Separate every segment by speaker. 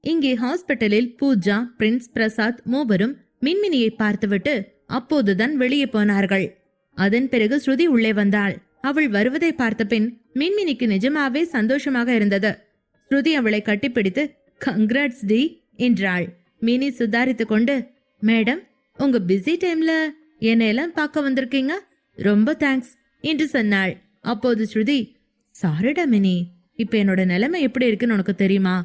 Speaker 1: இங்கே ஹாஸ்பிட்டலில் பூஜா, பிரின்ஸ், பிரசாத் மூவரும் மின்மினியை பார்த்துவிட்டு அப்போதுதான் வெளியே போனார்கள். அதன் பிறகு ஸ்ருதி உள்ளே வந்தாள். அவள் வருவதை பார்த்த பின் மின்மினிக்கு நிஜமாவே சந்தோஷமாக இருந்தது. ஸ்ருதி அவளை கட்டிப்பிடித்து கங்க்ராட்ஸ் டி என்றாள். மினி சுதாரித்துக் கொண்டு, மேடம், உங்க பிஸி டைம்ல என்னையெல்லாம் பார்க்க வந்திருக்கீங்க, ரொம்ப தேங்க்ஸ் என்று சொன்னாள். அப்போது ஸ்ருதி, சாரிடா மினி, இப்ப என்னோட நிலைமை எப்படி இருக்குன்னு உனக்கு தெரியுமா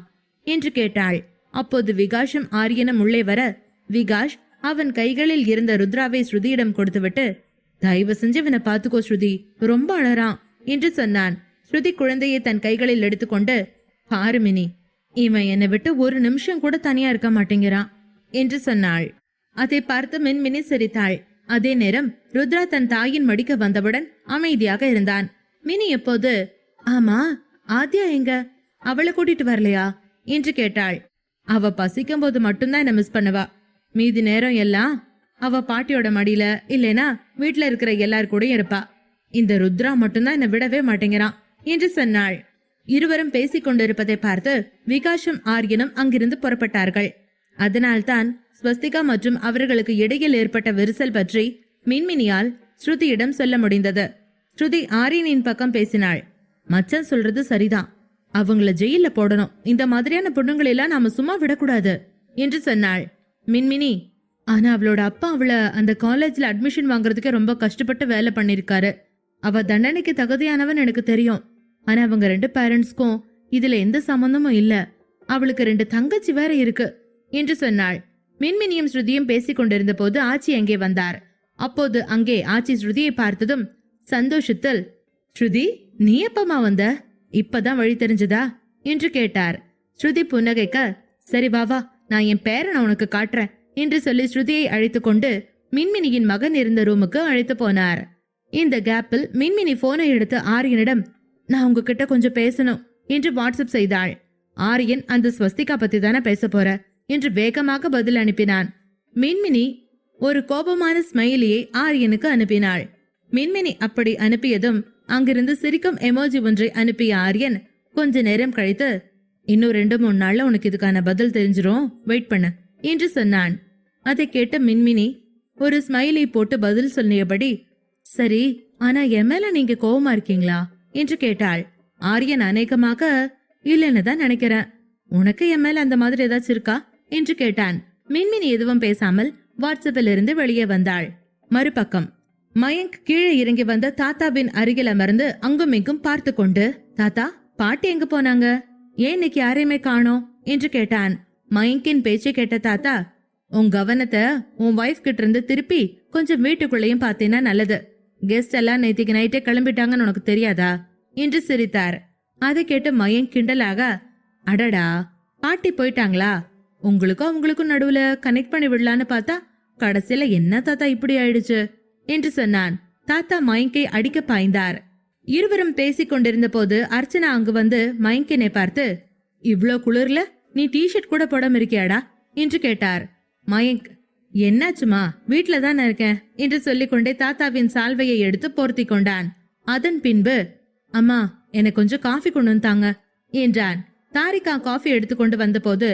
Speaker 1: என்று கேட்டாள். அப்போது விகாஷும் ஆரியனும் உள்ளே வர, விகாஷ் அவன் கைகளில் இருந்த ருத்ராவை ஸ்ருதியிடம் கொடுத்துவிட்டு, தயவு செஞ்சு இவனை பாத்துக்கோ ஸ்ருதி, ரொம்ப அழறான் என்று சொன்னான். ஸ்ருதி குழந்தையை தன் கைகளில் எடுத்துக்கொண்டு, பாரு மினி, இவன் என்னை விட்டு ஒரு நிமிஷம் கூட தனியா இருக்க மாட்டேங்கிறான் என்று சொன்னாள். அதை பார்த்து மின்மினி சிரித்தாள். அதே நேரம் ருத்ரா தன் தாயின் மடிக்க வந்தவுடன் அமைதியாக இருந்தான். மினி எப்போது, ஆமா ஆத்யா எங்க, அவளை கூட்டிட்டு வரலையா என்று கேட்டாள். அவ பசிக்கும் போது மட்டும்தான் என்ன மிஸ் பண்ணுவா, மீதி நேரம் எல்லாம் அவ பாட்டியோட மடியில இல்லைனா வீட்டுல இருக்கிற எல்லார் கூட இருப்பா. இந்த ருத்ரா மட்டும்தான் என்ன விடவே மாட்டேங்கிறான் என்று சொன்னாள். இருவரும் பேசிக் கொண்டிருப்பதை பார்த்து விகாஷும் ஆரியனும் அங்கிருந்து புறப்பட்டார்கள். அதனால்தான் ஸ்வஸ்திகா மற்றும் அவர்களுக்கு இடையில் ஏற்பட்ட விரிசல் பற்றி மின்மினியால் ஸ்ருதியிடம் சொல்ல முடிந்தது. ஸ்ருதி ஆரியனின் பக்கம் பேசினாள். மச்சான் சொல்றது சரிதான், அவங்கள ஜெயில போடணும், இந்த மாதிரியான பொண்ணுங்களெல்லாம் நாம சும்மா விடக்கூடாது என்று சொன்னாள். மின்மினி, ஆனா அவளோட அப்பா அவளை அந்த காலேஜ்ல அட்மிஷன் வாங்குறதுக்கு ரொம்ப கஷ்டப்பட்டு வேலை பண்ணிருக்காரு. அவ தண்டனைக்கு தகுதியானவன் எனக்கு தெரியும். ஆனா அவங்க 2 பேரண்ட்ஸ்க்கும் இதுல எந்த சம்பந்தமும் இல்ல. அவளுக்கு 2 தங்கச்சி வேற இருக்கு என்று சொன்னாள். மின்மினியும் ஸ்ருதியும் பேசிக் கொண்டிருந்த போது ஆச்சி அங்கே வந்தார். அப்போது அங்கே ஆச்சி ஸ்ருதியை பார்த்ததும் சந்தோஷத்தில், ஸ்ருதி, நீ எப்பமா வந்த, இப்பதான் வழி தெரிஞ்சதா என்று கேட்டார். ஸ்ருதி புன்னகைக்க, சரி வா வா, நான் என் பேரனை உனக்கு காட்டுறேன் என்று சொல்லி ஸ்ருதியை அழைத்து கொண்டு மின்மினியின் மகன் இருந்த ரூமுக்கு அழைத்து போனார். இந்த கேப்பில் மின்மினி போனை எடுத்து ஆரியனிடம், நான் உங்ககிட்ட கொஞ்சம் பேசணும் என்று வாட்ஸ்அப் செய்தாள். ஆரியன், அந்த ஸ்வஸ்திகா பத்தி தானே பேச போற என்று வேகமாக பதில் அனுப்பினான். மின்மினி ஒரு கோபமான ஸ்மைலியை ஆரியனுக்கு அனுப்பினாள். மின்மினி அப்படி அனுப்பியதும் அங்கிருந்து சிரிக்கும் எமோஜி ஒன்றை அனுப்பிய ஆரியன் கொஞ்ச நேரம் கழித்து, இன்னும் 2-3 நாள்ல உனக்கு இதுக்கான பதில் தெரிஞ்சிரும், வெயிட் பண்ண என்று சொன்னான். அதை கேட்ட மின்மினி ஒரு ஸ்மைலி போட்டு பதில் சொல்லியபடி, சரி, ஆனா என் மேல நீங்க கோவமா இருக்கீங்களா என்று கேட்டாள். ஆரியன் அநேகமாக இல்லைன்னு தான் நினைக்கிறேன், உனக்கு என் மேல அந்த மாதிரி ஏதாச்சும் இருக்கா என்று கேட்டான். மின்மினி எதுவும் பேசாமல் வாட்ஸ்அப்பில் இருந்து வெளியே வந்தாள். மறுபக்கம் மயங்க் கீழே இறங்கி வந்த தாத்தாவின் அருகில் அமர்ந்து அங்கும் இங்கும் பார்த்து கொண்டு, தாத்தா, பாட்டி எங்க போனாங்க, ஏன் இன்னைக்கு யாரையுமே காணோம் என்று கேட்டான். மயங்கின் பேச்சை கேட்ட தாத்தா, உன் கவனத்தை உன் வைஃப் கிட்ட இருந்து திருப்பி கொஞ்சம் வீட்டுக்குள்ளேயும் பார்த்தீங்கன்னா நல்லது. கெஸ்ட் எல்லாம் நேத்திக்கு நைட்டே கிளம்பிட்டாங்கன்னு உனக்கு தெரியாதா என்று சிரித்தார். அதை கேட்டு மயங்க் கிண்டலாக, அடடா, பாட்டி போயிட்டாங்களா, உங்களுக்கும் அவங்களுக்கும் நடுவுல கனெக்ட் பண்ணி விடலான்னு பார்த்தா கடைசியில என்ன தாத்தா இப்படி ஆயிடுச்சு என்று சொன்னான். தாத்தா மயங்கை அடிக்க பாய்ந்தார். இருவரும் பேசிக் கொண்டிருந்த போது அர்ச்சனா அங்கு வந்து மயங்கினை பார்த்து, இவ்ளோ குளிர்ல நீ டிஷர்ட் கூட போடாம இருக்கியாடா என்று கேட்டார். மயங்க், என்னாச்சுமா, வீட்டுல தான் இருக்கேன் என்று சொல்லிக்கொண்டே தாத்தாவின் சால்வையை எடுத்து போர்த்தி கொண்டான். அதன் பின்பு, அம்மா, எனக்கு கொஞ்சம் காஃபி கொண்டு வந்தாங்க என்றான். தாரிகா காஃபி எடுத்துக்கொண்டு வந்த போது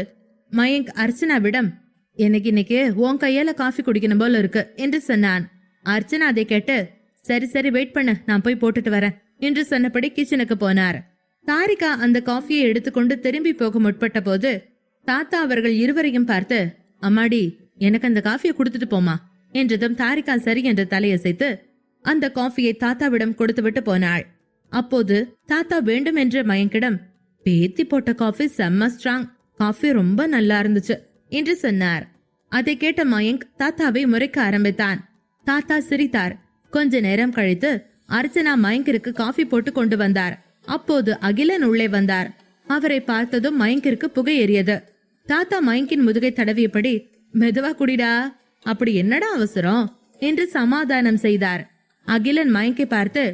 Speaker 1: மயங்க் அர்ச்சனாவிடம், எனக்கு இன்னைக்கு உன் கையால காஃபி குடிக்கணும் போல இருக்கு என்று சொன்னான். அர்ச்சனா அதை கேட்டு, சரி சரி வெயிட் பண்ண, நான் போய் போட்டுட்டு வரேன் என்று சொன்னபடி கிச்சனுக்கு போனார். தாரிகா அந்த காஃபியை எடுத்துக்கொண்டு திரும்பி போக முற்பட்ட போது தாத்தா அவர்கள் இருவரையும் பார்த்து, அம்மாடி, எனக்கு அந்த காஃபியை கொடுத்துட்டு போமா என்றதும் தாரிகா சரி என்று தலையசைத்து அந்த காஃபியை தாத்தாவிடம் கொடுத்துவிட்டு போனாள். அப்போது தாத்தா வேண்டும் என்று மயங்கிடம், பேத்தி போட்ட காஃபி செம்ம ஸ்ட்ராங், காஃபி ரொம்ப நல்லா இருந்துச்சு என்று சொன்னார். அதை கேட்ட மயங்க் தாத்தாவை முறைக்க ஆரம்பித்தான். தாத்தா சிரித்தார். கொஞ்ச நேரம் கழித்து அர்ச்சனா மயங்கிற்கு காஃபி போட்டு கொண்டு வந்தார். அப்போது அகிலன் உள்ளே வந்தார். அவரை பார்த்ததும் மயங்கிற்கு புகை ஏறியது. தாத்தா மயங்கின் முதுகை தடவியபடி, மெதுவா குடிடா, அப்படி என்னடா அவசரம் என்று சமாதானம் செய்தார். அகிலன் மயங்கை பார்த்து,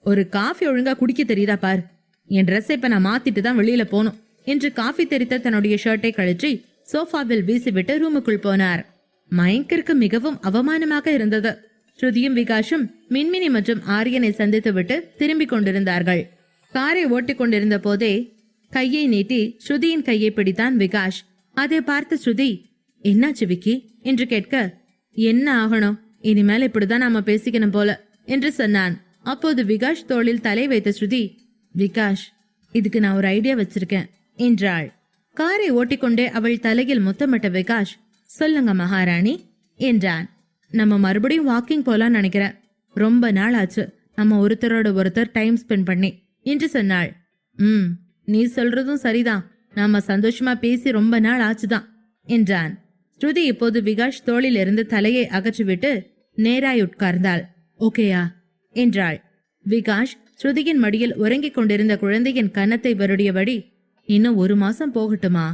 Speaker 1: ஒரு காஃபி ஒழுங்கா குடிக்க தெரியுதா பார், என் ட்ரெஸ் இப்ப நான் மாத்திட்டு தான் வெளியில போனோம் என்று காஃபி தெரித்த தன்னுடைய ஷர்ட்டை கழற்றி சோஃபாவில் வீசிவிட்டு ரூமுக்குள் போனார். மயங்கிற்கு மிகவும் அவமானமாக இருந்தது. ஸ்ருதியும் விகாஷும் மின்மினி மற்றும் ஆரியனை சந்தித்து விட்டு திரும்பிக் கொண்டிருந்தார்கள். காரை ஓட்டிக் கொண்டிருந்த போதே கையை நீட்டி ஸ்ருதியின் கையை பிடித்தான் விகாஷ். அதை பார்த்த ஸ்ருதி, என்னாச்சு விக்கி என்று கேட்க, என்ன ஆகணும், இனிமேல் இப்படிதான் நாம பேசிக்கணும் போல என்று சொன்னான். அப்போது விகாஷ் தோளில் தலை வைத்த ஸ்ருதி, விகாஷ், இதுக்கு நான் ஒரு ஐடியா வச்சிருக்கேன் என்றாள். காரை ஓட்டிக்கொண்டே அவள் தலையில் முத்தமிட்ட விகாஷ், சொல்லுங்க மகாராணி என்றான். நம்ம மறுபடியும் வாக்கிங் போலாம் நினைக்கிறேன். ரொம்ப நாள் ஆச்சு நம்ம ஒருத்தரோட ஒருத்தர் டைம் ஸ்பெண்ட் பண்ணி என்று சொன்னாள். நீ சொல்றதும் சரிதான், நாம சந்தோஷமா பேசி ரொம்ப நாள் ஆச்சுதான் என்றான். ஸ்ருதி இப்போது விகாஷ் தோளில் இருந்து தலையை அகற்றிவிட்டு நேராய் உட்கார்ந்தாள். ஓகேயா என்றாள். விகாஷ் ஸ்ருதியின் மடியில் உறங்கிக் கொண்டிருந்த குழந்தையின் கன்னத்தை வருடியபடி, இன்னும் 1 மாசம் போகட்டுமா,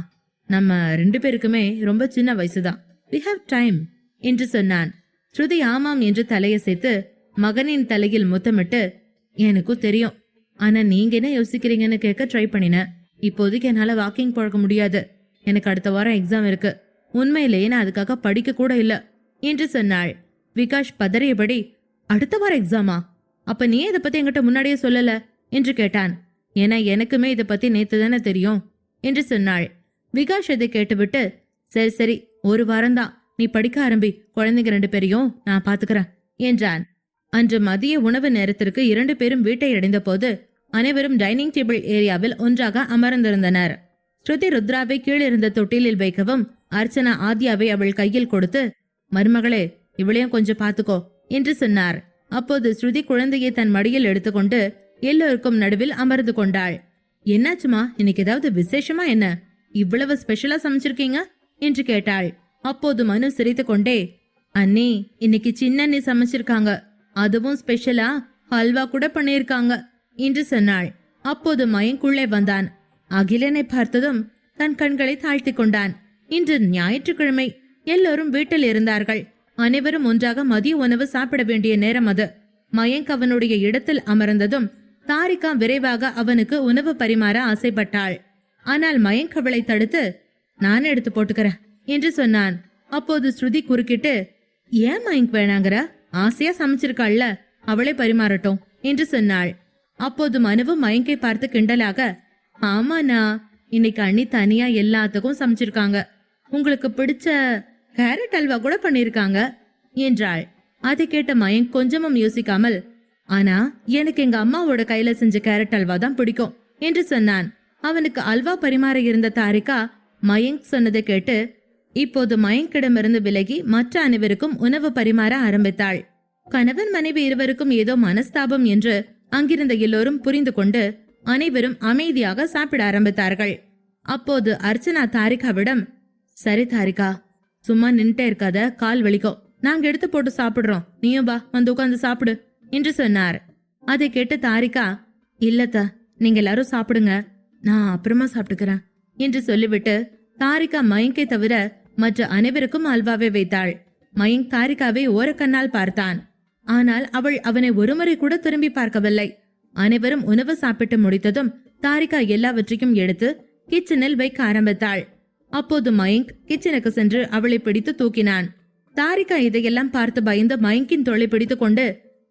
Speaker 1: நம்ம 2 பேருக்குமே ரொம்ப சின்ன வயசுதான், we have time என்று சொன்னான். ஸ்ருதி ஆமாம் என்று தலையசைத்து மகனின் தலையில் முத்தமிட்டு, எனக்கும் தெரியும், ஆனா நீங்க என்ன யோசிக்கிறீங்கன்னு கேட்க ட்ரை பண்ணின. இப்போதைக்கு என்னால வாக்கிங் போக முடியாது, எனக்கு அடுத்த வாரம் எக்ஸாம் இருக்கு, உண்மையிலேயே நான் அதுக்காக படிக்க கூட இல்ல என்று சொன்னாள். விகாஷ் பதறியபடி, அடுத்த வாரம் எக்ஸாமா, அப்ப நீ இதை பத்தி என்கிட்ட முன்னாடியே சொல்லல என்று கேட்டான். ஏன்னா எனக்குமே இதை பத்தி நேத்து தானே தெரியும் என்று சொன்னாள். விகாஷ் இதை கேட்டுவிட்டு, சரி சரி 1 வாரம்தான், நீ படிக்க ஆரம்பி, குழந்தைங்க 2 பேரையும் நான் பாத்துக்கிறேன் என்றான். அன்று மதிய உணவு நேரத்திற்கு 2 பேரும் வீட்டை அடைந்த போது அனைவரும் டைனிங் டேபிள் ஏரியாவில் ஒன்றாக அமர்ந்திருந்தனர். ஸ்ருதி ருத்ராவை கீழிருந்த தொட்டிலில் வைக்கவும் அர்ச்சனா ஆத்யாவை அவள் கையில் கொடுத்து, மருமகளே இவளையும் கொஞ்சம் பாத்துக்கோ என்று சொன்னார். அப்போது ஸ்ருதி குழந்தையை தன் மடியில் எடுத்துக்கொண்டு எல்லோருக்கும் நடுவில் அமர்ந்து கொண்டாள். என்னாச்சுமா, இன்னைக்கு ஏதாவது விசேஷமா என்ன, இவ்வளவு ஸ்பெஷலா சமைச்சிருக்கீங்க என்று கேட்டாள். அப்போது மனு சிரித்து கொண்டே, அண்ணி இன்னைக்கு சின்னண்ணி சமைச்சிருக்காங்க, அதுவும் ஸ்பெஷலா ஹல்வா கூட பண்ணிருக்காங்க என்று சொன்னாள். அப்போது மயங்குள்ளே வந்தான். அகிலனை பார்த்ததும் தன் கண்களை தாழ்த்தி கொண்டான். இன்று ஞாயிற்றுக்கிழமை, எல்லோரும் வீட்டில் இருந்தார்கள். அனைவரும் ஒன்றாக மதிய உணவு சாப்பிட வேண்டிய நேரம் அது. மயங்க் அவனுடைய இடத்தில் அமர்ந்ததும் தாரிகா விரைவாக அவனுக்கு உணவு பரிமாற ஆசைப்பட்டாள். ஆனால் மயங்க் அவளை தடுத்து, நான் எடுத்து போட்டுக்கிறேன் என்று சொன்னான். அப்போது ஸ்ருதி குறுக்கிட்டு, ஏன் மயங்க் வேணாங்கிற, ஆசையா சமைச்சிருக்காள்ல, அவளை பரிமாறட்டும் என்று சொன்னாள். அப்போது மனுவும் மயங்கை பார்த்து கிண்டலாக, ஆமாண்ணா, இன்னைக்கு அண்ணி தனியா எல்லாத்துக்கும் சமைச்சிருக்காங்க, உங்களுக்கு பிடிச்ச கேரட் அல்வா கூட பண்ணிருக்காங்க என்றாள். அதை கேட்ட மயங்க் கொஞ்சமும் யோசிக்காமல், ஆனா எனக்கு எங்க அம்மாவோட கையில செஞ்ச கேரட் அல்வா தான் பிடிக்கும் என்று சொன்னான். அவனுக்கு அல்வா பரிமாற இருந்த தாரிகா மயங்க் சொன்னதை கேட்டு இப்போது மயங்கிடமிருந்து விலகி மற்ற அனைவருக்கும் உணவு பரிமாற ஆரம்பித்தாள். கணவன் மனைவி இருவருக்கும் ஏதோ மனஸ்தாபம் என்று அங்கிருந்த எல்லோரும் புரிந்து கொண்டு அனைவரும் அமைதியாக சாப்பிட ஆரம்பித்தார்கள். அப்போது அர்ச்சனா தாரிகாவிடம், சரி தாரிகா, சும்மா நின்ட்டே இருக்காத, கால் வலிக்கும், நாங்க எடுத்து போட்டு சாப்பிடுறோம், நீயும் வா வந்து உட்காந்து சாப்பிடு என்று சொன்னார். அதை கேட்டு தாரிகா, இல்லத்த, நீங்க எல்லாரும் சாப்பிடுங்க, நான் அப்புறமா சாப்பிட்டுக்கிறேன் என்று சொல்லிவிட்டு தாரிகா மயங்கை தவிர மற்ற அனைவருக்கும் அல்வாவை வைத்தாள். மயங்க் தாரிகாவை ஓரக்கண்ணால் பார்த்தான். ஆனால் அவள் அவனை ஒருமுறை கூட திரும்பி பார்க்கவில்லை. அனைவரும் உணவு சாப்பிட்டு முடித்ததும் தாரிகா எல்லாவற்றையும் எடுத்து கிச்சனில் வைக்க ஆரம்பித்தாள். அப்போது மயங்க் கிச்சனுக்கு சென்று அவளை பிடித்து தூக்கினான். தாரிகா இதையெல்லாம் பார்த்து பயந்து மயங்கின் தோளை பிடித்து கொண்டு,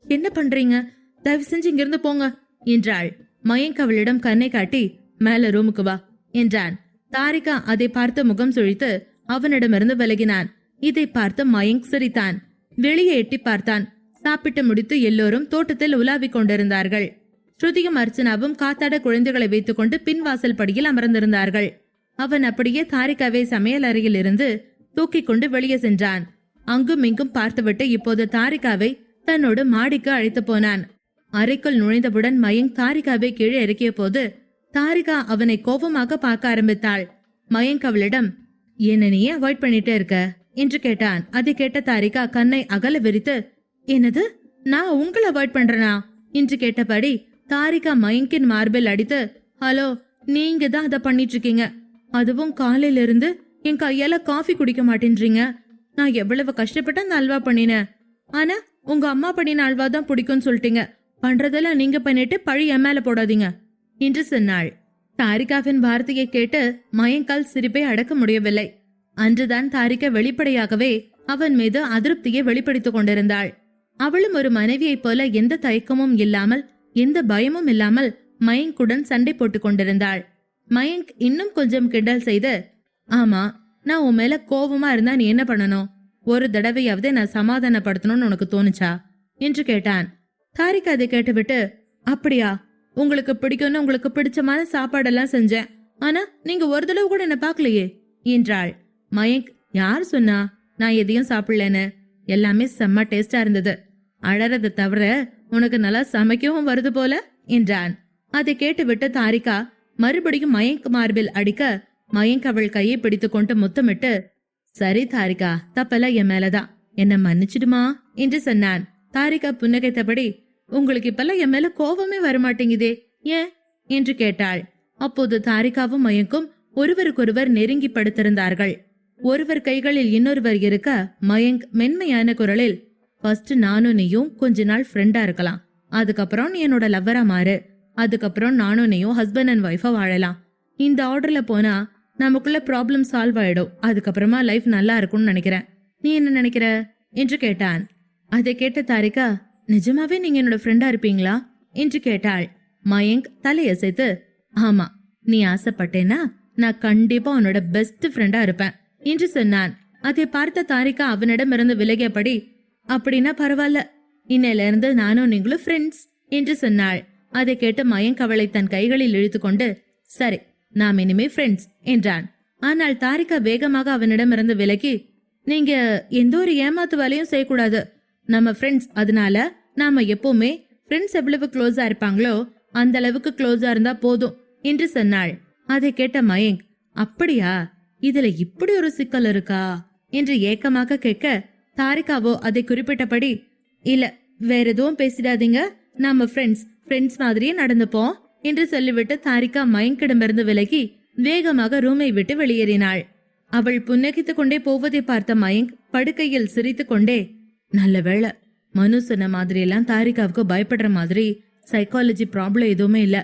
Speaker 1: என்ன பண்றீங்க, தயவு செஞ்சு இங்கிருந்து போங்க என்றாள். மயங்க் அவளிடம் கண்ணை காட்டி, மேல ரூமுக்கு வா என்றான். தாரிகா அதை பார்த்து முகம் சுழித்து அவனிடமிருந்து விலகினான். இதை பார்த்து மயங்க் சிரித்தான். வெளியே எட்டி பார்த்தான். சாப்பிட்டு முடித்து எல்லோரும் தோட்டத்தில் உலாவிக் கொண்டிருந்தார்கள். ஸ்ருதியும் அர்ச்சனாவும் காத்தாட குழந்தைகளை வைத்துக் கொண்டு பின்வாசல் படியில் அமர்ந்திருந்தார்கள். அவன் அப்படியே தாரிகாவை சமையல் அறையில் இருந்து தூக்கிக் கொண்டு வெளியே சென்றான். அங்கும் இங்கும் பார்த்துவிட்டு இப்போது தாரிகாவை தன்னோடு மாடிக்கு அழைத்து போனான். அறைக்குள் நுழைந்தவுடன் மயங்க் தாரிகாவை கீழே இறக்கிய போது தாரிகா அவனை கோபமாக பார்க்க ஆரம்பித்தாள். மயங்க் அவளிடம், என்ன நீ அவாய்ட் பண்ணிட்டே இருக்க என்று கேட்டான். அதை கேட்ட தாரிகா கண்ணை அகல விரித்து, என்னது, நான் உங்களை அவாய்ட் பண்றேனா என்று கேட்டபடி தாரிகா மயங்கின் மார்பில் அடித்து, ஹலோ, நீங்க தான் அதை பண்ணிட்டு இருக்கீங்க, அதுவும் காலையில இருந்து என் கையால காஃபி குடிக்க மாட்டேன்றீங்க. நான் எவ்வளவு கஷ்டப்பட்டு அந்த அல்வா பண்ணினேன், ஆனா உங்க அம்மா பண்ணின அல்வா தான் பிடிக்கும்னு சொல்லிட்டீங்க, பண்றதெல்லாம் நீங்க பண்ணிட்டு பழி என் மேல போடாதீங்க என்று சொன்னாள். தாரிகாவின் வார்த்தையை கேட்டு மயங்கால் சிரிப்பை அடக்க முடியவில்லை. அன்றுதான் தாரிகா வெளிப்படையாகவே அவன் மீது அதிருப்தியை வெளிப்படுத்திக் கொண்டிருந்தாள். அவளும் ஒரு மனைவியைப் போல எந்த தயக்கமும் இல்லாமல் எந்த பயமும் இல்லாமல் மயங்குடன் சண்டை போட்டுக் கொண்டிருந்தாள். மயங்க் இன்னும் கொஞ்சம் கிண்டல் செய்து, ஆமா, நான் உன் மேல கோவமா இருந்தா நீ என்ன பண்ணணும்? ஒரு தடவையாவது நான் சமாதானப்படுத்தணும்னு உனக்கு தோணுச்சா என்று கேட்டான். தாரிகா அதை கேட்டுவிட்டு, அப்படியா, உங்களுக்கு பிடிக்கும்னு உங்களுக்கு பிடிச்சமான சாப்பாடெல்லாம் செஞ்சேன், ஆனா நீங்க ஒரு தடவை கூட என்ன பாக்கலையே என்றாள். மயங்க், யார் சொன்னா நான் எதையும் சாப்பிடலன்னு? எல்லாமே செம்ம டேஸ்டா இருந்தது. அழறத தவிர உனக்கு நல்லா சமைக்கவும் வருது போல என்றான். அதை கேட்டுவிட்டு தாரிகா மறுபடியும் மயங்க் மார்பில் அடிக்க, மயங்க் அவள் கையை பிடித்து கொண்டு முத்தமிட்டு, சரி தாரிகா, தப்பெல்லாம் என் மேலதான், என்ன மன்னிச்சிடுமா என்று சொன்னான். தாரிகா புன்னகைத்தபடி, உங்களுக்கு இப்பெல்லாம் என் மேல கோபமே வரமாட்டேங்குதே, ஏன் என்று கேட்டாள். அப்போது தாரிகாவும் மயங்கும் ஒருவருக்கொருவர் நெருங்கி படுத்திருந்தார்கள். ஒருவர் கைகளில் இன்னொருவர் இருக்க, மயங்க் மென்மையான குரலில், ஃபர்ஸ்ட் நானும் நீயும் கொஞ்ச நாள் ஃப்ரெண்டா இருக்கலாம், அதுக்கப்புறம் நீ என்னோட லவ்வரா மாறு, அதுக்கப்புறம் நானும் நீயும் ஹஸ்பண்ட் அண்ட் ஒய்ஃபா வாழலாம். இந்த ஆர்டர்ல போனா நமக்குள்ள ப்ராப்ளம் சால்வ் ஆயிடும், அதுக்கப்புறமா லைஃப் நல்லா இருக்கும்னு நினைக்கிறேன். நீ என்ன நினைக்கிற என்று கேட்டான். அதை கேட்ட தாரிகா, நிஜமாவே நீங்க என்னோட ஃப்ரெண்டா இருப்பீங்களா என்று கேட்டாள். மயங்க் தலையசைத்து, ஆமா, நீ ஆசைப்பட்டேன்னா நான் கண்டிப்பா உன்னோட பெஸ்ட் ஃப்ரெண்டா இருப்பேன் என்று சொன்னான். அதை பார்த்த தாரிகா அவனிடமிருந்து விலகியபடி, அப்படின்னா பரவாயில்ல, இன்னையில இருந்து நானும் நீங்களும் ஃப்ரெண்ட்ஸ் என்று சொன்னாள். அதை கேட்டு மயங்க் அவளை தன் கைகளில் இழுத்து கொண்டு, சரி, நாம் இனிமே ஃப்ரெண்ட்ஸ் என்றான். ஆனால் தாரிகா வேகமாக அவனிடமிருந்து விலகி, நீங்க எந்த ஒரு ஏமாத்து வேலையும் செய்யக்கூடாது, நம்ம ஃப்ரெண்ட்ஸ், அதனால நாம எப்பவுமே ஃப்ரெண்ட்ஸ் எவ்வளவு க்ளோஸா இருப்பாங்களோ அந்த அளவுக்கு க்ளோஸா இருந்தா போதும் என்று சொன்னாள். அதை கேட்ட மயங்க், அப்படியா, இதுல இப்படி ஒரு சிக்கல் இருக்கா என்று ஏக்கமாக கேட்க, தாரிகாவோ அதை குறிப்பிட்டபடி, இல்ல, வேற எதுவும் பேசிடாதீங்க, நாம ஃப்ரெண்ட்ஸ் மாதிரியே நடந்துப்போம் என்று சொல்லிவிட்டு தாரிகா மயங்கிடமிருந்து விலகி வேகமாக ரூமை விட்டு வெளியேறினாள். அவள் புன்னகித்துக் கொண்டே போவதை பார்த்த மயங்க் படுக்கையில் சிரித்து கொண்டே, நல்ல வேளை, மனு சொன்ன மாதிரி எல்லாம் தாரிகாவுக்கு பயப்படுற மாதிரி சைக்காலஜி ப்ராப்ளம் எதுவுமே இல்ல,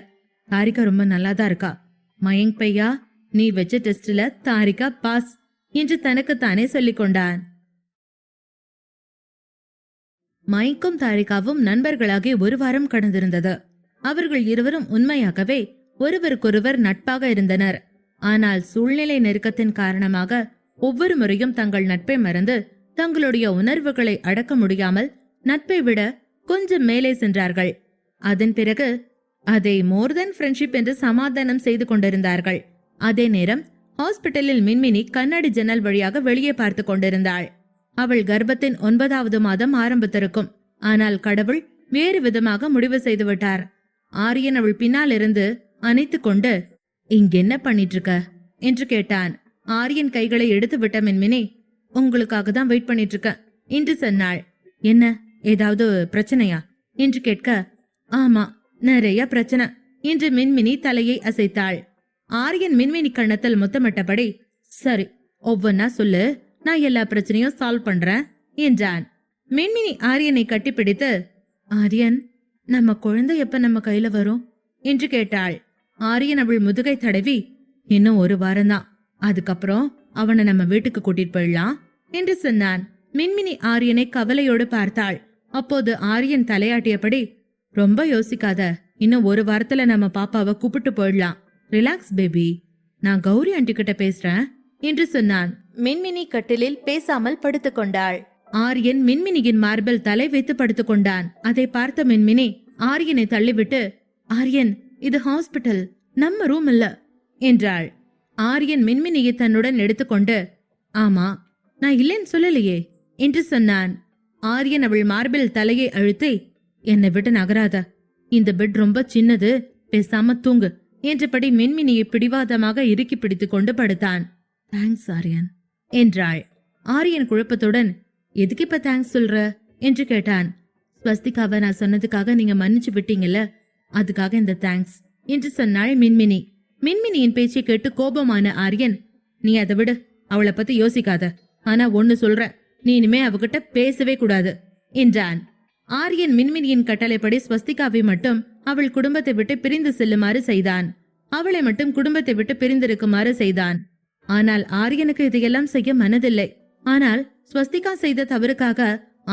Speaker 1: தாரிகா ரொம்ப நல்லாதான் இருக்கா. மயங்க் பையா, நீ வச்ச டெஸ்ட்ல தாரிகா பாஸ் என்று தனக்குத்தானே சொல்லிக் கொண்டான். மயங்கும் தாரிகாவும் நண்பர்களாகி ஒரு வாரம் கடந்திருந்தது. அவர்கள் இருவரும் உண்மையாகவே ஒருவருக்கொருவர் நட்பாக இருந்தனர். ஆனால் சூழ்நிலை நெருக்கத்தின் காரணமாக ஒவ்வொரு முறையும் தங்கள் நட்பை மறந்து தங்களுடைய உணர்வுகளை அடக்க முடியாமல் நட்பை விட கொஞ்சம் மேலே சென்றார்கள். அதன் பிறகு அதை மோர் தென் ஃப்ரெண்ட்ஷிப் என்று சமாதானம் செய்து கொண்டிருந்தார்கள். அதே நேரம் ஹாஸ்பிட்டலில் மின்மினி கண்ணாடி ஜன்னல் வழியாக வெளியே பார்த்து கொண்டிருந்தாள். அவள் கர்ப்பத்தின் 9வது மாதம் ஆரம்பித்திருக்கும். ஆனால் கடவுள் வேறு விதமாக முடிவு செய்து விட்டார். ஆரியன் அவள் பின்னால் இருந்து அணைத்து கொண்டு, இங்க என்ன பண்ணிட்டு இருக்க என்று கேட்டான். ஆரியன் கைகளை எடுத்து விட்ட மின்மினி, உங்களுக்காக தான் வெயிட் பண்ணிட்டு இருக்க என்று சொன்னாள். என்ன, ஏதாவது பிரச்சனையா என்று கேட்க, ஆமா, நிறைய பிரச்சனை என்று மின்மினி தலையை அசைத்தாள். ஆரியன் மின்மினி கண்ணத்தில் முத்தமிட்டபடி, சரி, ஒவ்வொன்னா சொல்லு, நான் எல்லா பிரச்சனையும் சால்வ் பண்றேன் என்றான். மின்மினி ஆரியனை கட்டிப்பிடித்து, ஆரியன், நம்ம குழந்தை எப்ப நம்ம கையில வரும் என்று கேட்டாள். ஆரியன் அவள் முதுகை தடவி, இன்னும் ஒரு வாரம்தான், அதுக்கப்புறம் அவனை நம்ம வீட்டுக்கு கூட்டிட்டு போயிடலாம் என்று சொன்னான். மின்மினி ஆரியனை கவலையோடு பார்த்தாள். அப்போது ஆரியன் தலையாட்டியபடி, ரொம்ப யோசிக்காத, இன்னும் ஒரு வாரத்துல நம்ம பாப்பாவை கூப்பிட்டு போயிடலாம், ரிலாக்ஸ் பேபி, நான் கௌரி ஆண்டி கிட்ட பேசுறேன் என்று சொன்னான். மின்மினி கட்டிலில் பேசாமல் படுத்துக் கொண்டாள். ஆரியன் மின்மினியின் மார்பில் தலை வைத்து படுத்துக் கொண்டான். அதை பார்த்த மின்மினி ஆரியனை தள்ளிவிட்டு, ஆரியன், இது ஹாஸ்பிட்டல், நம்ம ரூம் இல்ல என்றாள். ஆரியன் மின்மினியை தன்னுடன் எடுத்துக்கொண்டு, ஆமா, நான் இல்லைன்னு சொல்லலையே என்று சொன்னான். ஆரியன் அவள் மார்பில் தலையை அழுத்தி, என்னை விட்டு நகராத, இந்த பெட் ரொம்ப சின்னது, பேசாம தூங்கு என்றபடி மின்மினியை பிடிவாதமாக இறுக்கி பிடித்துக் கொண்டு படுத்தான். தேங்க்ஸ் ஆரியன் என்றாள். ஆரியன் குழப்பத்துடன், எதுக்கு இப்ப தேங்க்ஸ் சொல்ற என்று கேட்டான். ஸ்வஸ்திகாவை நான் சொன்னதுக்காக நீங்க மன்னிச்சு விட்டீங்கல்ல, அதுக்காக இந்த தேங்க்ஸ் என்று சொன்னாள் மின்மினி. மின்மினியின் பேச்சை கேட்டு கோபமான ஆரியன், நீ அதை விடு, அவளை பத்தி யோசிக்காத, ஆனா ஒன்னு சொல்ற, நீ இனிமே அவகிட்ட பேசவே கூடாது என்றான். ஆரியன் மின்மினியின் கட்டளைப்படி ஸ்வஸ்திகாவை மட்டும் அவள் குடும்பத்தை விட்டு பிரிந்து செல்லுமாறு செய்தான். அவளை மட்டும் குடும்பத்தை விட்டு பிரிந்திருக்குமாறு செய்தான். ஆனால் ஆரியனுக்கு இதையெல்லாம் செய்ய மனதில்லை. ஆனால் ஸ்வஸ்திகா செய்த தவறுக்காக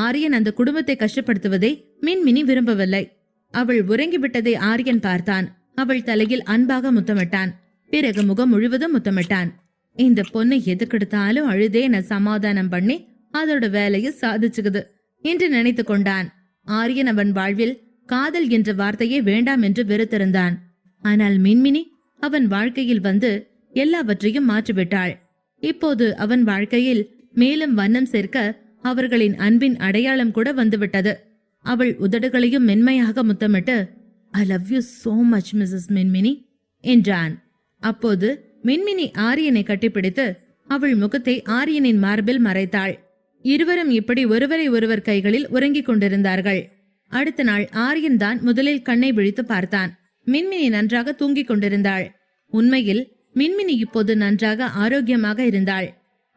Speaker 1: ஆரியன் அந்த குடும்பத்தை கஷ்டப்படுத்துவதை மின்மினி விரும்பவில்லை. அவள் உறங்கிவிட்டதை ஆரியன் பார்த்தான். அவள் தலையில் அன்பாக முத்தமிட்டான். பிறகு முகம் முழுவதும் முத்தமிட்டான். இந்த பொண்ணு எதுக்கெடுத்தாலும் அழுதே நான் சமாதானம் பண்ணி அதோட வேலையை சாதிச்சுக்குது என்று நினைத்து கொண்டான். ஆரியன் அவன் வாழ்வில் காதல் என்ற வார்த்தையே வேண்டாம் என்று வெறுத்திருந்தான். ஆனால் மின்மினி அவன் வாழ்க்கையில் வந்து எல்லாவற்றையும் மாற்றிவிட்டாள். இப்போது அவன் வாழ்க்கையில் மேலும் வண்ணம் சேர்க்க அவர்களின் அன்பின் அடையாளம் கூட வந்துவிட்டது. அவள் உதடுகளையும் மென்மையாக முத்தமிட்டு, "I love you so much, missus Minmini" என்றான். அப்போது மின்மினி ஆரியனை கட்டிப்பிடித்து அவள் முகத்தை ஆரியனின் மார்பில் மறைத்தாள். இருவரும் இப்படி ஒருவரை ஒருவர் கைகளில் உறங்கிக் கொண்டிருந்தார்கள். அடுத்த நாள் ஆரியன் தான் முதலில் கண்ணை விழித்து பார்த்தான். மின்மினி நன்றாக தூங்கிக் கொண்டிருந்தாள். உண்மையில் மின்மினி இப்போது நன்றாக ஆரோக்கியமாக இருந்தாள்.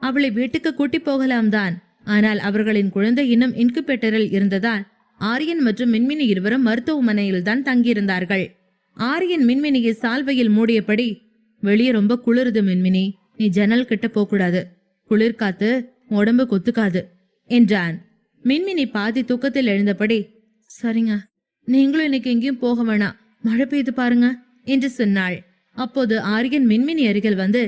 Speaker 1: அவளை வீட்டுக்கு கூட்டி போகலாம் தான். ஆனால் அவர்களின் குழந்தை இன்னும் இன்குபேட்டரில் இருந்ததால் ஆரியன் மற்றும் மின்மினி இருவரும் மருத்துவமனையில் தான் தங்கியிருந்தார்கள். ஆரியன் மின்மினியை சால்வையில் மூடியபடி, "வெளியே ரொம்ப குளிருது மின்மினி, நீ ஜன்னல் கிட்ட போகக்கூடாது. குளிர்காத்து உடம்பு கொத்துக்காது" என்றான். மின்மினி பாதி தூக்கத்தில் எழுந்தபடி, "சரிங்க, நீங்களும் இன்னைக்கு எங்கேயும் போக வேணாம், மழை பெய்து பாருங்க" என்று சொன்னாள். அப்போது ஆரியன் மின்மினி அருகில் வந்து,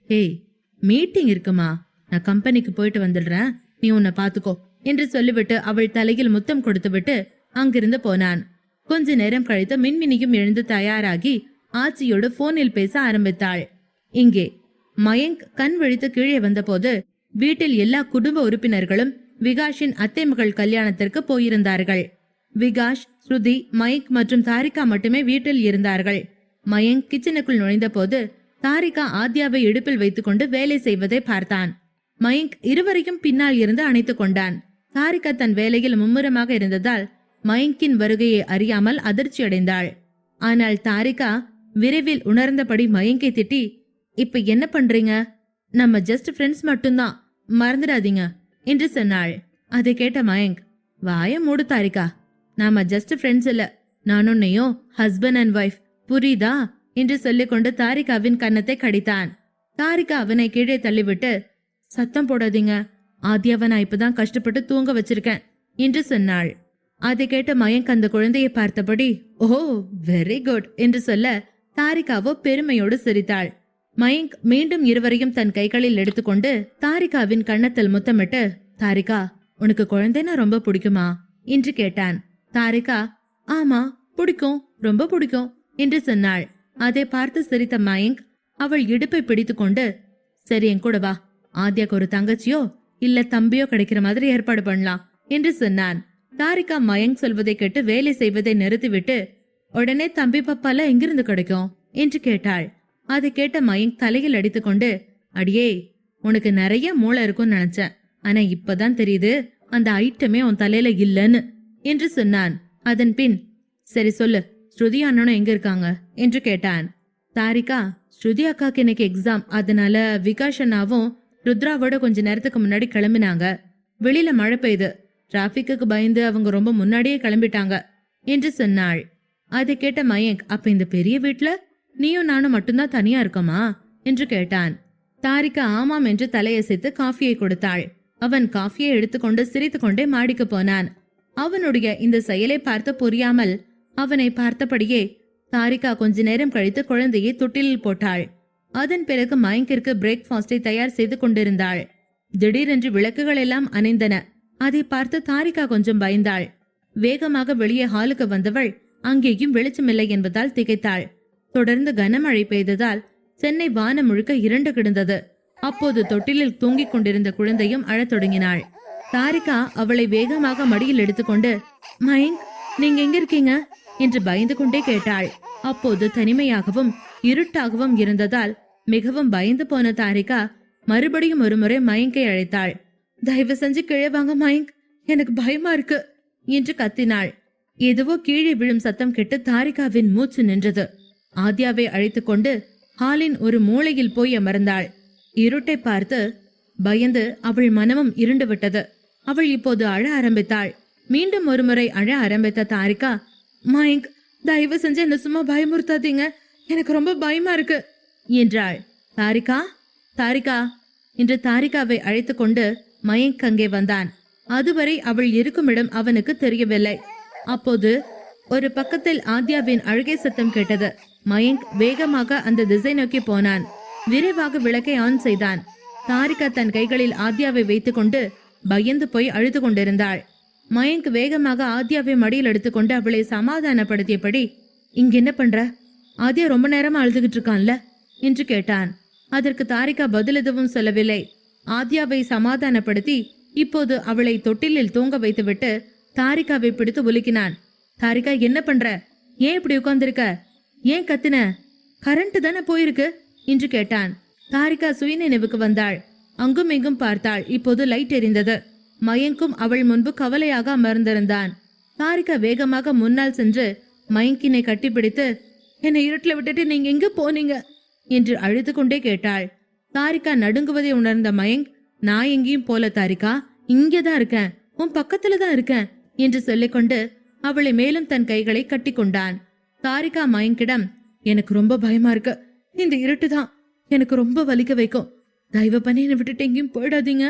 Speaker 1: "ஏய், மீட்டிங் இருக்குமா, நான் கம்பெனிக்கு போயிட்டு வந்துடுறேன், நீ உன்னை பாத்துக்கோ" என்று சொல்லிவிட்டு அவள் தலையில் முத்தம் கொடுத்துவிட்டு அங்கிருந்து போனான். கொஞ்ச நேரம் கழித்து மின்மினியும் எழுந்து தயாராகி ஆச்சியோடு போனில் பேச ஆரம்பித்தாள். இங்கே மயங்க் கண் விழித்து கீழே வந்தபோது வீட்டில் எல்லா குடும்ப உறுப்பினர்களும் விகாஷின் அத்தை மகள் கல்யாணத்திற்கு போயிருந்தார்கள். விகாஷ், ஸ்ருதி, மயங்க் மற்றும் தாரிகா மட்டுமே வீட்டில் இருந்தார்கள். மயங்க் கிச்சனுக்குள் நுழைந்த போது தாரிகா ஆத்யாவை இடுப்பில் வைத்துக் கொண்டு வேலை செய்வதை பார்த்தான். மயங்க் இருவரையும் பின்னால் இருந்து அணைத்துக் கொண்டான். தாரிகா தன் வேலையில் மும்முரமாக இருந்ததால் மயங்கின் வருகையை அறியாமல் அதிர்ச்சி அடைந்தாள். ஆனால் தாரிகா விரைவில் உணர்ந்தபடி மயங்கை திட்டி, "இப்ப என்ன பண்றீங்க? நம்ம ஜஸ்ட் ஃப்ரெண்ட்ஸ் மட்டும்தான், மறந்துடாதீங்க" என்று சொன்னாள். அதை கேட்ட மயங்க், "வாய மூடு தாரிகா, நாம ஜஸ்ட் ஃப்ரெண்ட்ஸ் இல்ல, நான் உன்னையும் ஹஸ்பண்ட் அண்ட் ஒய்ஃப், புரியுதா" என்று சொல்லிக்கொண்டு தாரிகாவின் கன்னத்தை கடித்தான். தாரிகா அவனை கீழே தள்ளிவிட்டு, "சத்தம் போடாதீங்க, ஆத்யாவை நான் இப்பதான் கஷ்டப்பட்டு தூங்க வச்சிருக்கேன்" என்று சொன்னாள். அதை கேட்ட மயங்க் அந்த குழந்தையை பார்த்தபடி, "ஓ, வெரி குட்" என்று சொல்ல தாரிகாவோ பெருமையோடு சிரித்தாள். மயங்க் மீண்டும் இருவரையும் தன் கைகளில் எடுத்துக்கொண்டு தாரிகாவின் கன்னத்தில் முத்தமிட்டு, "தாரிகா, உனக்கு குழந்தைனா ரொம்ப பிடிக்குமா?" என்று கேட்டான். தாரிகா, "ஆமா, பிடிக்கும், ரொம்ப பிடிக்கும்" என்று சொன்னாள். அதை பார்த்து சிரித்த மயங்க் அவள் இடுப்பை பிடித்துக்கொண்டு, "சரி, என் கூட வா, ஆத்யாக்கு ஒரு தங்கச்சியோ இல்ல தம்பியோ கிடைக்கிற மாதிரி ஏற்பாடு பண்ணலாம்" என்று சொன்னான். தாரிகா மயங்க் சொல்வதை கேட்டு வேலை செய்வதை நிறுத்திவிட்டு, "உடனே தம்பி பப்பால எங்கிருந்து கிடைக்கும்?" என்று கேட்டாள். அதை கேட்ட மயங்க் தலையில் அடித்துக்கொண்டு, "அடியே, உனக்கு நிறைய மூளை இருக்கும்னு நினைச்சேன், ஆனா இப்பதான் தெரியுது அந்த ஐட்டமே உன் தலையில இல்லன்னு" என்று சொன்னான். அதன் பின், "சரி சொல்லு, ஸ்ருதி அண்ணனும் எங்க இருக்காங்க?" என்று கேட்டான். தாரிகா, "ஸ்ருதி அக்காக்கு இன்னைக்கு எக்ஸாம், அதனால விகாஷ் அண்ணாவும் ருத்ராவோட கொஞ்ச நேரத்துக்கு முன்னாடி கிளம்பினாங்க. வெளியில மழை பெய்யுது, டிராபிக்கு பயந்து அவங்க ரொம்ப முன்னாடியே கிளம்பிட்டாங்க" என்று சொன்னாள். அதை கேட்ட மயங்க், "அப்ப இந்த பெரிய வீட்டுல நீயும் நானும் மட்டும்தான் தனியா இருக்கமா?" என்று கேட்டான். தாரிகா ஆமாம் என்று தலையசைத்து காஃபியை கொடுத்தாள். அவன் காஃபியை எடுத்துக்கொண்டு சிரித்து கொண்டே மாடிக்கு போனான். அவனுடைய இந்த செயலை பார்த்து புரியாமல் அவனை பார்த்தபடியே தாரிகா கொஞ்ச நேரம் கழித்து குழந்தையை தொட்டிலில் போட்டாள். அதன் பிறகு மயங்கிற்கு பிரேக்ஃபாஸ்டை தயார் செய்து கொண்டிருந்தாள். திடீரென்று விளக்குகள் எல்லாம் அணைந்தன. அதை பார்த்து தாரிகா கொஞ்சம் பயந்தாள். வேகமாக வெளியே ஹாலுக்கு வந்தவள் அங்கேயும் வெளிச்சமில்லை என்பதால் திகைத்தாள். தொடர்ந்து கனமழை பெய்ததால் சென்னை வானம் முழுக்க இருண்டு கிடந்தது. அப்போது தொட்டிலில் தூங்கிக் கொண்டிருந்த குழந்தையும் அழத் தொடங்கினாள். தாரிகா அவளை வேகமாக மடியில் எடுத்துக்கொண்டு, "மயங்க், நீங்க எங்க இருக்கீங்க?" என்று பயந்து கொண்டே கேட்டாள். அப்போது தனிமையாகவும் இருட்டாகவும் இருந்ததால் மிகவும் பயந்து போன தாரிகா மறுபடியும் ஒருமுறை மயங்கை அழைத்தாள். "தயவு செஞ்சு கீழே வாங்க மயங்க், எனக்கு பயமா இருக்கு" என்று கத்தினாள். எதுவோ கீழே விழும் சத்தம் கேட்டு தாரிகாவின் மூச்சு நின்றது. ஆத்யாவை அழைத்துக் கொண்டு ஹாலின் ஒரு மூலையில் போய் அமர்ந்தாள். இருட்டை பார்த்து பயந்து அவள் மனமும் இருண்டு விட்டது. அவள் இப்போது அழ ஆரம்பித்தாள். மீண்டும் ஒருமுறை அழ ஆரம்பித்த தாரிகா, "மயங்க், தயவு செஞ்சு என்ன சும்மா பயமுறுத்தாதீங்க, எனக்கு ரொம்ப பயமா இருக்கு" என்றாள். "தாரிகா, தாரிகா" என்று தாரிகாவை அழைத்து கொண்டு மயங்க் அங்கே வந்தான். அதுவரை அவள் இருக்கும் இடம் அவனுக்கு தெரியவில்லை. அப்போது ஒரு பக்கத்தில் ஆத்யாவின் அழுகை சத்தம் கேட்டது. மயங்க் வேகமாக அந்த திசை நோக்கி போனான். விரைவாக விளக்கை ஆன் செய்தான். தாரிகா தன் கைகளில் ஆத்யாவை வைத்துக்கொண்டு பயந்து போய் அழுது கொண்டிருந்தாள். மயங்க் வேகமாக ஆத்யாவை மடியில் எடுத்துக்கொண்டு அவளை சமாதானப்படுத்தியபடி, இங்க என்ன பண்ற? ஆத்யா ரொம்ப நேரமா அழுதுகிட்டு இருக்கான்ல என்று கேட்டான். அதற்கு தாரிகா பதில் எதுவும் சொல்லவில்லை. ஆத்யாவை சமாதானப்படுத்தி இப்போது அவளை தொட்டிலில் தூங்க வைத்துவிட்டு தாரிகாவை பிடித்து உலுக்கினான். தாரிகா, என்ன பண்ற? ஏன் இப்படி உட்கார்ந்திருக்க? ஏன் கத்துன? கரண்ட் தானே போயிருக்கு என்று கேட்டான். தாரிகா சுயநினைவுக்கு வந்தாள். அங்கும் இங்கும் பார்த்தாள். இப்போது லைட் எரிந்தது. மயங்கும் அவள் முன்பு கவலையாக அமர்ந்திருந்தான். தாரிகா வேகமாக முன்னால் சென்று மயங்கினை கட்டிப்பிடித்து, என்னை இருட்டில் விட்டுட்டு நீங்க எங்க போனீங்க என்று அழுது கொண்டே கேட்டாள். தாரிகா நடுங்குவதை உணர்ந்த மயங்க், நான் எங்கேயும் போல தாரிகா, இங்கேதான் இருக்கேன், உன் பக்கத்துல தான் இருக்கேன் என்று சொல்லிக்கொண்டு அவளை மேலும் தன் கைகளை கட்டி கொண்டான். தாரிகா மயங்கிடம், எனக்கு ரொம்ப பயமா இருக்கு, இந்த இருட்டுதான் எனக்கு ரொம்ப வலிக்க வைக்கும், தயவு பண்ணி என்னை விட்டுட்டு எங்கேயும் போயிடாதீங்க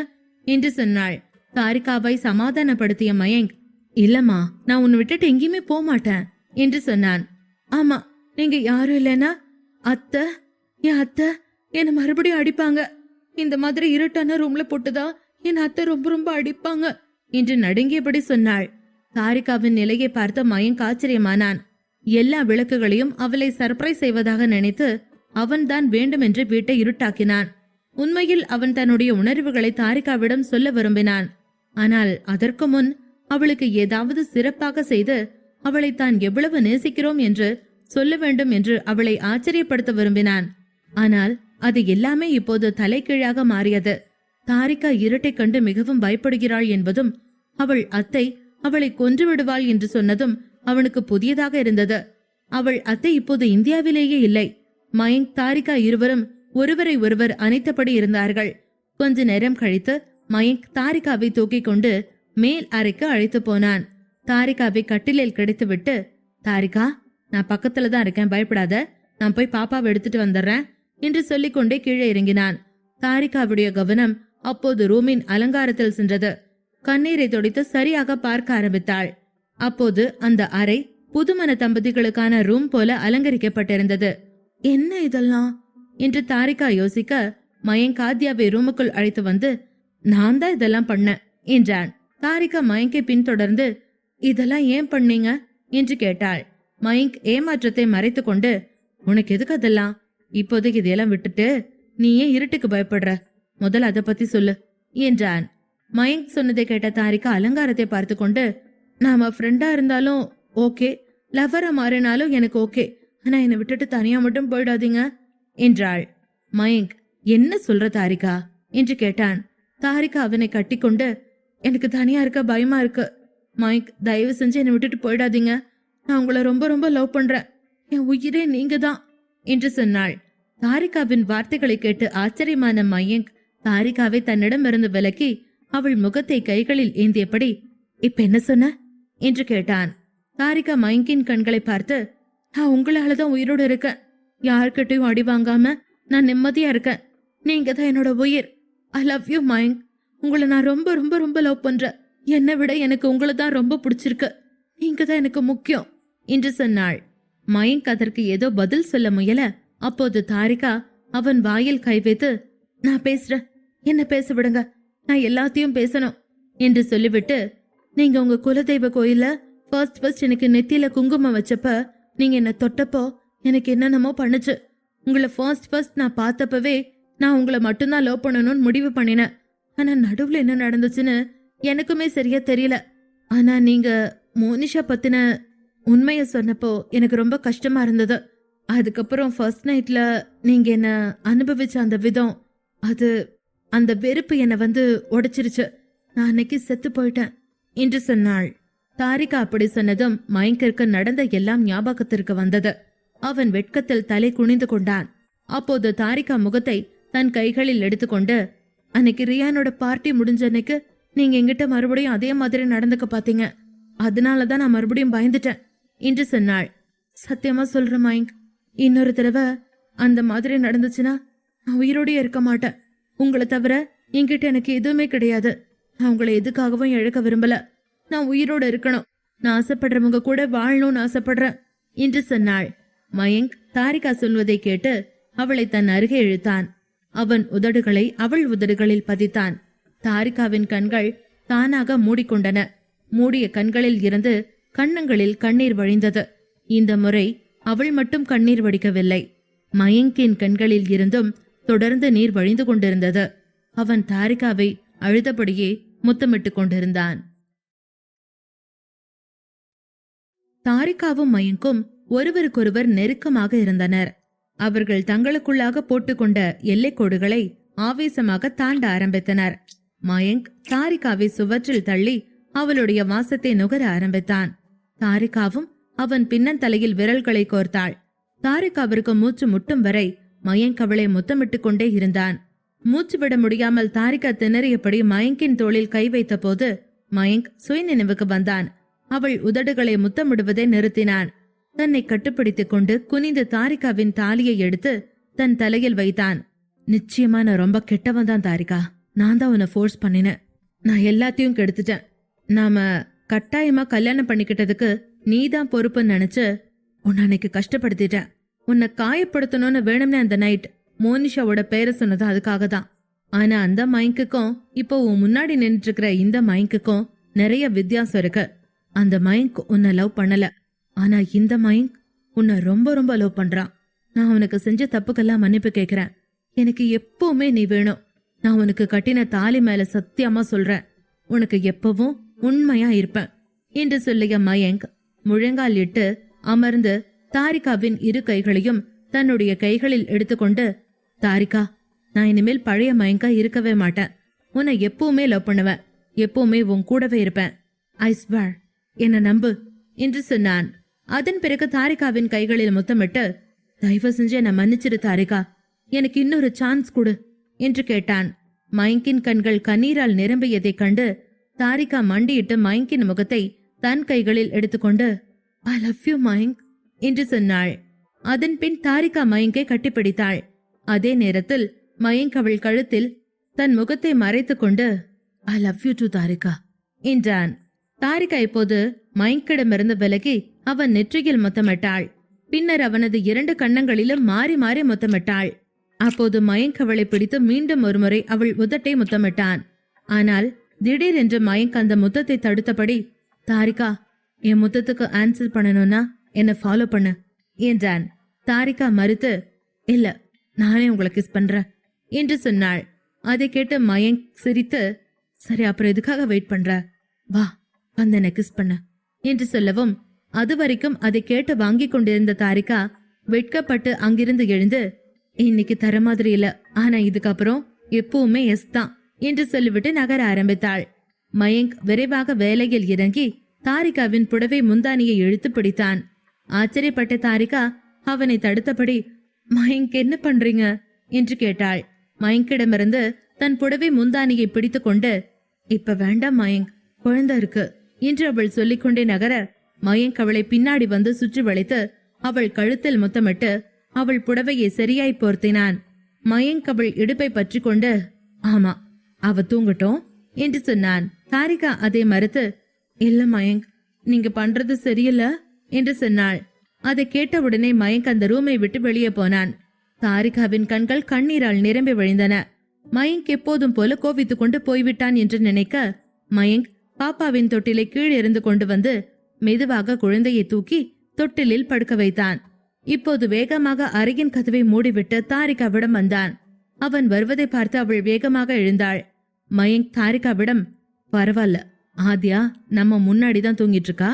Speaker 1: என்று சொன்னாள். தாரிகாவை சமாதானப்படுத்திய மயங்க், இல்லம்மா, நான் உன்னை விட்டுட்டு எங்கேயுமே போக மாட்டேன் என்று சொன்னான். ஆமா, நீங்க யாரும் இல்லைன்னா அத்தை, என் அத்தை என்னை மறுபடியும் அடிப்பாங்க. இந்த மாதிரி இருட்டான ரூம்ல போட்டுதான் என் அத்தை ரொம்ப ரொம்ப அடிப்பாங்க என்று நடுங்கியபடி சொன்னாள். தாரிகாவின் நிலையை பார்த்த மயங்க் ஆச்சரியமானான். எல்லா விளக்குகளையும் அவளை சர்ப்ரைஸ் செய்வதாக நினைத்து அவன்தான் வேண்டுமென்று வீட்டை இருட்டாக்கினான். உண்மையில் அவன் தன்னுடைய உணர்வுகளை தாரிகாவிடம் சொல்ல விரும்பினான். ஆனால் அதற்கு முன் அவளுக்கு ஏதாவது சிறப்பாக செய்து அவளை தான் எவ்வளவு நேசிக்கிறோம் என்று சொல்ல வேண்டும் என்று அவளை ஆச்சரியப்படுத்த விரும்பினான். ஆனால் அது எல்லாமே இப்போது தலைகீழாக மாறியது. தாரிகா இருட்டை கண்டு மிகவும் பயப்படுகிறாள் என்பதும் அவள் அத்தை அவளை கொன்று விடுவாள் என்று சொன்னதும் அவனுக்கு புதியதாக இருந்தது. அவள் அத்தை இப்போது இந்தியாவிலேயே இல்லை. மயங்க், தாரிகா இருவரும் ஒருவரை ஒருவர் அணைத்தபடி இருந்தார்கள். கொஞ்ச நேரம் கழித்து மயங்க் தாரிகாவை தூக்கிக் கொண்டு மேல் அறைக்கு அழைத்து போனான். தாரிகாவை கட்டிலில் கிடைத்துவிட்டு, தாரிகா, நான் பக்கத்துல தான் இருக்கேன், பயப்படாத, நான் போய் பாப்பாவை எடுத்துட்டு வந்துடுறேன் என்று சொல்லிக்கொண்டே கீழே இறங்கினான். தாரிகாவுடைய கவனம் அப்போது ரூமின் அலங்காரத்தில் சென்றது. கண்ணீரை துடைத்து சரியாக பார்க்க ஆரம்பித்தாள். அப்போது அந்த அறை புதுமண தம்பதிகளுக்கான ரூம் போல அலங்கரிக்கப்பட்டிருந்தது. என்ன இதெல்லாம் என்று தாரிகா யோசிக்க, மயங்க் ஆத்யாவை ரூமுக்குள் அழைத்து வந்து, நான் தான் இதெல்லாம் பண்ணேன் என்றான். தாரிகா மயங்கை பின்தொடர்ந்து, இதெல்லாம் ஏன் பண்ணீங்க என்று கேட்டாள். மயங்க் ஏமாற்றத்தை மறைத்து கொண்டு, உனக்கு எதுக்கு அதெல்லாம்? இப்போதைக்கு இதெல்லாம் விட்டுட்டு நீ ஏன் இருட்டுக்கு பயப்படுற? முதல்ல அதை பத்தி சொல்லு என்றான். மயங்க் சொன்னதை கேட்ட தாரிகா அலங்காரத்தை பார்த்து கொண்டு, நாம ஃப்ரெண்டா இருந்தாலும் ஓகே, லவ்வரா மாறினாலும் எனக்கு ஓகே, ஆனா என்னை விட்டுட்டு தனியா மட்டும் போயிடாதீங்க என்றாள். மயங்க், என்ன சொல்ற தாரிகா என்று கேட்டான். தாரிகா அவனை கட்டி கொண்டு, எனக்கு தனியா இருக்க பயமா இருக்கு மயங்க், தயவு செஞ்சு என்னை விட்டுட்டு போயிடாதீங்க, நான் உங்களை ரொம்ப ரொம்ப லவ் பண்றேன், என் உயிரே நீங்க தான் என்று சொன்னாள். தாரிகாவின் வார்த்தைகளை கேட்டு ஆச்சரியமான மயங்க் தாரிகாவை தன்னிடமிருந்து விலக்கி அவள் முகத்தை கைகளில் ஏந்தியபடி, இப்ப என்ன சொன்ன என்று கேட்டான். தாரிகா மயங்கின் கண்களை பார்த்து, நான் உங்களாலதான் உயிரோடு இருக்கேன், யாருக்கிட்டையும் அடி வாங்காம நான் நிம்மதியா இருக்கேன், நீங்க தான் என்னோட உயிர், ஐ லவ் யூ மயங்க், உங்களை நான் ரொம்ப ரொம்ப ரொம்ப லவ் பண்றேன், என்னை விட எனக்கு உங்களை தான் ரொம்ப பிடிச்சிருக்கு, நீங்க தான் எனக்கு முக்கியம் என்று சொன்னாள். மயங்க் அதற்கு ஏதோ பதில் சொல்ல முயல, அப்போது தாரிகா அவன் வாயில் கை வைத்து, நான் பேசுறேன், என்ன பேச விடுங்க, நான் எல்லாத்தையும் பேசணும் என்று சொல்லிவிட்டு, நீங்க உங்க குலதெய்வ கோயில ஃபர்ஸ்ட் எனக்கு நெத்தியில குங்குமம் வச்சப்ப நீங்க என்ன தொட்டப்போ எனக்கு என்னென்னமோ பண்ணுச்சு. உங்களை ஃபர்ஸ்ட் நான் பார்த்தப்பவே நான் உங்களை மட்டும்தான் லவ் பண்ணணும்னு முடிவு பண்ணினேன். ஆனா நடுவுல என்ன நடந்துச்சுன்னு எனக்குமே சரியா தெரியல. ஆனா நீங்க மோனிஷா பத்தின உண்மைய சொன்னப்போ எனக்கு ரொம்ப கஷ்டமா இருந்தது. அதுக்கப்புறம் ஃபர்ஸ்ட் நைட்ல நீங்க என்ன அனுபவிச்ச அந்த விதம், அது அந்த வெறுப்பு என்னை வந்து உடைச்சிருச்சு, நான் அன்னைக்கு செத்து போயிட்டேன் என்று சொன்னாள். தாரிகா அப்படி சொன்னதும் மயங்கிற்கு நடந்த எல்லாம் ஞாபகத்திற்கு வந்தது. அவன் வெட்கத்தில் தலை குனிந்து கொண்டான். அப்போது தாரிகா முகத்தை தன் கைகளில் எடுத்துக்கொண்டு, அன்னைக்கு ரியானோட பார்ட்டி முடிஞ்ச அன்னைக்கு நீங்க எங்கிட்ட மறுபடியும் அதே மாதிரி நடந்துக்க பாத்தீங்க, அதனாலதான் நான் மறுபடியும் பயந்துட்டேன் என்று சொன்னாள். சத்தியமா சொல்ற மயங்க், இன்னொரு தடவை அந்த மாதிரி நடந்துச்சுன்னா நான் உயிரோடய இருக்க மாட்டேன். உங்களை தவிர என்கிட்ட எனக்கு எதுவுமே கிடையாது. நான் உங்களை எதுக்காகவும் இழக்க விரும்பல. நான் உயிரோட இருக்கணும், நான் ஆசைப்படுறவங்க கூட வாழணும்னு ஆசைப்படுறேன் என்று சொன்னாள். மயங்க் தாரிகா சொல்வதை கேட்டு அவளை தன் அருகே இழுத்தான். அவன் உதடுகளை அவள் உதடுகளில் பதித்தான். தாரிகாவின் கண்கள் தானாக மூடிக்கொண்டன. மூடிய கண்களில் இருந்து கன்னங்களில் கண்ணீர் வழிந்தது. இந்த முறை அவள் மட்டும் கண்ணீர் வடிக்கவில்லை. மயங்கின் கண்களில் இருந்தும் தொடர்ந்து நீர் வழிந்து கொண்டிருந்தது. அவன் தாரிகாவை அழுதபடியே முத்தமிட்டுக் கொண்டிருந்தான். தாரிகாவும் மயங்கும் ஒருவருக்கொருவர் நெருக்கமாக இருந்தனர். அவர்கள் தங்களுக்குள்ளாக போட்டுக்கொண்ட எல்லைக்கோடுகளை ஆவேசமாக தாண்ட ஆரம்பித்தனர். மயங்க் தாரிகாவை சுவற்றில் தள்ளி அவளுடைய வாசத்தை நுகர ஆரம்பித்தான். தாரிகாவும் அவன் பின்னந்தலையில் விரல்களை கோர்த்தாள். தாரிகாவிற்கு மூச்சு முட்டும் வரை மயங்க் அவளை முத்தமிட்டுக் கொண்டே இருந்தான். மூச்சு விட முடியாமல் தாரிகா திணறியபடி மயங்கின் தோளில் கை வைத்த போது மயங்க் சுயநினைவுக்கு வந்தான். அவள் உதடுகளை முத்தமிடுவதை நிறுத்தினான். தன்னை கட்டுப்படுத்திக் கொண்டு குனிந்து தாரிகாவின் தாலியை எடுத்து தன் தலையில் வைத்தான். நிச்சயமா நான் ரொம்ப கெட்டவன் தான் தாரிகா. நான் தான் உன்னை ஃபோர்ஸ் பண்ணினேன். நான் எல்லாத்தையும் கெடுத்துட்டேன். நாம கட்டாயமா கல்யாணம் பண்ணிக்கிட்டதுக்கு நீதான் பொறுப்புன்னு நினைச்சு உன்னை அன்னைக்கு கஷ்டப்படுத்திட்டேன். உன்னை காயப்படுத்தணும்னு வேணும்னே அந்த நைட் மோனிஷாவோட பேரை சொன்னது அதுக்காக தான். ஆனா அந்த மயங்குக்கும் இப்போ உன் முன்னாடி நின்றுட்டு இருக்கிற இந்த மயங்குக்கும் நிறைய வித்தியாசம் இருக்கு. அந்த மயங்க் உன்னை லவ் பண்ணல. ஆனா இந்த மயங்க் உன்னை ரொம்ப ரொம்ப லவ் பண்றான். நான் உனக்கு செஞ்ச தப்புக்கெல்லாம் மன்னிப்பு கேட்கிறேன். எனக்கு எப்பவுமே நீ வேணும். நான் உனக்கு கட்டின தாலி மேல சத்தியமா சொல்றேன், உனக்கு எப்பவும் உண்மையா இருப்பேன் என்று சொல்லிய மயங்க் முழங்கால் இட்டு அமர்ந்து தாரிகாவின் இரு கைகளையும் தன்னுடைய கைகளில் எடுத்துக்கொண்டு, தாரிகா, நான் இனிமேல் பழைய மயங்கா இருக்கவே மாட்டேன். உன்னை எப்பவுமே லவ் பண்ணுவேன். எப்பவுமே உன் கூடவே இருப்பேன். ஐ ஸ்வேர், என்ன நம்பு என்று சொன்னான். அதன் பிறகு தாரிகாவின் கைகளில் முத்தமிட்டு, தயவு செஞ்சு என்னை மன்னிச்சிரு தாரிகா, எனக்கு இன்னொரு சான்ஸ் கொடு என்று கேட்டான். மயங்கின் கண்கள் கண்ணீரால் நிரம்பியதைக் கண்டு தாரிகா மண்டியிட்டு மயங்கின் முகத்தை தன் கைகளில் எடுத்துக்கொண்டு, ஐ லவ் யூ மயங்க் என்று சொன்னாள். அதன் பின் தாரிகா மயங்கை கட்டிப்பிடித்தாள். அதே நேரத்தில் மயங்க் அவள் கழுத்தில் தன் முகத்தை மறைத்துக் கொண்டு, ஐ லவ் யூ டு தாரிகா என்றான். தாரிகா இப்போது மயங்கிடமிருந்து விலகி அவன் நெற்றியில் முத்தமிட்டாள். பின்னர் அவனது 2 கன்னங்களிலும் மாறி மாறி முத்தமிட்டாள். அப்போது மயங்க் அவளை பிடித்து மீண்டும் ஒருமுறை அவள் உதட்டை முத்தமிட்டான். ஆனால் திடீரென்று மயங்க் அந்த முத்தத்தை தடுத்தபடி, தாரிகா, என் முத்தத்துக்கு ஆன்சர் பண்ணணும்னா என்ன ஃபாலோ பண்ணு என்றான். தாரிகா மறுத்து, இல்ல, நானே உங்களை கிஸ் பண்றேன் என்று சொன்னாள். அதை கேட்டு மயங்க் சிரித்து, சரி, அப்புறம் எதுக்காக வெயிட் பண்ற, வா வந்து என்ன கிஸ் பண்ண என்று சொல்லவும், அதுவரைக்கும் அதை கேட்டு வாங்கி கொண்டிருந்த தாரிகா வெட்கப்பட்டு அங்கிருந்து எழுந்து, இன்னைக்கு தர மாதிரி இல்ல, ஆனா இதுக்கப்புறம் எப்பவுமே எஸ் தான் என்று சொல்லிவிட்டு நகர ஆரம்பித்தாள். மயங்க் விரைவாக வேலையில் இறங்கி தாரிகாவின் புடவை முந்தானியை இழுத்து பிடித்தான். ஆச்சரியப்பட்ட தாரிகா அவனை தடுத்தபடி, மயங்க் என்ன பண்றீங்க என்று கேட்டாள். மயங்கிடமிருந்து தன் புடவை முந்தானியை பிடித்து கொண்டு, இப்ப வேண்டாம் மயங்க், குழந்தை இருக்கு என்று அவள் சொல்லிக்கொண்டே நகர மயங்க் அவளை பின்னாடி வந்து சுற்றி வளைத்து அவள் கழுத்தில் முத்தமிட்டு அவள் புடவையை சரியாய் போர்த்தினான். மயங்க் அவள் இடுப்பை பற்றி கொண்டு, ஆமா, அவ தூங்கட்டும் என்று சொன்னான். தாரிகா அதை மறுத்து, இல்ல மயங்க், நீங்க பண்றது சரியில்ல என்று சொன்னாள். அதை கேட்டவுடனே மயங்க் அந்த ரூமை விட்டு வெளியே போனான். தாரிகாவின் கண்கள் கண்ணீரால் நிரம்பி வழிந்தன. மயங்க் எப்போதும் போல கோபித்துக் கொண்டு போய்விட்டான் என்று நினைக்க மயங்க் பாப்பாவின் தொட்டிலை கீழ் இருந்து கொண்டு வந்து மெதுவாக குழந்தையை தூக்கி தொட்டிலில் படுக்க வைத்தான். இப்போது வேகமாக அறையின் கதவை மூடிவிட்டு தாரிகாவிடம் வந்தான். அவன் வருவதை பார்த்து அவள் வேகமாக எழுந்தாள். மயங்க் தாரிகாவிடம், பரவாயில்ல ஆத்யா, நம்ம முன்னாடிதான் தூங்கிட்டு இருக்கா,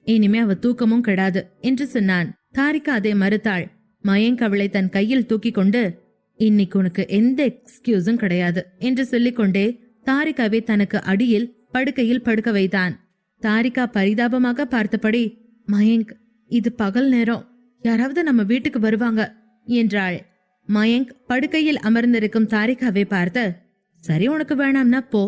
Speaker 1: இனிமே அவ தூக்கமும் கெடாது என்று சொன்னான். தாரிகா அதை மறுத்தாள். மயங்க் அவளை தன் கையில் தூக்கி கொண்டு, இன்னைக்கு உனக்கு எந்த எக்ஸ்கியூஸும் கிடையாது என்று சொல்லிக்கொண்டே தாரிகாவை தனக்கு அடியில் படுக்கையில் படுக்க வைத்தான். தாரிகா பரிதாபமாக பார்த்தபடி, மயங்க், இது பகல் நேரம், யாராவது நம்ம வீட்டுக்கு வருவாங்க என்றாள். மயங்க் படுக்கையில் அமர்ந்திருக்கும் தாரிகாவை பார்த்து, சரி, உனக்கு வேணாம்னா போ,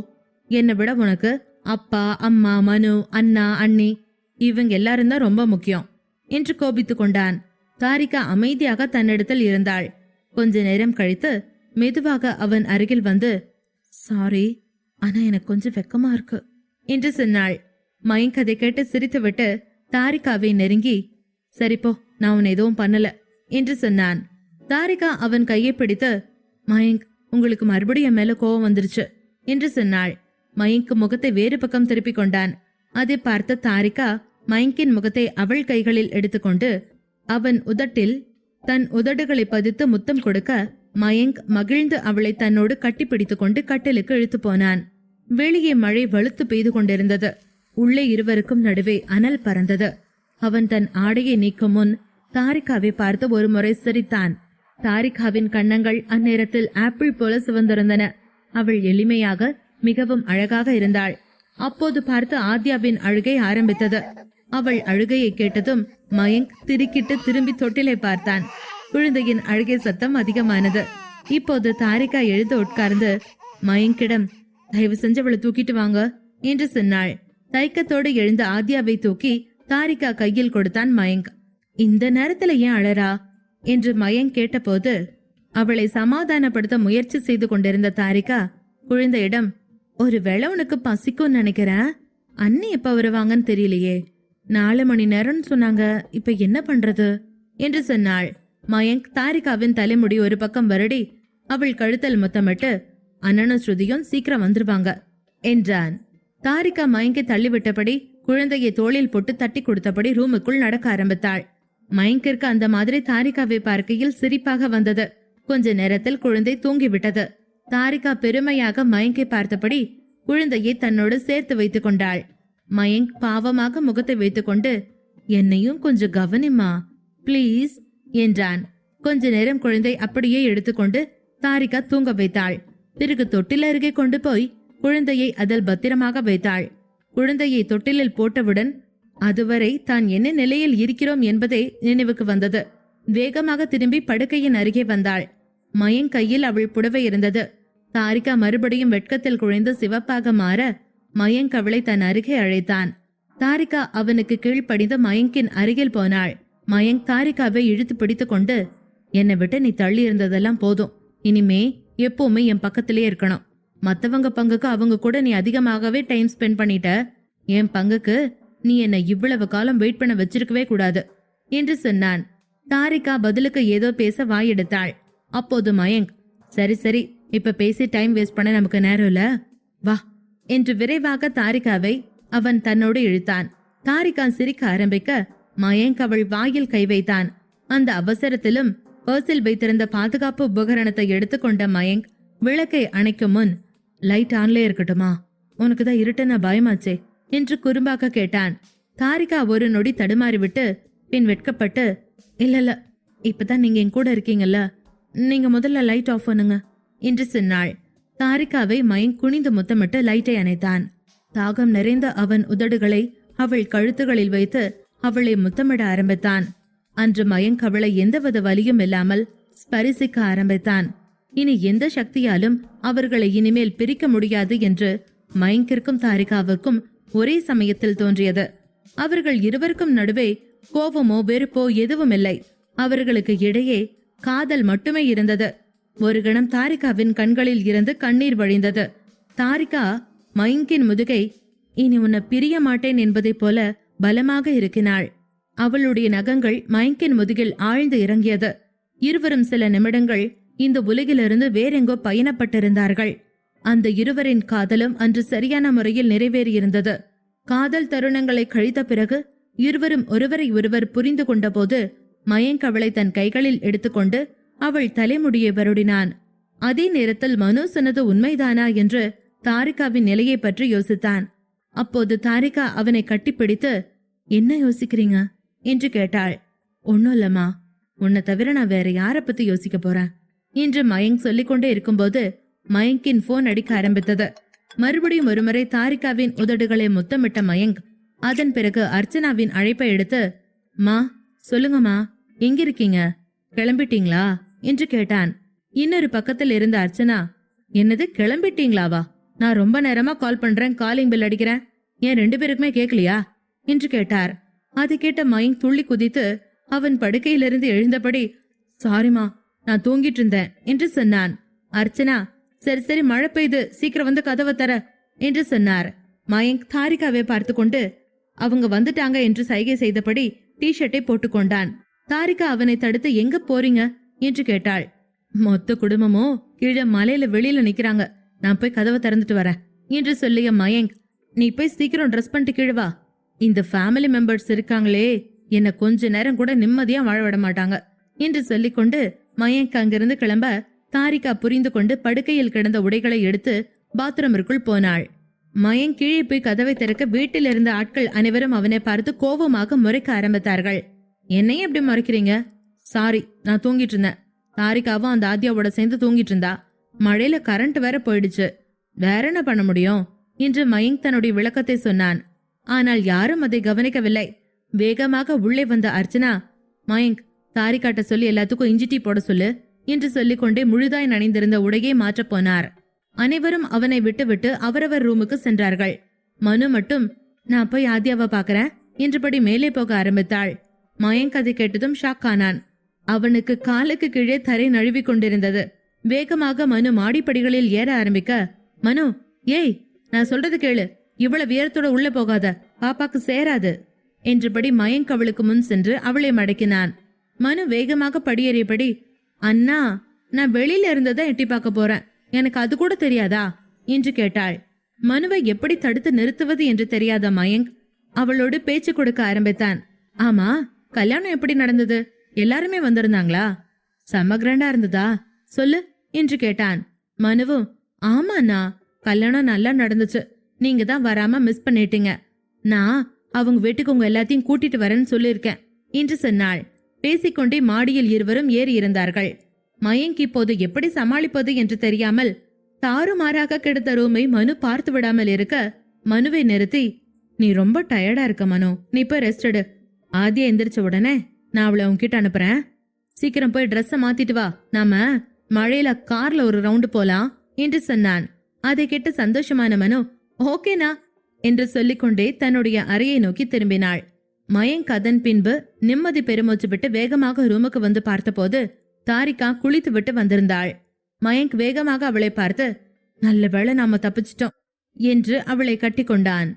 Speaker 1: என்னை விட உனக்கு அப்பா, அம்மா, மனு, அண்ணா, அண்ணி இவங்க எல்லாரும் தான் ரொம்ப முக்கியம் என்று கோபித்து கொண்டான். தாரிகா அமைதியாக தன்னிடத்தில் இருந்தாள். கொஞ்ச நேரம் கழித்து மெதுவாக அவன் அருகில் வந்து, சாரி, ஆனா எனக்கு கொஞ்சம் வெக்கமா இருக்கு என்று சொன்னாள். மயங்க் அதை கேட்டு சிரித்துவிட்டு தாரிகாவை நெருங்கி, சரிப்போ, நான் உன்னை எதுவும் பண்ணல என்று சொன்னான். தாரிகா அவன் கையை பிடித்து, மயங்க், உங்களுக்கு மறுபடியும் என் மேல கோவம் வந்துருச்சு என்று சொன்னாள். மயங்க் முகத்தை வேறு பக்கம் திருப்பிக் கொண்டான். அதை பார்த்த தாரிகா மயங்கின் முகத்தை அவள் கைகளில் எடுத்துக்கொண்டு அவன் உதட்டில் தன் உதடுகளை பதித்து முத்தம் கொடுக்க மயங்க் மகிழ்ந்து அவளை தன்னோடு கட்டிப்பிடித்துக் கொண்டு கட்டிலுக்கு இழுத்து போனான். வெளியே மழை வலுத்து பெய்து கொண்டிருந்தது. உள்ளே இருவருக்கும் நடுவே அனல் பறந்தது. அவன் தன் ஆடையை நீக்கும் முன் தாரிகாவை பார்த்து ஒரு முறை சிரித்தான். தாரிகாவின் கன்னங்கள் அந்நேரத்தில் ஆப்பிள் போல சிவந்திருந்தன. அவள் எளிமையாக மிகவும் அழகாக இருந்தாள். அப்போது பார்த்து ஆத்யாவின் அழுகை ஆரம்பித்தது. அவள் அழுகையை கேட்டதும் மயங்க் திடுக்கிட்டு திரும்பி தொட்டிலை பார்த்தான். குழந்தையின் அழுகை சத்தம் அதிகமானது. இப்போது தாரிகா எழுந்து உட்கார்ந்து மயங்கிடம், தயவு செஞ்சு அவளை தூக்கிட்டு வாங்க என்று சொன்னாள். தயக்கத்தோடு எழுந்த ஆத்யாவை தூக்கி தாரிகா கையில் கொடுத்தான் மயங்க். இந்த நேரத்துல ஏன் அழறா என்று மயங்க் கேட்டபோது அவளை சமாதானப்படுத்த முயற்சி செய்து கொண்டிருந்த தாரிகா குழந்தையிடம், ஒருவேளை உனக்கு பசிக்கும் நினைக்கிறேன், அண்ணி எப்ப வருவாங்கன்னு தெரியலையே, 4 மணி நேரம்னு சொன்னாங்க, இப்ப என்ன பண்றது என்று சொன்னாள். மயங்க் தாரிகாவின் தலைமுடி ஒரு பக்கம் வருடி அவள் கழுத்தல் முத்தமிட்டு, அண்ணனும் ஸ்ருதியும் சீக்கிரம் வந்துருவாங்க என்றான். தாரிகா மயங்கை தள்ளிவிட்டபடி குழந்தையை தோளில் போட்டு தட்டி கொடுத்தபடி ரூமுக்குள் நடக்க ஆரம்பித்தாள். மயங்கிற்கு அந்த மாதிரி தாரிகாவை பார்க்கையில் சிரிப்பாக வந்தது. கொஞ்ச நேரத்தில் குழந்தை தூங்கிவிட்டது. தாரிகா பெருமையாக மயங்கை பார்த்தபடி குழந்தையை தன்னோடு சேர்த்து வைத்துக் கொண்டாள். மயங்க் பாவமாக முகத்தை வைத்துக்கொண்டு, என்னையும் கொஞ்சம் கவனிமா பிளீஸ் என்றான். கொஞ்ச நேரம் குழந்தை அப்படியே எடுத்துக்கொண்டு தாரிகா தூங்க வைத்தாள். பிறகு தொட்டில் அருகே கொண்டு போய் குழந்தையை அதில் பத்திரமாக வைத்தாள். குழந்தையை தொட்டிலில் போட்டவுடன் அதுவரை தான் என்ன நிலையில் இருக்கிறோம் என்பதே நினைவுக்கு வந்தது. வேகமாக திரும்பி படுக்கையின் அருகே வந்தாள். மயங்க் கையில் அவள் புடவை இருந்தது. தாரிகா மறுபடியும் வெட்கத்தில் குழைந்து சிவப்பாக மாற மயங்க் அவளை தன் அருகே அழைத்தான். தாரிகா அவனுக்கு கீழ்ப்படிந்து மயங்கின் அருகில் போனாள். மயங்க் தாரிகாவை இழுத்து பிடித்து கொண்டு, என்னை விட்டு நீ தள்ளி இருந்ததெல்லாம் போதும், இனிமே எப்பவுமே என் பக்கத்திலே இருக்கணும். மத்தவங்க பங்குக்கு அவங்க கூட நீ அதிகமாகவே டைம் ஸ்பெண்ட் பண்ணிட்ட, என் பங்குக்கு நீ என்னை இவ்வளவு காலம் வெயிட் பண்ண வச்சிருக்கவே கூடாது என்று சொன்னான். தாரிகா பதிலுக்கு ஏதோ பேச வாயெடுத்தாள். அப்போது மயங்க், சரி சரி, இப்ப பேசி டைம் வேஸ்ட் பண்ண நமக்கு நேரம் இல்ல, வா என்று விரைவாக தாரிகாவை அவன் தன்னோடு இழுத்தான். தாரிகா சிரிக்க ஆரம்பிக்க மயங்க் அவள் வாயில் கை வைத்தான். அந்த அவசரத்திலும் பர்சில் வைத்திருந்த பாதுகாப்பு உபகரணத்தை எடுத்துக்கொண்ட மயங்க் விளக்கை அணைக்கும் முன், லைட் ஆன்லே இருக்கட்டுமா, உனக்குதான் இருட்டுன பயமாச்சே என்று குறும்பாக கேட்டான். தாரிகா ஒரு நொடி தடுமாறிவிட்டு பின் வெட்கப்பட்டு, இல்ல இப்பதான் நீங்க என் கூட இருக்கீங்கல்ல, நீங்க முதல்ல லைட் ஆஃப் பண்ணுங்க என்று சொன்னாள். தாரிகாவை மயங்க் குனிந்து முத்தமிட்டு லைட்டை அணைத்தான். தாகம் நிறைந்த அவன் உதடுகளை அவள் கழுத்துகளில் வைத்து அவளை முத்தமிட ஆரம்பித்தான். அன்று மயங்க் அவளை எந்தவித வலியும் இல்லாமல் ஸ்பரிசிக்க ஆரம்பித்தான். இனி எந்த சக்தியாலும் அவர்களை இனிமேல் பிரிக்க முடியாது என்று மயங்கிற்கும் தாரிகாவுக்கும் ஒரே சமயத்தில் தோன்றியது. அவர்கள் இருவருக்கும் நடுவே கோபமோ வெறுப்போ எதுவும் இல்லை. அவர்களுக்கு இடையே காதல் மட்டுமே இருந்தது. ஒரு கணம் தாரிகாவின் கண்களில் இருந்து கண்ணீர் வழிந்தது. தாரிகா மயங்கின் முதுகை இனி உன்னை பிரிய மாட்டேன் என்பதைப் போல பலமாக இருக்கினாள். அவளுடைய நகங்கள் மயங்கின் முதுகில் ஆழ்ந்து இறங்கியது. இருவரும் சில நிமிடங்கள் இந்த உலகிலிருந்து வேறெங்கோ பயணப்பட்டிருந்தார்கள். அந்த இருவரின் காதலும் அன்று சரியான முறையில் நிறைவேறியிருந்தது. காதல் தருணங்களை கழித்த பிறகு இருவரும் ஒருவரை ஒருவர் புரிந்து கொண்ட போது மயங்க் அவளை தன் கைகளில் எடுத்துக்கொண்டு அவள் தலைமுடியை வருடினான். அதே நேரத்தில் மனு சொன்னது உண்மைதானா என்று தாரிகாவின் நிலையை பற்றி யோசித்தான். அப்போது தாரிகா அவனை கட்டிப்பிடித்து, என்ன யோசிக்கிறீங்க என்று கேட்டாள். ஒன்னும் இல்லம்மா, உன்னை தவிர நான் வேற யார பத்தி யோசிக்க போறேன் என்று மயங்க் சொல்லிக்கொண்டே இருக்கும்போது மயங்கின் போன் அடிக்க ஆரம்பித்தது. மறுபடியும் ஒருமுறை தாரிகாவின் உதடுகளை முத்தமிட்ட மயங்க் அதன் பிறகு அர்ச்சனாவின் அழைப்பை எடுத்து, மா சொல்லுங்கம்மா, எங்கிருக்கீங்க, கிளம்பிட்டீங்களா என்று கேட்டான். இன்னொரு பக்கத்தில் இருந்த அர்ச்சனா, என்னது கிளம்பிட்டீங்களாவா, நான் ரொம்ப நேரமா கால் பண்றேன், காலிங் பெல் அடிக்கிறேன், ஏன் 2 பேருக்குமே கேட்கலையா என்று கேட்டார். அதை கேட்ட மயங்க் துள்ளி குதித்து அவன் படுக்கையிலிருந்து எழுந்தபடி, சாரிமா, நான் தூங்கிட்டு இருந்தேன் என்று சொன்னான். அர்ச்சனா, சரி சரி, மழை பெய்து, சீக்கிரம் வந்து கதவை தர என்று சொன்னார். மயங்க் தாரிகாவை பார்த்து கொண்டு அவங்க வந்துட்டாங்க என்று சைகை செய்தபடி டி ஷர்ட்டை போட்டுக்கொண்டான். தாரிகா அவனை தடுத்து, எங்க போறீங்க என்று கேட்டாள். மொத்த குடும்பமும் கீழே மலையில வெளியில நிக்கிறாங்க, நான் போய் கதவை திறந்துட்டு வரேன் என்று சொல்லிய மயங்க், நீ போய் சீக்கிரம் ட்ரெஸ் பண்ணிட்டு கீழே வா. இந்த ஃபேமிலி மெம்பர்ஸ் இருக்காங்களே, என்ன கொஞ்ச நேரம் கூட நிம்மதியா வாழ விட மாட்டாங்க என்று சொல்லிக்கொண்டு மயங்க் அங்கிருந்து கிளம்ப தாரிகா புரிந்து கொண்டு படுக்கையில் கிடந்த உடைகளை எடுத்து பாத்ரூமிற்குள் போனாள். மயங்க் கீழே போய் கதவை திறக்க வீட்டில் இருந்த ஆட்கள் அனைவரும் அவனை பார்த்து கோபமாக முறைக்க ஆரம்பித்தார்கள். என்னையும் எப்படி முறைக்கிறீங்க? சாரி, நான் தூங்கிட்டு இருந்தேன். தாரிகாவும் அந்த ஆத்யாவோட சேர்ந்து தூங்கிட்டு இருந்தா. மழையில கரண்ட் வேற போயிடுச்சு, வேற என்ன பண்ண முடியும் என்று மயங்க் தன்னுடைய விளக்கத்தை சொன்னான். ஆனால் யாரும் அதை கவனிக்கவில்லை. வேகமாக உள்ளே வந்த அர்ச்சனா, மயங்க், தாரிகாட்ட சொல்லி எல்லாத்துக்கும் இஞ்சி டீ போட சொல்லு என்று சொல்லிக்கொண்டே முழுதாய் நனைந்திருந்த உடையை மாற்றப் போனார். அனைவரும் அவனை விட்டுவிட்டு அவரவர் ரூமுக்கு சென்றார்கள். மனு மட்டும், நான் போய் ஆத்யாவை பாக்குறேன் என்றபடி மேலே போக ஆரம்பித்தாள். மயங்க் அதை கேட்டதும் ஷாக் ஆனான். அவனுக்கு காலுக்கு கீழே தரை நழுவி கொண்டிருந்தது. வேகமாக மனு மாடிப்படிகளில் ஏற ஆரம்பிக்க, மனு, ஏய், நான் சொல்றது கேளு, இவ்வளவு உயரத்தோட உள்ள போகாத, பாப்பாக்கு சேராது என்றபடி மயங்க் அவளுக்கு முன் சென்று அவளை மடக்கினான். மனு வேகமாக படியேறியபடி, அண்ணா, நான் வெளியில இருந்ததான் எட்டி பார்க்க போறேன், எனக்கு அது கூட தெரியாதா என்று கேட்டாள். மனுவை எப்படி தடுத்து நிறுத்துவது என்று தெரியாத மயங்க் அவளோடு பேச்சு கொடுக்க ஆரம்பித்தான். ஆமா, கல்யாணம் எப்படி நடந்தது? எல்லாருமே வந்திருந்தாங்களா? செம்ம கிராண்டா இருந்ததா? சொல்லு என்று கேட்டான். மனுவும், ஆமாண்ணா, கல்யாணம் நல்லா நடந்துச்சு, நீங்க தான் வராம மிஸ் பண்ணிட்டீங்க. நான் அவங்க வீட்டுக்கு உங்க எல்லாத்தையும் கூட்டிட்டு வரேன்னு சொல்லியிருக்கேன் என்று சொன்னாள். பேசிக்கொண்டே மாடியில் இருவரும் ஏறி இருந்தார்கள். மயங்க் இப்போது எப்படி சமாளிப்பது என்று தெரியாமல் தாறுமாறாக கிடந்த ரூமை மனு பார்த்து விடாமல் இருக்க மனுவை நிறுத்தி, நீ ரொம்ப டயர்டா இருக்க மனு, நீ போய் ரெஸ்ட் எடு. ஆதியா எந்திரிச்ச உடனே நான் அவளை உன்கிட்ட அனுப்புறேன். சீக்கிரம் போய் ட்ரெஸ்ஸ மாத்திட்டு வா, நாம மழையில கார்ல ஒரு ரவுண்டு போலாம் என்று சொன்னான். அதை கேட்டு சந்தோஷமான மனு, ஓகேனா என்று சொல்லிக்கொண்டே தன்னுடைய அறையை நோக்கி திரும்பினாள். மயங்க் அதன் பின்பு நிம்மதி பெருமூச்சு விட்டு வேகமாக ரூமுக்கு வந்து பார்த்தபோது தாரிகா குளித்து விட்டு வந்திருந்தாள். மயங்க் வேகமாக அவளை பார்த்து, நல்ல வேளை நாம தப்பிச்சிட்டோம் என்று அவளை கட்டி கொண்டான்.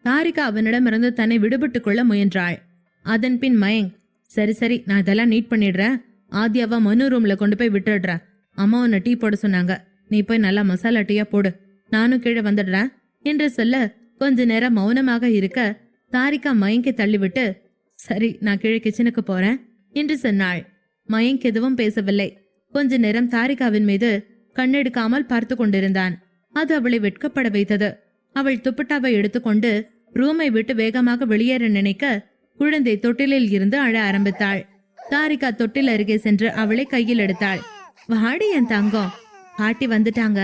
Speaker 1: தாரிகா அவனிடமிருந்து தன்னை விடுபட்டுக் கொள்ள முயன்றாள். அதன் பின் மயங்க், சரி சரி, நான் இதெல்லாம் நீட் பண்ணிடுறேன், ஆத்யாவா மனு ரூம்ல கொண்டு போய் விட்டுடுறேன். அம்மா உன்னை டீ போட சொன்னாங்க, நீ போய் நல்லா மசாலா டீயா போடு, நானும் கீழே வந்துடுறேன் என்று சொல்ல கொஞ்ச நேரம் மௌனமாக இருக்க தாரிகா மயங்கை தள்ளிவிட்டு, சரி, நான் கீழே கிச்சனுக்கு போறேன் என்று சொன்னாள். மயங்க் எதுவும் பேசவில்லை. கொஞ்ச நேரம் தாரிகாவின் மீது கண்ணெடுக்காமல் பார்த்து கொண்டிருந்தான். அது அவளை வெட்கப்பட வைத்தது. அவள் துப்பட்டாவை எடுத்துக்கொண்டு ரூமை விட்டு வேகமாக வெளியேற நினைக்க குழந்தை தொட்டிலில் இருந்து அழ ஆரம்பித்தாள். தாரிகா தொட்டில் அருகே சென்று அவளை கையில் எடுத்தாள். வாடி என் தங்கம், பாட்டி வந்துட்டாங்க,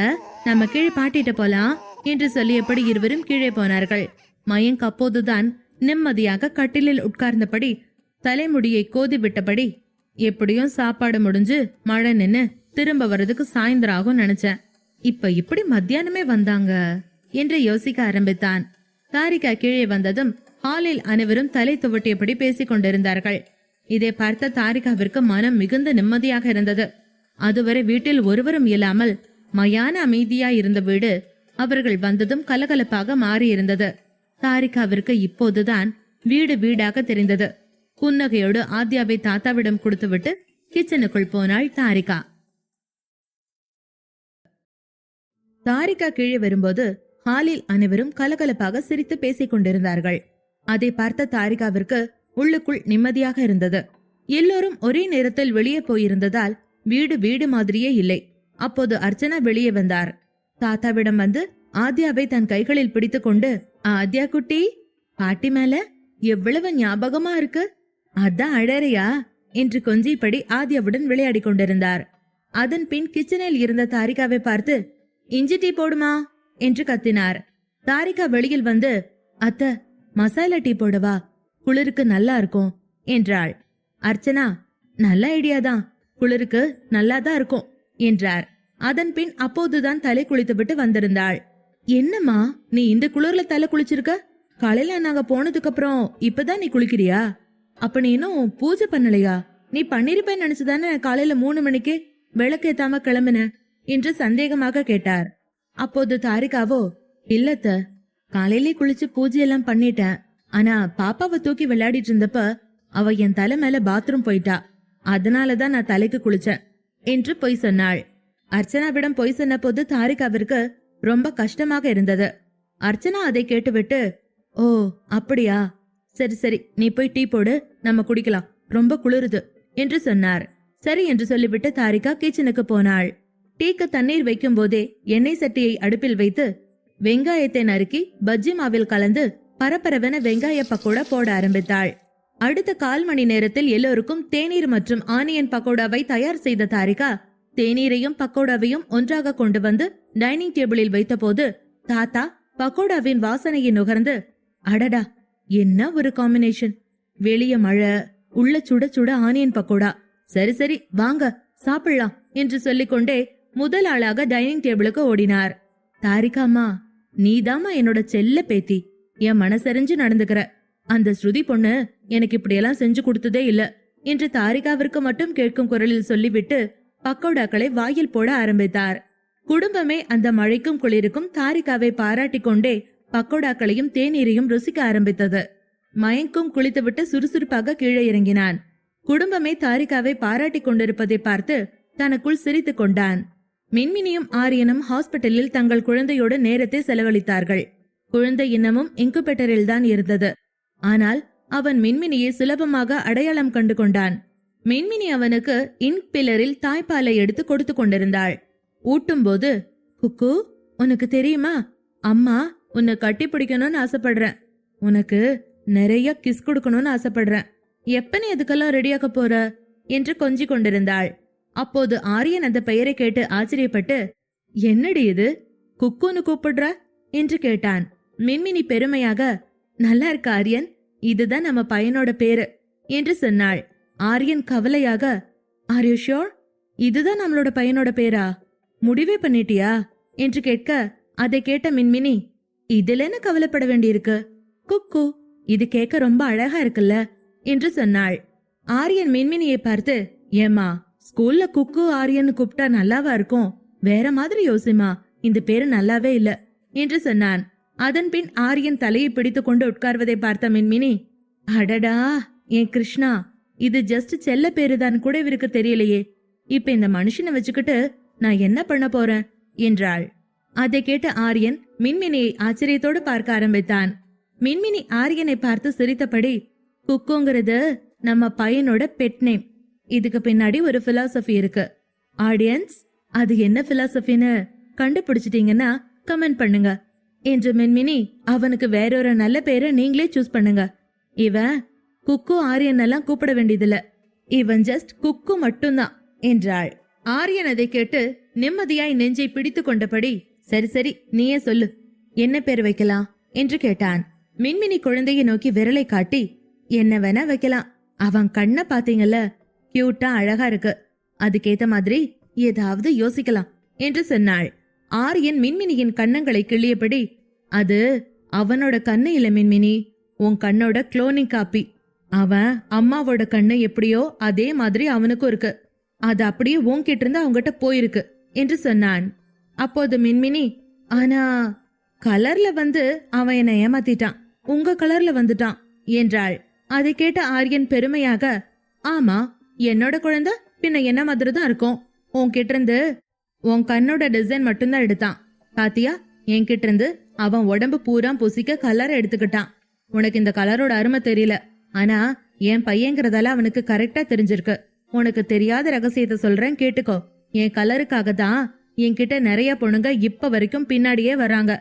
Speaker 1: நம்ம கீழே பாட்டிட்டு போலாம் என்று சொல்லியபடி இருவரும் கீழே போனார்கள். மயங்க் அப்போதுதான் நிம்மதியாக கட்டிலில் உட்கார்ந்தபடி தலைமுடியை கோதி விட்டபடி, எப்படியும் சாப்பாடு முடிஞ்சு மழை நின்னு திரும்ப வர்றதுக்கு சாயந்தரம் ஆகும் நினைச்சேன், இப்ப இப்படி மத்தியானமே வந்தாங்க என்று யோசிக்க ஆரம்பித்தான். தாரிகா கீழே வந்ததும் ஹாலில் அனைவரும் தலை துவட்டியபடி பேசிக் கொண்டிருந்தார்கள். இதை பார்த்த தாரிகாவிற்கு மனம் மிகுந்த நிம்மதியாக இருந்தது. அதுவரை வீட்டில் ஒருவரும் இல்லாமல் மயான அமைதியாய் இருந்த வீடு அவர்கள் வந்ததும் கலகலப்பாக மாறியிருந்தது. தாரிகாவிற்கு இப்போதுதான் வீடு வீடாக தெரிந்தது. புன்னகையோடு ஆத்யாவை தாத்தாவிடம் கொடுத்துவிட்டு கிச்சனுக்குள் போனாள் தாரிகா. தாரிகா கீழே வரும்போது ஹாலில் அனைவரும் கலகலப்பாக சிரித்து பேசிக் கொண்டிருந்தார்கள். அதை பார்த்த தாரிகாவிற்கு உள்ளுக்குள் நிம்மதியாக இருந்தது. எல்லோரும் ஒரே நேரத்தில் வெளியே போயிருந்ததால் வீடு வீடு மாதிரியே இல்லை. அப்போது அர்ச்சனா வெளியே வந்தார். தாத்தாவிடம் வந்து ஆத்யாவை தன் கைகளில் பிடித்து கொண்டு, ஆத்யா குட்டி, பாட்டி மேல எவ்வளவு ஞாபகமா இருக்கு, அதான் அழறையா என்று கொஞ்சிப்படி ஆத்யாவுடன் விளையாடி கொண்டிருந்தார். அதன் பின் கிச்சனில் இருந்த தாரிகாவை பார்த்து, இஞ்சி டீ போடுமா என்று கத்தினார். தாரிகா வெளியில் வந்து, அத்த, மசாலா டீ போடவா, குளிருக்கு நல்லா இருக்கும் என்றாள். அர்ச்சனா, நல்ல ஐடியாதான், குளிருக்கு நல்லாதான் இருக்கும் என்றார். அதன் பின் அப்போதுதான் தலை குளித்துவிட்டு வந்திருந்தாள். என்னம்மா, நீ இந்த குளிர்ல தலை குளிச்சிருக்க? காலையில நாங்க போனதுக்கு அப்புறம் இப்பதான் நீ குளிக்கிறியா? அப்ப நீ இன்னும் பூஜை பண்ணலையா? நீ பண்ணிருப்பேன்னு நினைச்சுதானே காலையில 3 மணிக்கு விளக்கேத்தாம கிளம்பின என்று சந்தேகமாக கேட்டார். அப்போது தாரிகாவோ, இல்லத்த, காலையிலே குளிச்சு பூஜையெல்லாம் பண்ணிட்டேன். ஆனா பாப்பாவை தூக்கி விளையாடிட்டு இருந்தப்ப அவ என் தலை மேல பாத்ரூம் போயிட்டா, அதனாலதான் நான் தலைக்கு குளிச்சேன். என்று பொய் சொன்னாள். அர்ச்சனாவிடம் பொய் சொன்ன போது தாரிகாவிற்கு ரொம்ப கஷ்டமாக இருந்தது. அர்ச்சனா அதை கேட்டுவிட்டு, ஓ அப்படியா, சரி சரி, நீ போய் டீ போடு, நம்ம குடிக்கலாம், ரொம்ப குளிருது என்று சொன்னார். சரி என்று சொல்லிவிட்டு தாரிகா கிச்சனுக்கு போனாள். டீக்கு தண்ணீர் வைக்கும் போதே எண்ணெய் சட்டியை அடுப்பில் வைத்து வெங்காயத்தை நறுக்கி பஜ்ஜி மாவில் கலந்து பரபரவென வெங்காய பக்கோடா போட ஆரம்பித்தாள். அடுத்த 1/4 மணி நேரத்தில் எல்லோருக்கும் தேநீர் மற்றும் ஆனியன் பக்கோடாவை தயார் செய்த தாரிகா தேநீரையும் பக்கோடாவையும் ஒன்றாக கொண்டு வந்து டைனிங் டேபிளில் வைத்த போது தாத்தா பக்கோடாவின் வாசனையை நுகர்ந்து, அடடா என்ன ஒரு காம்பினேஷன், வெளிய மழை, உள்ள சுட சுட ஆனியன் பக்கோடா, சரி சரி வாங்க சாப்பிடலாம் என்று சொல்லிக்கொண்டே முதல் ஆளாக டைனிங் டேபிளுக்கு ஓடினார். தாரிகாமா, நீதாமா என்னோட செல்ல பேத்தி, என் மனசறிஞ்சு நடந்துக்கிற. அந்த ஸ்ருதி பொண்ணு எனக்கு இப்படியெல்லாம் செஞ்சு கொடுத்ததே இல்ல என்று தாரிகாவிற்கு மட்டும் கேட்கும் குரலில் சொல்லிவிட்டு பக்கோடாக்களை வாயில் போட ஆரம்பித்தார். குடும்பமே அந்த மழைக்கும் குளிருக்கும் தாரிகாவை பாராட்டி கொண்டே பக்கோடாக்களையும் தேநீரையும் ருசிக்க ஆரம்பித்தது. மயங்கும் குளித்துவிட்டு சுறுசுறுப்பாக கீழே இறங்கினான். குடும்பமே தாரிகாவை பாராட்டி கொண்டிருப்பதை பார்த்து தனக்குள் சிரித்துக் கொண்டான். மின்மினியும் ஆரியனும் ஹாஸ்பிட்டலில் தங்கள் குழந்தையோடு நேரத்தை செலவழித்தார்கள். குழந்தை இன்னமும் இன்குபேட்டரில் தான் இருந்தது. ஆனால் அவன் மின்மினியை சுலபமாக அடையாளம் கண்டு கொண்டான். மின்மினி அவனுக்கு இன்குபேட்டரில் தாய்ப்பாலை எடுத்து கொடுத்து கொண்டிருந்தாள். ஊட்டும் போது, குக்கு உனக்கு தெரியுமா, அம்மா உன்னை கட்டி பிடிக்கணும்னு ஆசைப்படுறேன், உனக்கு நிறைய கிஸ் கொடுக்கணும்னு ஆசைப்படுறேன், எப்ப நீ அதுக்கெல்லாம் ரெடியாக்க போற என்று கொஞ்சி கொண்டிருந்தாள். அப்போது ஆரியன் அந்த பெயரை கேட்டு ஆச்சரியப்பட்டு, என்னடி இது, குக்குன்னு கூப்பிடுற என்று கேட்டான். மின்மினி பெருமையாக, நல்லா இருக்க ஆரியன், இதுதான் நம்ம பையனோட பேரு என்று சொன்னாள். ஆரியன் கவலையாக, ஆர் யூ ஷூர், இதுதான் நம்மளோட பையனோட பேரா, முடிவே பண்ணிட்டியா என்று கேட்க, அதை கேட்ட மின்மினி, இதுல என்ன கவலைப்பட வேண்டியிருக்கு, குக்கு, இது கேட்க ரொம்ப அழகா இருக்குல்ல என்று சொன்னாள். ஆரியன் மின்மினியை பார்த்து, ஏமா ஸ்கூல்ல குக்கு ஆரியன் கூப்பிட்டா நல்லாவா இருக்கும், வேற மாதிரி யோசிமா, இந்த பேரு நல்லாவே இல்ல என்று சொன்னான். அதன் பின் ஆரியன் தலையை பிடித்து கொண்டு உட்கார்வதை பார்த்த மின்மினி, அடடா என் கிருஷ்ணா, இது ஜஸ்ட் செல்ல பேருதான் கூட இவருக்கு தெரியலையே, இப்ப இந்த மனுஷனை வச்சுக்கிட்டு நான் என்ன பண்ண போறேன் என்றாள். அதை கேட்ட ஆரியன் மின்மினியை ஆச்சரியத்தோடு பார்க்க ஆரம்பித்தான். மின்மினி ஆரியனை பார்த்து சிரித்தபடி, குக்குங்கிறது நம்ம பையனோட பெட் நேம், இதுக்கு பின்னாடி ஒரு பிலாசபி இருக்கு. ஆடியன்ஸ், அது என்ன பிலாசபின்னு கண்டுபிடிச்சிட்டீங்கன்னா கமெண்ட் பண்ணுங்க என்று மின்மினி, அவனுக்கு வேறொரு நல்ல பேரை நீங்களே சூஸ் பண்ணுங்க, இவன் குக்கு ஆரியன் எல்லாம் கூப்பிட வேண்டியதில்ல, இவன் ஜஸ்ட் குக்கு மட்டும்தான் என்றாள். ஆரியன் அதை கேட்டு நிம்மதியாய் நெஞ்சை பிடித்து கொண்டபடி, சரி சரி நீயே சொல்லு, என்ன பேர் வைக்கலாம் என்று கேட்டான். மின்மினி குழந்தையை நோக்கி விரலை காட்டி, என்ன வேணா வைக்கலாம், அவன் கண்ணை பாத்தீங்கல்ல, கியூட்டா அழகா இருக்கு, அதுக்கேத்த மாதிரி ஏதாவது யோசிக்கலாம் என்று சொன்னாள். ஆரியன் மின்மினியின் கண்ணங்களை கிள்ளியபடி, அது அவனோட கண்ணு இல்ல மின்மினி, உன் கண்ணோட குளோனிங் காப்பி, அவன் அம்மாவோட கண்ணு எப்படியோ அதே மாதிரி அவனுக்கும் இருக்கு, அது அப்படியே உன்கிட்ட இருந்து அவங்கிட்ட போயிருக்கு என்று சொன்னான். அப்போது மின்மினி, ஆனா கலர்ல வந்து அவன் என்னை ஏமாத்திட்டான், உங்க கலர்ல வந்துட்டான் என்றாள். அதை கேட்ட ஆரியன் பெருமையாக, ஆமா என்னோட குழந்தை பின்ன என்ன மாதிரி தான் இருக்கும், உன்கிட்ட இருந்து உன் கண்ணோட டிசைன் மட்டும்தான் எடுத்தான், பாத்தியா என்கிட்ட இருந்து அவன் உடம்பு பூரா பூசிக்க கலரை எடுத்துக்கிட்டான், உனக்கு இந்த கலரோட அருமை தெரியல, ஆனா என் பையங்கிறதால அவனுக்கு கரெக்டா தெரிஞ்சிருக்கு, உனக்கு தெரியாத ரகசியத்தை சொல்றேன் கேட்டுக்கோ, என் கலருக்காக தான் என்கிட்ட நிறைய பொண்ணுங்க இப்ப வரைக்கும் பின்னாடியே வராங்க,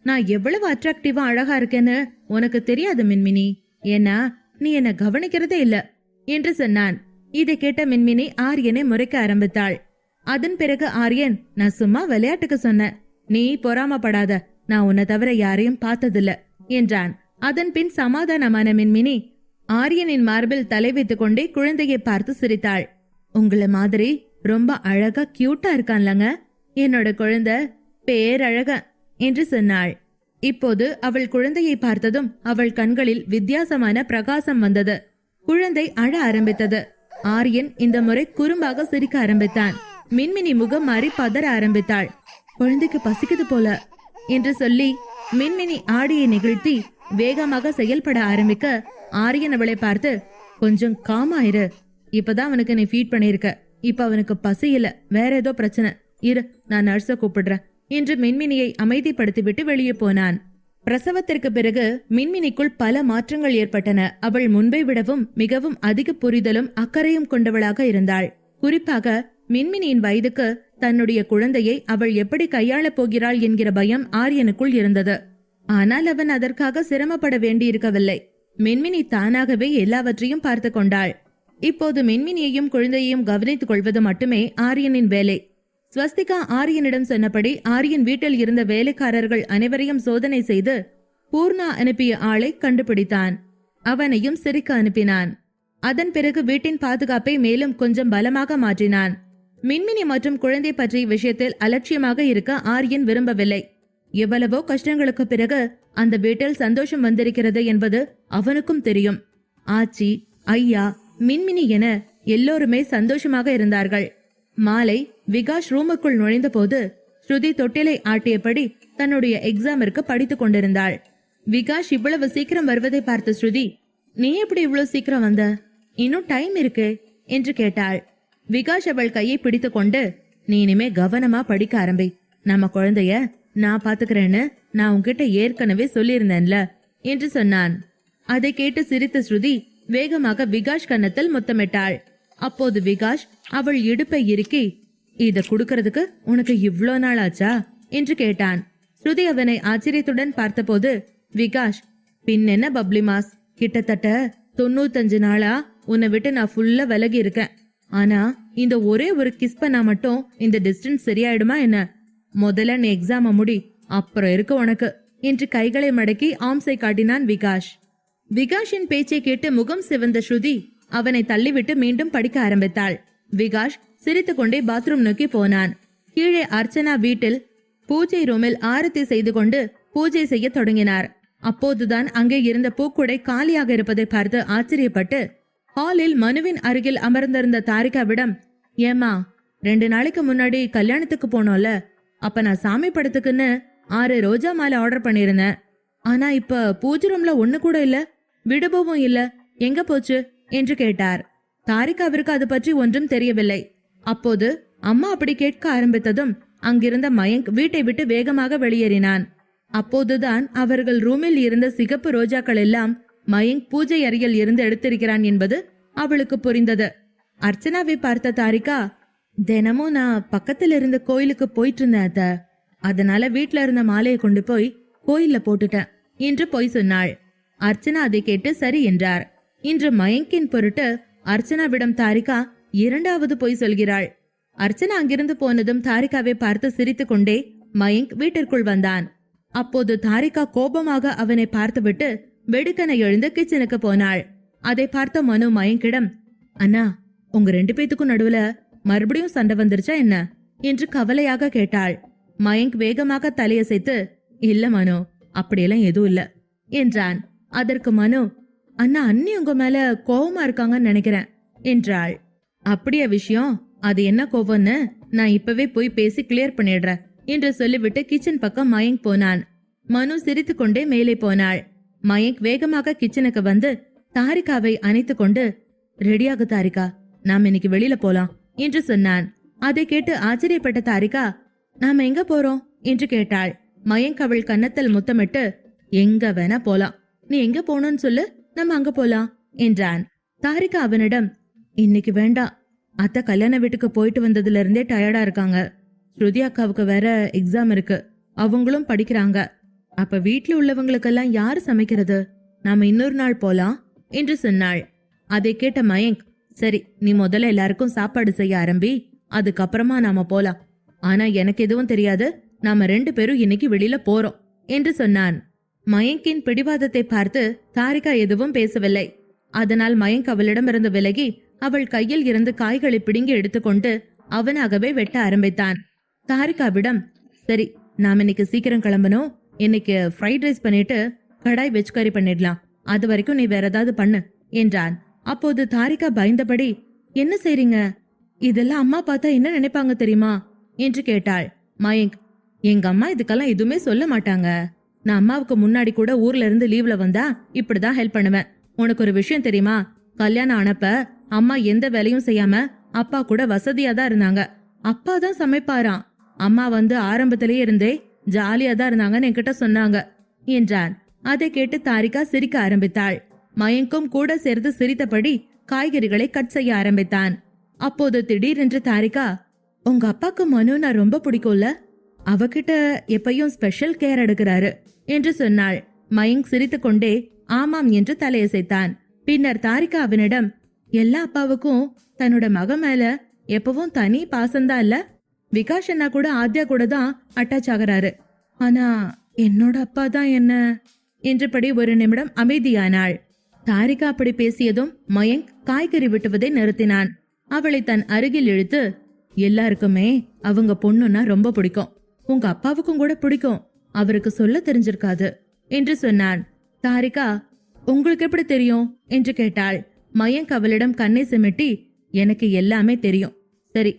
Speaker 1: நான் எவ்வளவு அட்ராக்டிவா அழகா இருக்கேன்னு உனக்கு தெரியாது மின்மினி, ஏன்னா நீ என்ன கவனிக்கிறதே இல்ல என்று சொன்னான். இதை கேட்ட மின்மினி ஆரியனை முறைக்க ஆரம்பித்தாள். அதன் பிறகு ஆரியன், நான் சும்மா விளையாட்டுக்கு சொன்னேன், நீ பொறாமப்படாத, நான் உன்னை தவிர யாரையும் பார்த்ததில்ல என்றான். அதன் பின் சமாதானமான மின்மினி ஆரியனின் மார்பில் தலை வைத்துக் கொண்டே குழந்தையை பார்த்து சிரித்தாள். உங்களை மாதிரி ரொம்ப அழகா கியூட்டா இருக்கான்லங்க என்னோட குழந்தை, பேரழக என்று சொன்னாள். இப்போது அவள் குழந்தையை பார்த்ததும் அவள் கண்களில் வித்தியாசமான பிரகாசம் வந்தது. குழந்தை அழ ஆரம்பித்தது. ஆரியன் இந்த முறை குறும்பாக சிரிக்க ஆரம்பித்தான். மின்மினி முகம் மாறி பதற ஆரம்பித்தாள். குழந்தைக்கு பசிக்குது போல என்று சொல்லி மின்மினி ஆடியை நிகழ்த்தி வேகமாக செயல்பட ஆரம்பிக்க ஆரியன் அவளை பார்த்து, கொஞ்சம் காமாயிரு, இப்பதான் அவனுக்கு நீ ஃபீட் பண்ணிருக்க, இப்ப அவனுக்கு பசி இல்ல, வேற ஏதோ பிரச்சனை. இரு, நான் நர்ஸ கூப்பிடுறேன் என்று மின்மினியை அமைதிப்படுத்திவிட்டு வெளியே போனான். பிரசவத்திற்கு பிறகு மின்மினிக்குள் பல மாற்றங்கள் ஏற்பட்டன. அவள் முன்பை விடவும் மிகவும் அதிக புரிதலும் அக்கறையும் கொண்டவளாக இருந்தாள். குறிப்பாக மின்மினியின் வயதுக்கு தன்னுடைய குழந்தையை அவள் எப்படி கையாளப் போகிறாள் என்கிற பயம் ஆரியனுக்குள் இருந்தது. ஆனால் அவன் அதற்காக சிரமப்பட வேண்டியிருக்கவில்லை. மின்மினி தானாகவே எல்லாவற்றையும் பார்த்து கொண்டாள். இப்போது மின்மினியையும் குழந்தையையும் கவனித்துக் கொள்வது மட்டுமே ஆரியனின் வேலை. ஸ்வஸ்திகா ஆரியனிடம் சொன்னபடி ஆரியன் வீட்டில் இருந்த வேலைக்காரர்கள் அனைவரையும் சோதனை செய்து பூர்ணா அனுப்பிய ஆளை கண்டுபிடித்தான். அவனையும் சிரிக்க அனுப்பினான். அதன் பிறகு வீட்டின் பாதுகாப்பை மேலும் கொஞ்சம் பலமாக மாற்றினான். மின்மினி மற்றும் குழந்தை பற்றிய விஷயத்தில் அலட்சியமாக இருக்க ஆரியன் விரும்பவில்லை. எவ்வளவோ கஷ்டங்களுக்கு பிறகு அந்த வீட்டில் சந்தோஷம் வந்திருக்கிறது என்பது அவனுக்கும் தெரியும். ஆச்சி, ஐயா, மின்மினி என எல்லோருமே சந்தோஷமாக இருந்தார்கள். மாலை விகாஷ் ரூமுக்குள் நுழைந்த போது ஸ்ருதி தொட்டிலை ஆட்டியபடி தன்னுடைய எக்ஸாமிற்கு படித்துக் கொண்டிருந்தாள். விகாஷ் இவ்வளவு சீக்கிரம் வருவதை பார்த்த ஸ்ருதி, நீ எப்படி இவ்வளவு சீக்கிரம் வந்த? இன்னும் டைம் இருக்கு என்று கேட்டாள். விகாஷ் அவள் கையை பிடித்து கொண்டு, நீ இனிமே கவனமா படிக்க ஆரம்பி. நம்ம குழந்தைய நான் பாத்துக்கிறேன்னு நான் உன்கிட்ட ஏற்கனவே சொல்லியிருந்தேன்ல என்று சொன்னான். அதை கேட்டு சிரித்த ஸ்ருதி வேகமாக விகாஷ் கன்னத்தில் முத்தமிட்டாள். அப்போது விகாஷ் அவள் இடுப்பை இறுக்கி, இத குடுக்கறதுக்கு உனக்கு இவ்ளோ நாள் ஆச்சா என்று கேட்டான். ஸ்ருதி அவனை ஆச்சரியத்துடன் பார்த்தபோது விகாஷ், பின்னென்ன பப்ளி மாஸ், கிட்டத்தட்ட 95 நாளா உன்னை விட்டு நான் ஃபுல்லா விலகி இருக்கேன். ஆனா இந்த ஒரே ஒரு கிஸ் பண்ணா மட்டும் இந்த டிஸ்டன்ஸ் சரியாயிடுமா என்ன? முதல்ல நீ எக்ஸாம முடி, அப்புறம் இருக்கு உனக்கு என்று கைகளை மடக்கி ஆம்சை காட்டினான் விகாஷ். விகாஷின் பேச்சை கேட்டு முகம் சிவந்த ஸ்ருதி அவனை தள்ளிவிட்டு மீண்டும் படிக்க ஆரம்பித்தாள். விகாஷ் சிரித்துக்கொண்டே பாத்ரூம் நோக்கி போனான். கீழே அர்ச்சனா வீட்டில் பூஜை ரூமில் ஆரத்தி செய்து கொண்டு பூஜை செய்ய தொடங்கினார். அப்போதுதான் அங்கே இருந்த பூக்குடை காலியாக இருப்பதை பார்த்து ஆச்சரியப்பட்டு ஹாலில் மனுவின் அருகில் அமர்ந்திருந்த தாரிகாவிடம், ஏமா 2 நாளைக்கு முன்னாடி கல்யாணத்துக்கு போனோம்ல, அப்ப நான் சாமி படத்துக்குன்னு 6 ரோஜா மாலை ஆர்டர் பண்ணிருந்தேன். ஆனா இப்ப பூஜை ரூம்ல ஒண்ணு கூட இல்ல, விடுபவும் இல்ல, எங்க போச்சு என்று கேட்டார். தாரிகாவிற்கு அது பற்றி ஒன்றும் தெரியவில்லை. அப்போது அம்மா அப்படி கேட்க ஆரம்பித்ததும் அங்கிருந்த மயங்க் வீட்டை விட்டு வேகமாக வெளியேறினான். அப்போதுதான் அவர்கள் ரூமில் இருந்த சிகப்பு ரோஜாக்கள் எல்லாம் மயங்க் பூஜை அறையில் இருந்து எடுத்திருக்கிறான் என்பது அவளுக்கு புரிந்தது. அர்ச்சனாவை பார்த்த தாரிகா, தினமும் நான் பக்கத்துல இருந்த கோயிலுக்கு போயிட்டு இருந்தேன், அதனால வீட்டுல இருந்த மாலையை கொண்டு போய் கோயில்ல போட்டுட்டேன் என்று பொய் சொன்னாள். அர்ச்சனா அதை கேட்டு சரி என்றார். இன்று மயங்கின் பொருட்டு அர்ச்சனாவிடம் தாரிகா 2வது பொய் சொல்கிறாள். அர்ச்சனா அங்கிருந்து போனதும் தாரிகாவை பார்த்து சிரித்து கொண்டே மயங்க் வீட்டிற்குள் வந்தான். அப்போது தாரிகா கோபமாக அவனை பார்த்துவிட்டு வெடுக்கனை எழுந்து கிச்சனுக்கு போனாள். அதை பார்த்த மனு மயங்கிடம், அண்ணா, உங்க 2 பேத்துக்கும் நடுவுல மறுபடியும் சண்டை வந்துருச்சா என்ன என்று கவலையாக கேட்டாள். மயங்க் வேகமாக தலையசைத்து, இல்ல மனு, அப்படியெல்லாம் எதுவும் இல்ல என்றான். அதற்கு மனு, அண்ணா, அண்ணி உங்க மேல கோவமா இருக்காங்கன்னு நினைக்கிறேன் என்றாள். அப்படியே விஷயம், அது என்ன கோவம்னு நான் இப்பவே போய் பேசி கிளியர் பண்ணிடுறேன் என்று சொல்லிவிட்டு கிச்சன் பக்கம் மயங்க் போனான். மனு சிரித்து கொண்டே மேலே போனாள். மயங்க் வேகமாக கிச்சனுக்கு வந்து தாரிகாவை அணைத்து கொண்டு, ரெடியாக தாரிகா, நாம் இன்னைக்கு வெளியில போலாம் என்று சொன்னான். அதை கேட்டு ஆச்சரியப்பட்ட தாரிகா, நாம எங்க போறோம் என்று கேட்டாள். மயங்க் அவள் கன்னத்தில் முத்தமிட்டு, எங்க வேணா போலாம், நீ எங்க போனோன்னு சொல்லு, நம்ம அங்க போலாம் என்றான். தாரிகா அவனிடம், இன்னைக்கு வேண்டாம், அத்தை கல்யாண வீட்டுக்கு போயிட்டு வந்ததுல இருந்தே டயர்டா இருக்காங்க. ஸ்ருதி அக்காவுக்கு வேற எக்ஸாம் இருக்கு, அவங்களும் படிக்கிறாங்க. அப்ப வீட்டுல உள்ளவங்களுக்கெல்லாம் யாரு சமைக்கிறது? நாம இன்னொரு நாள் போலாம் என்று சொன்னாள். அதை கேட்ட மயங்க், சரி, நீ முதல்ல எல்லாருக்கும் சாப்பாடு செய்ய ஆரம்பி, அதுக்கப்புறமா நாம போலாம். ஆனா எனக்கு எதுவும் தெரியாது, நாம 2 பேரும் இன்னைக்கு வெளியில போறோம் என்று சொன்னான். மயங்கின் பிடிவாதத்தை பார்த்து தாரிகா எதுவும் பேசவில்லை. அதனால் மயங்க் அவளிடமிருந்து விலகி அவள் கையில் இருந்து காய்களை பிடுங்கி எடுத்துக்கொண்டு அவனாகவே வெட்ட ஆரம்பித்தான். தாரிகாவிடம், சரி, நாம இன்னைக்கு சீக்கிரம் கிளம்பணும், இன்னைக்கு ஃப்ரைட் ரைஸ் பண்ணிட்டு கடாய் வெஜ் கறி பண்ணிடலாம், அது வரைக்கும் நீ வேற ஏதாவது பண்ணு என்றான். அப்போது தாரிகா பயந்தபடி, என்ன செய்றீங்க? இதெல்லாம் அம்மா பார்த்தா என்ன நினைப்பாங்க தெரியுமா என்று கேட்டாள். மயங்க், எங்க அம்மா இதுக்கெல்லாம் எதுவுமே சொல்ல மாட்டாங்க. நான் அம்மாவுக்கு முன்னாடி கூட ஊர்ல இருந்து லீவ்ல வந்தா இப்படிதான் ஹெல்ப் பண்ணுவேன். உனக்கு ஒரு விஷயம் தெரியுமா? கல்யாணம் ஆனப்ப அம்மா எந்த வேலையும் செய்யாம அப்பா கூட வசதியா தான் இருந்தாங்க. அப்பா தான் சமைப்பாராம். அம்மா வந்து ஆரம்பத்திலேயே இருந்தே ஜாலியா தான் இருந்தாங்கன்னு என்கிட்ட சொன்னாங்க என்றான். அதை கேட்டு தாரிகா சிரிக்க ஆரம்பித்தாள். மயங்கும் கூட சேர்ந்து சிரித்தபடி காய்கறிகளை கட் செய்ய ஆரம்பித்தான். அப்போது திடீரென்று தாரிகா, உங்க அப்பாக்கு மனுனா ரொம்ப பிடிக்கும்ல, அவகிட்ட எப்பயும் ஸ்பெஷல் கேர் எடுக்கிறாரு என்று சொன்னாள். மயங்க் சிரித்து கொண்டே ஆமாம் என்று தலையசைத்தான். பின்னர் தாரிகா அவனிடம், எல்லா அப்பாவுக்கும் தன்னோட மக மேல எப்பவும் தனி பாசம்தான் இல்ல? விகாஷ் அண்ணா கூட ஆத்யா கூட தான் அட்டாச் ஆகிறாரு. ஆனா என்னோட அப்பா தான் என்ன என்றபடி ஒரு நிமிடம் அமைதியானாள். தாரிகா அப்படி பேசியதும் மயங்க் காய்கறி வெட்டுவதை நிறுத்தினான். அவளை தன் அருகில் இழுத்து, எல்லாருக்குமே அவங்க பொண்ணுன்னா ரொம்ப பிடிக்கும், உங்க அப்பாவுக்கும் கூட பிடிக்கும், அவருக்கு சொல்ல தெரிஞ்சிருக்காது என்று சொன்னான். தாரிகா, உங்களுக்கு எப்படி தெரியும் என்று கேட்டாள். மயங்க் அவளிடம் கண்ணை சிமிட்டி, எனக்கு எல்லாமே தெரியும். சரி,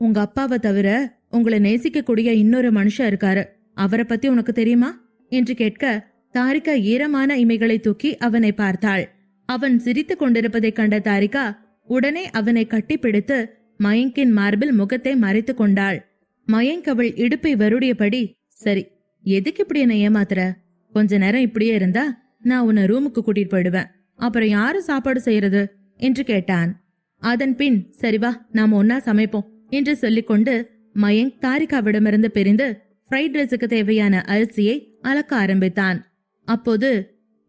Speaker 1: உங்க அப்பாவை தவிர உங்களை நேசிக்கக்கூடிய இன்னொரு மனுஷன் இருக்காரு, அவரை பத்தி உனக்கு தெரியுமா என்று கேட்க தாரிகா ஈரமான இமைகளை தூக்கி அவனை பார்த்தாள். அவன் சிரித்துக் கொண்டிருப்பதைக் கண்ட தாரிகா உடனே அவனை கட்டி பிடித்து மயங்கின் மார்பில் முகத்தை மறைத்து கொண்டாள். மயங்க் அவள் இடுப்பை வருடியபடி, சரி, எதுக்கு இப்படி என்ன ஏமாத்துற? கொஞ்ச நேரம் இப்படியே இருந்தா நான் உன்னை ரூமுக்கு கூட்டிட்டு போயிடுவேன், அப்புறம் யாரு சாப்பாடு செய்யறது என்று கேட்டான். அதன் பின், சரி வா, நாம ஒன்னா சமைப்போம் என்று சொல்லிக்கொண்டு மயங்க் தாரிகாவிடமிருந்து பிரிந்து ஃப்ரைட் ரைஸுக்கு தேவையான அரிசியை அளக்க ஆரம்பித்தான். அப்போது,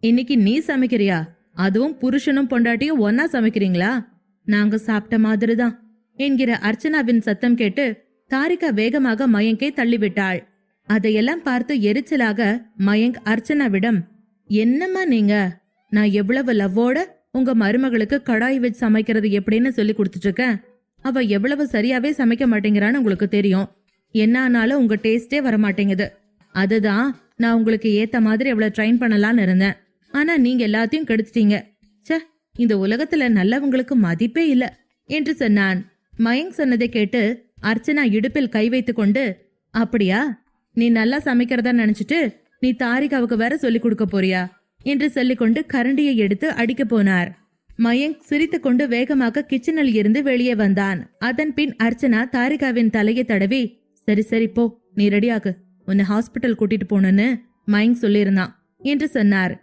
Speaker 1: இன்னைக்கு நீ சமைக்கிறியா? அதுவும் புருஷனும் பொண்டாட்டியும் ஒன்னா சமைக்கிறீங்களா? நாங்க சாப்பிட்ட மாதிரிதான் என்கிற அர்ச்சனாவின் சத்தம் கேட்டு தாரிகா வேகமாக மயங்கை தள்ளிவிட்டாள். அதையெல்லாம் பார்த்து எரிச்சலாக மயங்க் அர்ச்சனாவிடம், என்னம்மா நீங்க, நான் எவ்வளவு லவ்வோட உங்க மருமகளுக்கு கடாய் வச்சு சமைக்கிறது எப்படின்னு சொல்லி கொடுத்துட்டு இருக்கேன். அவ எவ்வளவு சரியாவே சமைக்க மாட்டேங்கிறான்னு உங்களுக்கு தெரியும். என்ன ஆனாலும் உங்க டேஸ்டே வரமாட்டேங்குது. அதுதான் நான் உங்களுக்கு ஏத்த மாதிரி எவ்வளவு ட்ரைன் பண்ணலான்னு இருந்தேன். ஆனா நீங்க எல்லாத்தையும் கெடுத்துட்டீங்க. சே, இந்த உலகத்துல நல்லவங்களுக்கு மதிப்பே இல்ல என்று சொன்னான். மயங்க் சொன்னதை கேட்டு அர்ச்சனா இடுப்பில் கை வைத்து கொண்டு, அப்படியா, நீ நல்லா சமைக்கிறதா நினைச்சிட்டு நீ தாரிகாவுக்கு வேற சொல்லி கொடுக்க போறியா என்று சொல்லிக்கொண்டு கரண்டியை எடுத்து அடிக்க போனார். மயங்க் சிரித்து கொண்டு வேகமாக கிச்சனில் இருந்து வெளியே வந்தான். அதன் பின் அர்ச்சனா தாரிகாவின் தலையை தடவி, சரி சரி போ, நீ ரெடியாகு, உன்னை ஹாஸ்பிட்டல் கூட்டிட்டு போனன்னு மயங்க் சொல்லியிருந்தான் என்று சொன்னார்.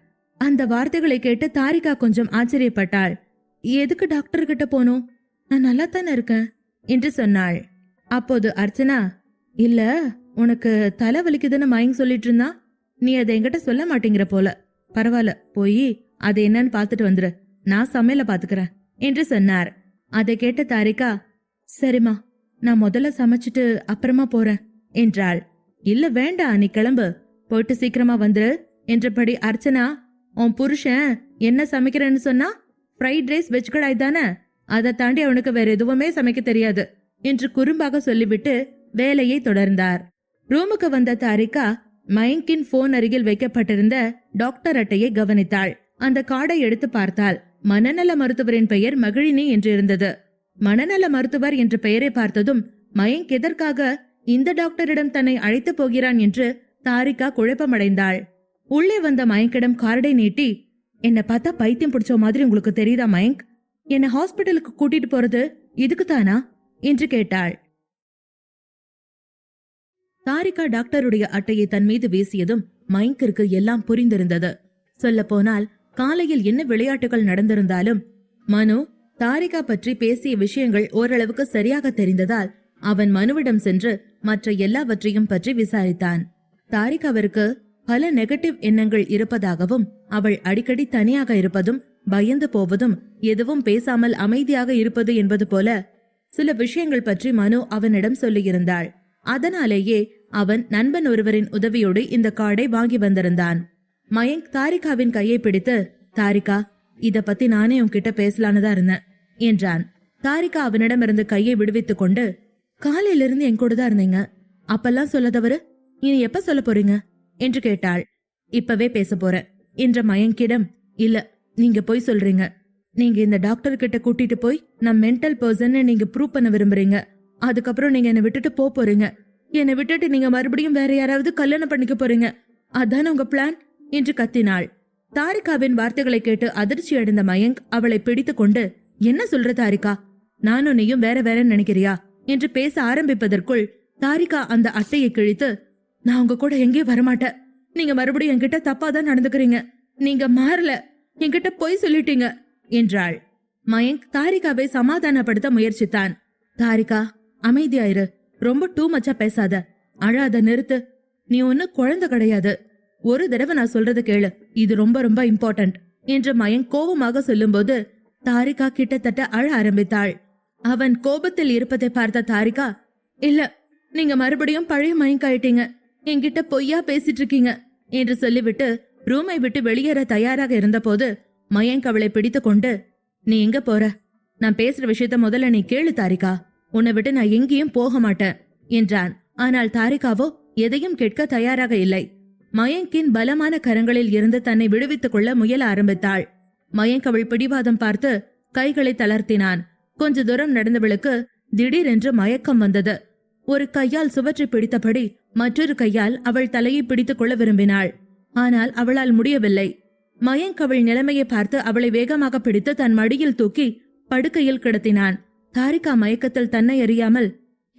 Speaker 1: அந்த வார்த்தைகளை கேட்டு தாரிகா கொஞ்சம் ஆச்சரியப்பட்டாள். எதுக்கு டாக்டர் கிட்ட போனோம்? நான் நல்லா தானே இருக்கேன் என்று சொன்னாள். அப்போது அர்ச்சனா, இல்ல, உனக்கு தலை வலிக்குதுன்னு மயங்க் சொல்லிட்டு இருந்தா, நீ அதை என்கிட்ட சொல்ல மாட்டேங்கிற போல. பரவாயில்ல, போய் அது என்னன்னு பாத்துட்டு வந்துரு, நான் சமையல பாத்துக்கிறேன் என்று சொன்னார். அதை கேட்ட தாரிகா, சரிம்மா, நான் முதல்ல சமைச்சிட்டு அப்புறமா போறேன் என்றாள். இல்ல வேண்டாம், நீ கிளம்பு, போயிட்டு சீக்கிரமா வந்துரு என்றபடி அர்ச்சனா, உன் புருஷன் என்ன சமைக்கிறேன்னு சொன்னா, ஃப்ரைட் ரைஸ் வெஜ் கடாய் தானே, அதை தாண்டி அவனுக்கு வேற எதுவுமே சமைக்க தெரியாது என்று குறும்பாக சொல்லிவிட்டு வேலையை தொடர்ந்தார். ரூமுக்கு வந்த தாரிகா மயங்கின் போன் அருகில் வைக்கப்பட்டிருந்த டாக்டர் அட்டையை கவனித்தாள். அந்த கார்டை எடுத்து பார்த்தாள். மனநல மருத்துவரின் பெயர் மகிழினி என்று இருந்தது. மனநல மருத்துவர் என்ற பெயரை பார்த்ததும் மயங்க் எதற்காக இந்த டாக்டரிடம் தன்னை அழைத்து போகிறான் என்று தாரிகா குழப்பமடைந்தாள். உள்ளே வந்த மயங்கிடம் கார்டை நீட்டி, என்ன பார்த்தா பைத்தியம் பிடிச்ச மாதிரி உங்களுக்கு தெரியுதா மயங்க்? என்ன ஹாஸ்பிட்டலுக்கு கூட்டிட்டு போறது இதுக்குத்தானா என்று கேட்டாள். தாரிகா டாக்டருடைய அட்டையை தன் மீது வீசியதும் மயங்கிற்கு எல்லாம் புரிந்திருந்தது. சொல்ல போனால் காலையில் என்ன விளையாட்டுகள் நடந்திருந்தாலும் மனு தாரிகா பற்றி பேசிய விஷயங்கள் ஓரளவுக்கு சரியாக தெரிந்ததால் அவன் மனுவிடம் சென்று மற்ற எல்லாவற்றையும் பற்றி விசாரித்தான். தாரிகாவிற்கு பல நெகட்டிவ் எண்ணங்கள் இருப்பதாகவும், அவள் அடிக்கடி தனியாக இருப்பதும், பயந்து போவதும், எதுவும் பேசாமல் அமைதியாக இருப்பது என்பது போல சில விஷயங்கள் பற்றி மனு அவனிடம் சொல்லியிருந்தாள். அதனாலேயே அவன் நண்பன் ஒருவரின் உதவியோடு இந்த கார்டை வாங்கி வந்திருந்தான். மயங்க் தாரிகாவின் கையை பிடித்து, தாரிகா, இத பத்தி நானே உன்கிட்ட பேசலான்னு தான் இருந்தேன் என்றான். தாரிகா அவனிடமிருந்து கையை விடுவித்துக் கொண்டு, காலையிலிருந்து என் கூட தான் இருந்தீங்க, அப்பெல்லாம் சொல்ல தவறு இனி எப்ப சொல்ல போறீங்க என்று கேட்டாள். இப்பவே பேச போறேன் என்ற மயங்கிடம், இல்ல, நீங்க போய் சொல்றீங்க. நீங்க இந்த டாக்டர் கிட்ட கூட்டிட்டு போய் நான் மென்டல் பர்சன் நீங்க ப்ரூவ் பண்ண விரும்புறீங்க. அதுக்கப்புறம் நீங்க என்னை விட்டுட்டு போறீங்க. என்னை விட்டுட்டு நீங்க மறுபடியும் வேற யாராவது கல்யாணம் பண்ணிக்க போறீங்க. அதான உங்க பிளான் என்று கத்தினாள். தாரிகாவின் வார்த்தைகளை கேட்டு அதிர்ச்சி அடைந்த மயங்க் அவளை பிடித்து கொண்டு, என்ன சொல்ற தாரிகா? நானும் நீயும் வேற வேற நினைக்கிறியா என்று பேச ஆரம்பிப்பதற்குள் தாரிகா அந்த அட்டையை கிழித்து, நான் உங்க கூட எங்கேயும் வரமாட்டேன். நீங்க மறுபடியும் என்கிட்ட தப்பாதான் நடந்துக்கிறீங்க. நீங்க மாறல, என்கிட்ட பொய் சொல்லிட்டீங்க என்றாள். மயங்க் தாரிகாவை சமாதானப்படுத்த முயற்சித்தான். தாரிகா, அமைதியாயிரு. ரொம்ப டூ மச்சா பேசாத. அழாத, நிறுத்து. நீ ஒண்ணு குழந்தை கிடையாது. ஒரு தடவை நான் சொல்றது கேளு. இது ரொம்ப ரொம்ப இம்பார்ட்டன்ட் என்று மயங்க் கோபமாக சொல்லும்போது தாரிகா கிட்டத்தட்ட அழ ஆரம்பித்தாள். அவன் கோபத்தில் இருப்பதை பார்த்த தாரிகா, இல்ல, நீங்க மறுபடியும் பழைய மயங்க் ஆயிட்டீங்க. என்கிட்ட பொய்யா பேசிட்டு இருக்கீங்க என்று சொல்லிவிட்டு ரூமை விட்டு வெளியேற தயாராக இருந்தபோது மயங்க் அவளை பிடித்து கொண்டு, நீ எங்க போற? நான் பேசுற விஷயத்த முதல்ல நீ கேளு தாரிகா. உன்னை விட்டு நான் எங்கேயும் போக மாட்டேன் என்றான். ஆனால் தாரிகாவோ எதையும் கேட்க தயாராக இல்லை. மயங்கின் பலமான கரங்களில் இருந்து தன்னை விடுவித்துக் கொள்ள முயல ஆரம்பித்தாள். மயங்க் அவள் பிடிவாதம் பார்த்து கைகளை தளர்த்தினான். கொஞ்ச தூரம் நடந்தவளுக்கு திடீரென்று மயக்கம் வந்தது. ஒரு கையால் சுவற்றை பிடித்தபடி மற்றொரு கையால் அவள் தலையை பிடித்துக் கொள்ள விரும்பினாள். ஆனால் அவளால் முடியவில்லை. மயங்க் அவள் நிலைமையை பார்த்து அவளை வேகமாக பிடித்து தன் மடியில் தூக்கி படுக்கையில் கிடத்தினான். தாரிகா மயக்கத்தில் தன்னை அறியாமல்,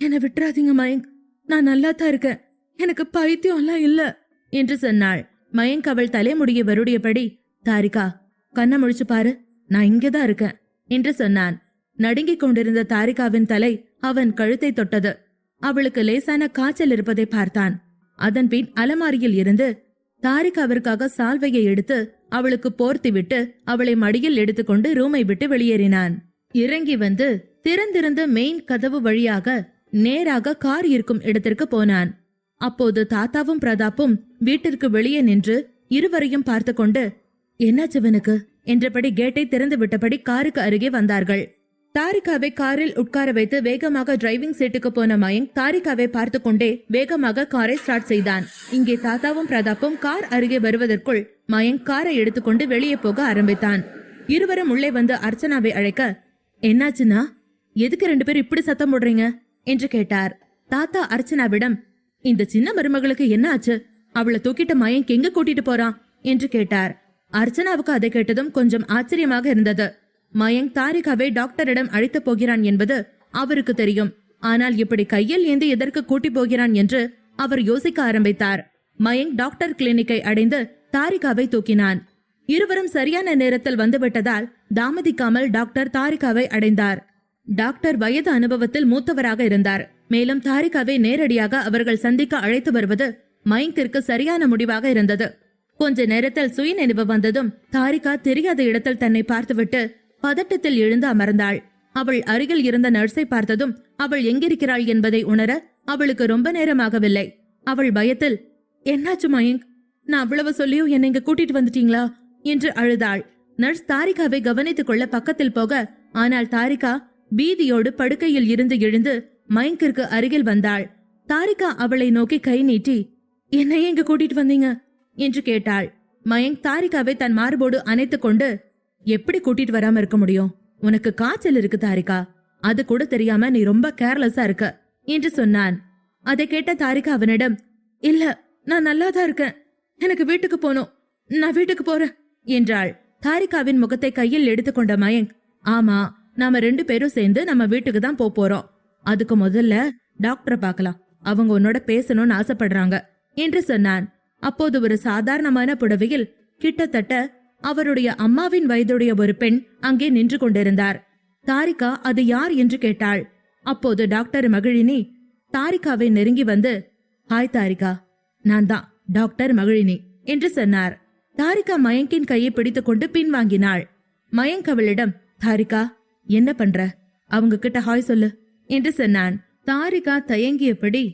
Speaker 1: என்னை விட்டுறாதீங்க மயங்க், நான் நல்லாத்தான் இருக்கேன், எனக்கு பைத்தியம் எல்லாம் இல்ல என்று சொன்னாள். மயங்க் அவள் தலைமுடியை வருடியபடி, தாரிகா கண்ணை முழிச்சு பாரு, நான் இங்கேதான் இருக்கேன் என்று சொன்னான். நடுங்கிக் கொண்டிருந்த தாரிகாவின் தலை அவன் கழுத்தை தொட்டது. அவளுக்கு லேசான காய்ச்சல் இருப்பதை பார்த்தான். அதன் பின் அலமாரியில் இருந்து தாரிகாவிற்காக சால்வையை எடுத்து அவளுக்கு போர்த்தி விட்டு அவளை மடியில் எடுத்துக்கொண்டு ரூமை விட்டு வெளியேறினான். இறங்கி வந்து திறந்திருந்த மெயின் கதவு வழியாக நேராக கார் இருக்கும் இடத்திற்கு போனான். அப்போது தாத்தாவும் பிரதாப்பும் வீட்டிற்கு வெளியே நின்று இருவரையும் பார்த்து கொண்டு, என்னாச்சுவனுக்கு என்றபடி கேட்டை திறந்து விட்டபடி காருக்கு அருகே வந்தார்கள். தாரிகாவை காரில் உட்கார வைத்து வேகமாக டிரைவிங் சீட்டுக்கு போன மயங்க் தாரிகாவை பார்த்து கொண்டே வேகமாக காரை ஸ்டார்ட் செய்தான். இங்கே தாத்தாவும் பிரதாப்பும் கார் அருகே வருவதற்குள் மயங்க் காரை எடுத்துக்கொண்டு வெளியே போக ஆரம்பித்தான். இருவரும் உள்ளே வந்து அர்ச்சனாவை அழைக்க, என்னாச்சுன்னா, எதுக்கு 2 பேரும் இப்படி சத்தம் போடுறீங்க என்று கேட்டார். தாத்தா அர்ச்சனாவிடம், இந்த சின்ன மருமகளுக்கு என்ன ஆச்சு? அவளை தூக்கிட்டு மயங்க் எங்க கூட்டிட்டு போறான் என்று கேட்டார். அர்ச்சனாவுக்கு அதை கேட்டதும் கொஞ்சம் ஆச்சரியமாக இருந்தது. மயங்க் தாரிகாவை டாக்டரிடம் அழைத்து போகிறான் என்பது அவருக்கு தெரியும். ஆனால் இப்படி கையில் ஏந்தி எதற்கு கூட்டி போகிறான் என்று அவர் யோசிக்க ஆரம்பித்தார். மயங்க் டாக்டர் கிளினிக்கை அடைந்து தாரிகாவை தூக்கினான். இருவரும் சரியான நேரத்தில் வந்துவிட்டதால் தாமதிக்காமல் டாக்டர் தாரிகாவை அடைந்தார். டாக்டர் வயது அனுபவத்தில் மூத்தவராக இருந்தார். மேலும் தாரிகாவை நேரடியாக அவர்கள் சந்திக்க அழைத்து வருவது மயங்கிற்கு சரியான முடிவாக இருந்தது. கொஞ்ச நேரத்தில் சுயநினைவு வந்ததும் தாரிகா தெரியாத இடத்தில் தன்னை பார்த்துவிட்டு பதட்டத்தில் எழுந்து அமர்ந்தாள். அவள் அருகில் இருந்த நர்ஸை பார்த்ததும் அவள் எங்கிருக்கிறாள் என்பதை உணர அவளுக்கு ரொம்ப நேரமாகவில்லை. அவள் பயத்தில், என்னாச்சு மயங்க், நான் அவ்வளவு சொல்லியும் என்னை இங்க கூட்டிட்டு வந்துட்டீங்களா என்று அழுதாள். நர்ஸ் தாரிகாவை கவனித்துக் கொள்ள பக்கத்தில் போக, ஆனால் தாரிகா பீதியோடு படுக்கையில் இருந்து எழுந்து மயங்கிற்கு அருகில் வந்தாள். தாரிகா அவளை நோக்கி கை நீட்டி, என்னையே இங்க கூட்டிட்டு வந்தீங்க என்று கேட்டாள். மயங்க் தாரிகாவை தன் மார்போடு அணைத்துக் கொண்டு, எப்படி கூட்டிட்டு வராம இருக்க முடியும்? உனக்கு காய்ச்சல் இருக்கு தாரிகா, அது கூட தெரியாம நீ ரொம்ப கேர்லெஸ்ஸா இருக்க என்று சொன்னான். அதை கேட்ட தாரிகா அவனிடம், இல்ல, நான் நல்லாதான் இருக்கேன், எனக்கு வீட்டுக்கு போனோம், நான் வீட்டுக்கு போறேன் என்றாள். தாரிகாவின் முகத்தை கையில் எடுத்துக்கொண்ட மயங்க், ஆமா, நாம 2 பேரும் சேர்ந்து நம்ம வீட்டுக்கு தான் போறோம். அதுக்கு முதல்ல டாக்டரை பார்க்கலாம், அவங்க உன்னோட பேசணும்னு ஆசைப்படுறாங்க என்று சொன்னான். அப்போது ஒரு சாதாரணமான புடவையில் கிட்டத்தட்ட அவருடைய அம்மாவின் வயதுடைய ஒரு பெண் அங்கே நின்று கொண்டிருந்தார். தாரிகா அது யார் என்று கேட்டாள். அப்போது டாக்டர் மகிழினி தாரிகாவை நெருங்கி வந்து, ஹாய் தாரிகா, நான் தான் டாக்டர் மகிழினி என்று சொன்னார். தாரிகா மயங்கின் கையை பிடித்துக்கொண்டு பின்வாங்கினாள். மயங்க் அவளிடம், தாரிகா என்ன பண்ற, அவங்க கிட்ட ஹாய் சொல்லு என்று சொன்னான். தாரிகா தயங்கியபடி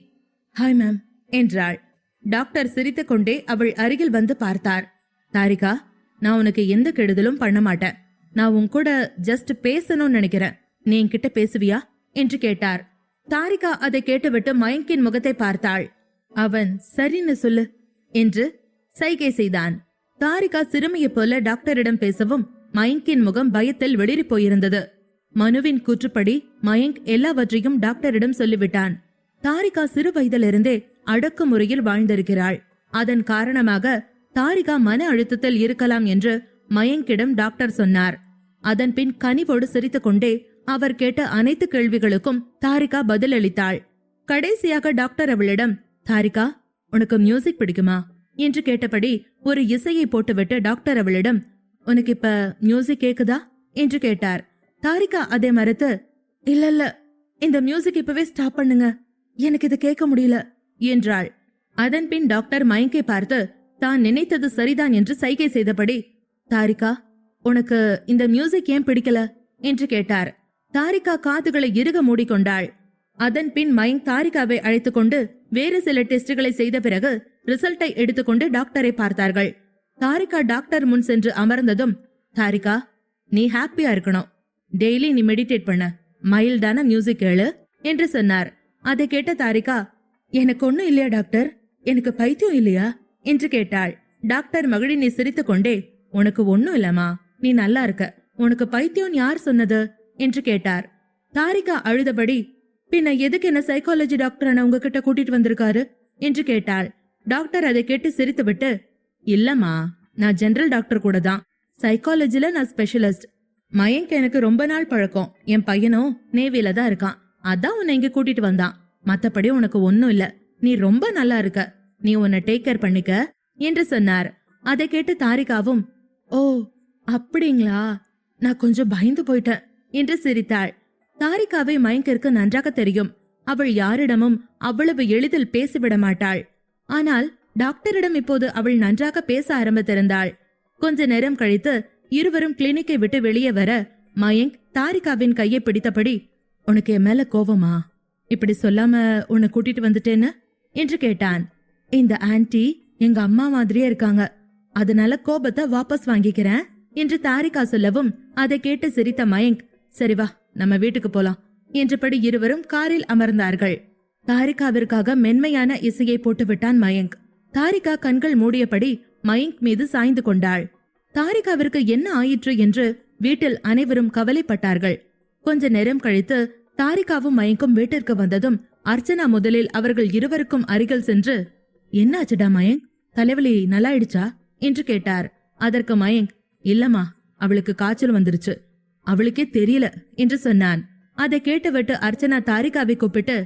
Speaker 1: ஹாய் மேம் என்றாள். டாக்டர் சிரித்துக் கொண்டே அவள் அருகில் வந்து பார்த்தார். தாரிகா, நான் உனக்கு எந்த கெடுதலும் பண்ண மாட்டேன், நான் உன் கூட ஜஸ்ட் பேசணும்னு நினைக்கிறேன், நீ என்கிட்ட பேசுவியா என்று கேட்டார். தாரிகா அதை கேட்டுவிட்டு மயங்கின் முகத்தை பார்த்தாள். அவன் சரின்னு சொல்லு என்று சைகை செய்தான். தாரிகா சிறுமியை போல டாக்டரிடம் பேசவும் மயங்கின் முகம் பயத்தில் வெளிரி போயிருந்தது. மனுவின் கூற்றுப்படி மயங்க் எல்லாவற்றையும் டாக்டரிடம் சொல்லிவிட்டான். தாரிகா சிறு வயதிலிருந்தே அடக்குமுறையில் வாழ்ந்திருக்கிறாள். அதன் காரணமாக தாரிகா மன அழுத்தத்தில் இருக்கலாம் என்று மயங்கிடம் டாக்டர் சொன்னார். அதன் பின் கனிவோடு சிரித்துக் கொண்டே அவர் கேட்ட அனைத்து கேள்விகளுக்கும் தாரிகா பதிலளித்தாள். கடைசியாக டாக்டர் அவளிடம், தாரிகா, உனக்கு மியூசிக் பிடிக்குமா என்று கேட்டபடி ஒரு இசையை போட்டுவிட்டு டாக்டர் அவளிடம், உனக்கு இப்ப மியூசிக் கேக்குதா என்று கேட்டார். தாரிகா அதை மறுத்து, இல்ல, இந்த மியூசிக் இப்பவே ஸ்டாப் பண்ணுங்க, எனக்கு இது கேட்க முடியல என்றாள். அதன்பின் டாக்டர் மயங்கை பார்த்து தான் நினைத்தது சரிதான் என்று சைகை செய்தபடி, தாரிகா, உனக்கு இந்த மியூசிக் ஏன் பிடிக்கல என்று கேட்டார். தாரிகா காதுகளை இறுக மூடிக்கொண்டாள். அதன்பின் மயங்க் தாரிகாவை அழைத்துக் கொண்டு வேறு சில டெஸ்டுகளை செய்த பிறகு ரிசல்ட்டை எடுத்துக்கொண்டு டாக்டரை பார்த்தார்கள். தாரிகா டாக்டர் முன் சென்று அமர்ந்ததும், தாரிகா, நீ ஹாப்பியா இருக்கணும், டெய்லி நீ மெடிடேட் பண்ண, மைல்டான மியூசிக் கேளு என்று சொன்னார். அதை கேட்ட தாரிகா, எனக்கு ஒண்ணும் இல்லையா டாக்டர், எனக்கு பைத்தியம் இல்லையா என்று கேட்டாள். டாக்டர் மகிழினி சிரித்துக் கொண்டே, உனக்கு ஒண்ணும் இல்லம்மா, நீ நல்லா இருக்க, உனக்கு பைத்தியம் யார் சொன்னது என்று கேட்டார். தாரிகா அழுதபடி, பின்ன எதுக்கு என்ன சைக்காலஜி டாக்டர் உங்ககிட்ட கூட்டிட்டு வந்திருக்காரு என்று கேட்டாள். டாக்டர் அதை கேட்டு சிரித்துவிட்டு, இல்லம்மா, நான் ஜெனரல் டாக்டர் கூட தான், சைக்காலஜில நான் ஸ்பெஷலிஸ்ட். மயங்க் எனக்கு ரொம்ப நாள் பழக்கம், என் பையனும் நேவில தான் இருக்கான், அதான் உன்னை இங்க கூட்டிட்டு வந்தான். மத்தபடி உனக்கு ஒன்னும் இல்ல, நீ ரொம்ப நல்லா இருக்க, நீ உன்னை டேக் கேர் பண்ணிக்க என்று சொன்னார். அதை கேட்டு தாரிகாவும், ஓ அப்படிங்களா, நான் கொஞ்சம் பயந்து போயிட்டேன் என்று சிரித்தாள். தாரிகாவை மயங்கிற்கு நன்றாக தெரியும். அவள் யாரிடமும் அவ்வளவு எளிதில் பேசிவிட மாட்டாள். ஆனால் டாக்டரிடம் இப்போது அவள் நன்றாக பேச ஆரம்பித்திருந்தாள். கொஞ்ச நேரம் கழித்து இருவரும் கிளினிக்கை விட்டு வெளியே வர மயங்க் தாரிகாவின் கையை பிடித்தபடி, உனக்கு என் மேல கோவமா, இப்படி சொல்லாம உன்னை கூட்டிட்டு வந்துட்டேன்னு என்று கேட்டான். இந்த ஆன்ட்டி எங்க அம்மா மாதிரியே இருக்காங்க, அதனால கோபத்தை வாபஸ் வாங்கிக்கிறேன் என்று தாரிகா சொல்லவும் அதை கேட்டு சிரித்த மயங்க், சரி வா நம்ம வீட்டுக்கு போலாம் என்றபடி இருவரும் காரில் அமர்ந்தார்கள். தாரிகாவிற்காக மென்மையான இசையை போட்டுவிட்டான் மயங்க். தாரிகா கண்கள் மூடியபடி மயங்க் மீது சாய்ந்து கொண்டாள். தாரிகாவிற்கு என்ன ஆயிற்று என்று வீட்டில் அனைவரும் கவலைப்பட்டார்கள். கொஞ்ச நேரம் கழித்து தாரிகாவும் மயங்கும் வீட்டிற்கு வந்ததும் அர்ச்சனா முதலில் அவர்கள் இருவருக்கும் அருகில் சென்று, என்னாச்சுடா மயங்க், தலைவலி நல்லாயிடுச்சா என்று கேட்டார். அதற்கு மயங்க், இல்லம்மா, அவளுக்கு காய்ச்சல் வந்துருச்சு, அவளுக்கே தெரியல என்று சொன்னான். அதை கேட்டுவிட்டு அர்ச்சனா தாரிகாவை கூப்பிட்டு,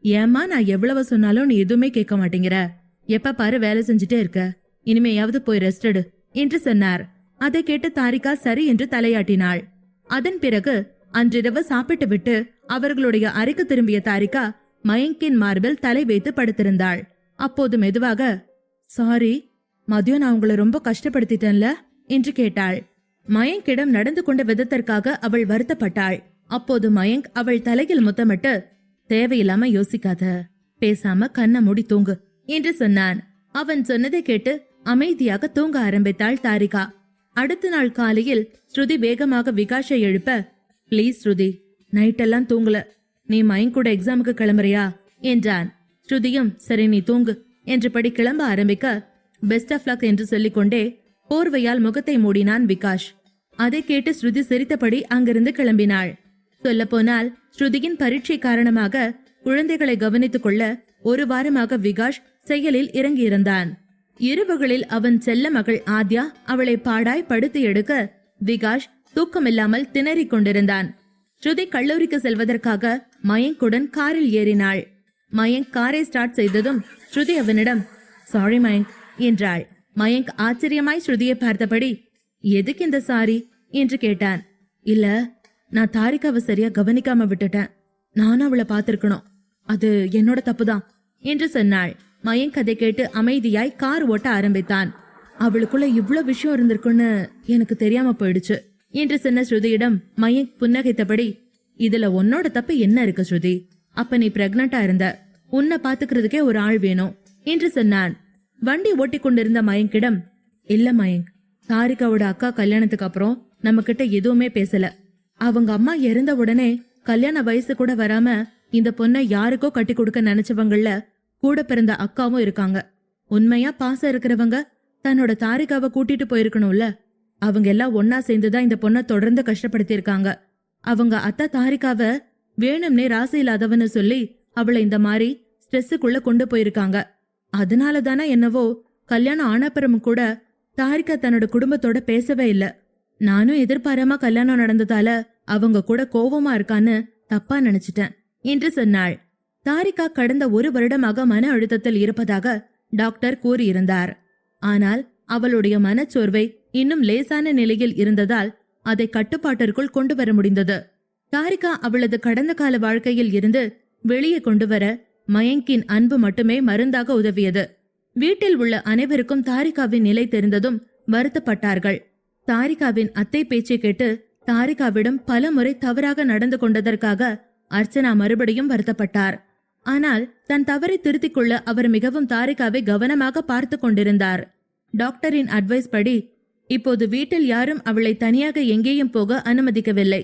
Speaker 1: ஏம்மா, நான் எவ்வளவு சொன்னாலும் நீ எதுவுமே கேட்க மாட்டேங்கிற, எப்ப பாரு வேலை செஞ்சுட்டே இருக்க, இனிமையாவது போய் ரெஸ்ட் எடு என்று சொன்னார். அதை கேட்டு தாரிகா சரி என்று தலையாட்டினாள். அதன் பிறகு அன்றிரவு சாப்பிட்டு விட்டு அவர்களுடைய அறைக்கு திரும்பிய தாரிகா மயங்கின் மார்பில் தலை வைத்து படுத்திருந்தாள். அப்போது மெதுவாக, சாரி, மதியம் நான் உங்களை ரொம்ப கஷ்டப்படுத்திட்டேன்ல என்று கேட்டாள். மயங்கிடம் நடந்து கொண்ட விதத்திற்காக அவள் வருத்தப்பட்டாள். அப்போது மயங்க் அவள் தலையில் முத்தமிட்டு, தேவையில்லாம யோசிக்காத, பேசாம கண்ணை மூடி தூங்கு என்று சொன்னான். அவன் சொன்னதை கேட்டு அமைதியாக தூங்க ஆரம்பித்தாள் தாரிகா. அடுத்த நாள் காலையில் ஸ்ருதி வேகமாக விகாஷை எழுப்ப, பிளீஸ் ஸ்ருதி, நைட்டெல்லாம் தூங்கல, நீ மயங்க் கூட எக்ஸாமுக்கு கிளம்புறியா என்றான். ஸ்ருதியும் சரி நீ தூங்கு என்றபடி கிளம்ப ஆரம்பிக்க, பெஸ்ட் ஆஃப் லக் என்று சொல்லிக்கொண்டே போர்வையால் முகத்தை மூடினான் விகாஷ். அதை கேட்டு ஸ்ருதி சிரித்தபடி அங்கிருந்து கிளம்பினாள். சொல்லப்போனால் ஸ்ருதியின் பரீட்சை காரணமாக குழந்தைகளை கவனித்துக் கொள்ள ஒரு வாரமாக விகாஷ் செயலில் இறங்கியிருந்தான். இரவுகளில் அவன் செல்ல மகள் ஆத்யா அவளை பாடாய் படுத்து எடுக்க விகாஷ் தூக்கமில்லாமல் திணறிக் கொண்டிருந்தான். ஸ்ருதி கல்லூரிக்கு செல்வதற்காக மயங்குடன் காரில் ஏறினாள். மயங்க் காரை ஸ்டார்ட் செய்ததும் ஸ்ருதி அவனிடம், சாரி மயங்க் என்றாள். மயங்க் ஆச்சரியமாய் ஸ்ருதியை பார்த்தபடி, எதுக்கு இந்த சாரி என்று கேட்டான். இல்ல, நான் தாரிகாவை சரியா கவனிக்காம விட்டுட்டேன், நானும் அவளை பார்த்திருக்கணும், அது என்னோட தப்புதான் என்று சொன்னாள். மயங்க் அதை கேட்டு அமைதியாய் கார் ஓட்ட ஆரம்பித்தான். அவளுக்குள்ள இவ்ளோ விஷயம் இருந்திருக்குன்னு எனக்கு தெரியாம போயிடுச்சு என்று சொன்ன ஸ்ருதியிடம் மயங்க் புன்னகைத்தபடி, இதுல உன்னோட தப்பு என்ன இருக்கு ஸ்ருதி, அப்ப நீ பிரெக்னண்டா இருந்த, உன்னை பாத்துக்கிறதுக்கே ஒரு ஆள் வேணும் என்று சொன்னான். வண்டி ஓட்டி கொண்டிருந்த மயங்கிடம், இல்ல மயங்க், தாரிகாவோட அக்கா கல்யாணத்துக்கு அப்புறம் நம்ம கிட்ட எதுவுமே பேசல, அவங்க அம்மா இறந்த உடனே கல்யாண வயசு கூட வராம இந்த பொண்ணை யாருக்கோ கட்டி கொடுக்க நினைச்சவங்கள கூட பிறந்த அக்காவும் இருக்காங்க. உண்மையா பாசம் இருக்கிறவங்க தன்னோட தாரிகாவை கூட்டிட்டு போயிருக்கணும்ல, அவங்க எல்லாம் ஒன்னா சேர்ந்துதான் இந்த பொண்ணை தொடர்ந்து கஷ்டப்படுத்தி இருக்காங்க. அவங்க அத்தா தாரிகாவை வேணும்னே ராசி இல்லாதவன்னு சொல்லி அவளை இந்த மாதிரி ஸ்ட்ரெஸ்ஸுக்குள்ள கொண்டு போயிருக்காங்க. அதனால தானே என்னவோ கல்யாணம் ஆனப்புறம் கூட தாரிகா தன்னோட குடும்பத்தோட பேசவே இல்ல. நானும் எதிர்பாராம கல்யாணம் நடந்ததால அவங்க கூட கோவமா இருக்கான்னு தப்பா நினைச்சிட்டேன் என்று சொன்னாள். தாரிகா கடந்த 1 வருடமாக மன அழுத்தத்தில் இருப்பதாக டாக்டர் கூறியிருந்தார். ஆனால் அவளுடைய மனச்சோர்வை இன்னும் லேசான நிலையில் இருந்ததால் அதை கட்டுப்பாட்டிற்குள் கொண்டு வர முடிந்தது. தாரிகா அவளது கடந்த கால வாழ்க்கையில் இருந்து வெளியே கொண்டு வர மயங்கின் அன்பு மட்டுமே மருந்தாக உதவியது. வீட்டில் உள்ள அனைவருக்கும் தாரிகாவின் நிலை தெரிந்ததும் வருத்தப்பட்டார்கள். தாரிகாவின் அத்தை பேச்சை கேட்டு தாரிகாவிடம் பல முறை தவறாக நடந்து கொண்டதற்காக அர்ச்சனா மறுபடியும் வருத்தப்பட்டார். ஆனால் தன் தவறை திருத்திக் கொள்ள அவர் மிகவும் தாரிகாவை கவனமாக பார்த்து கொண்டிருந்தார். டாக்டரின் அட்வைஸ் படி இப்போது வீட்டில் யாரும் அவளை தனியாக எங்கேயும் போக அனுமதிக்கவில்லை.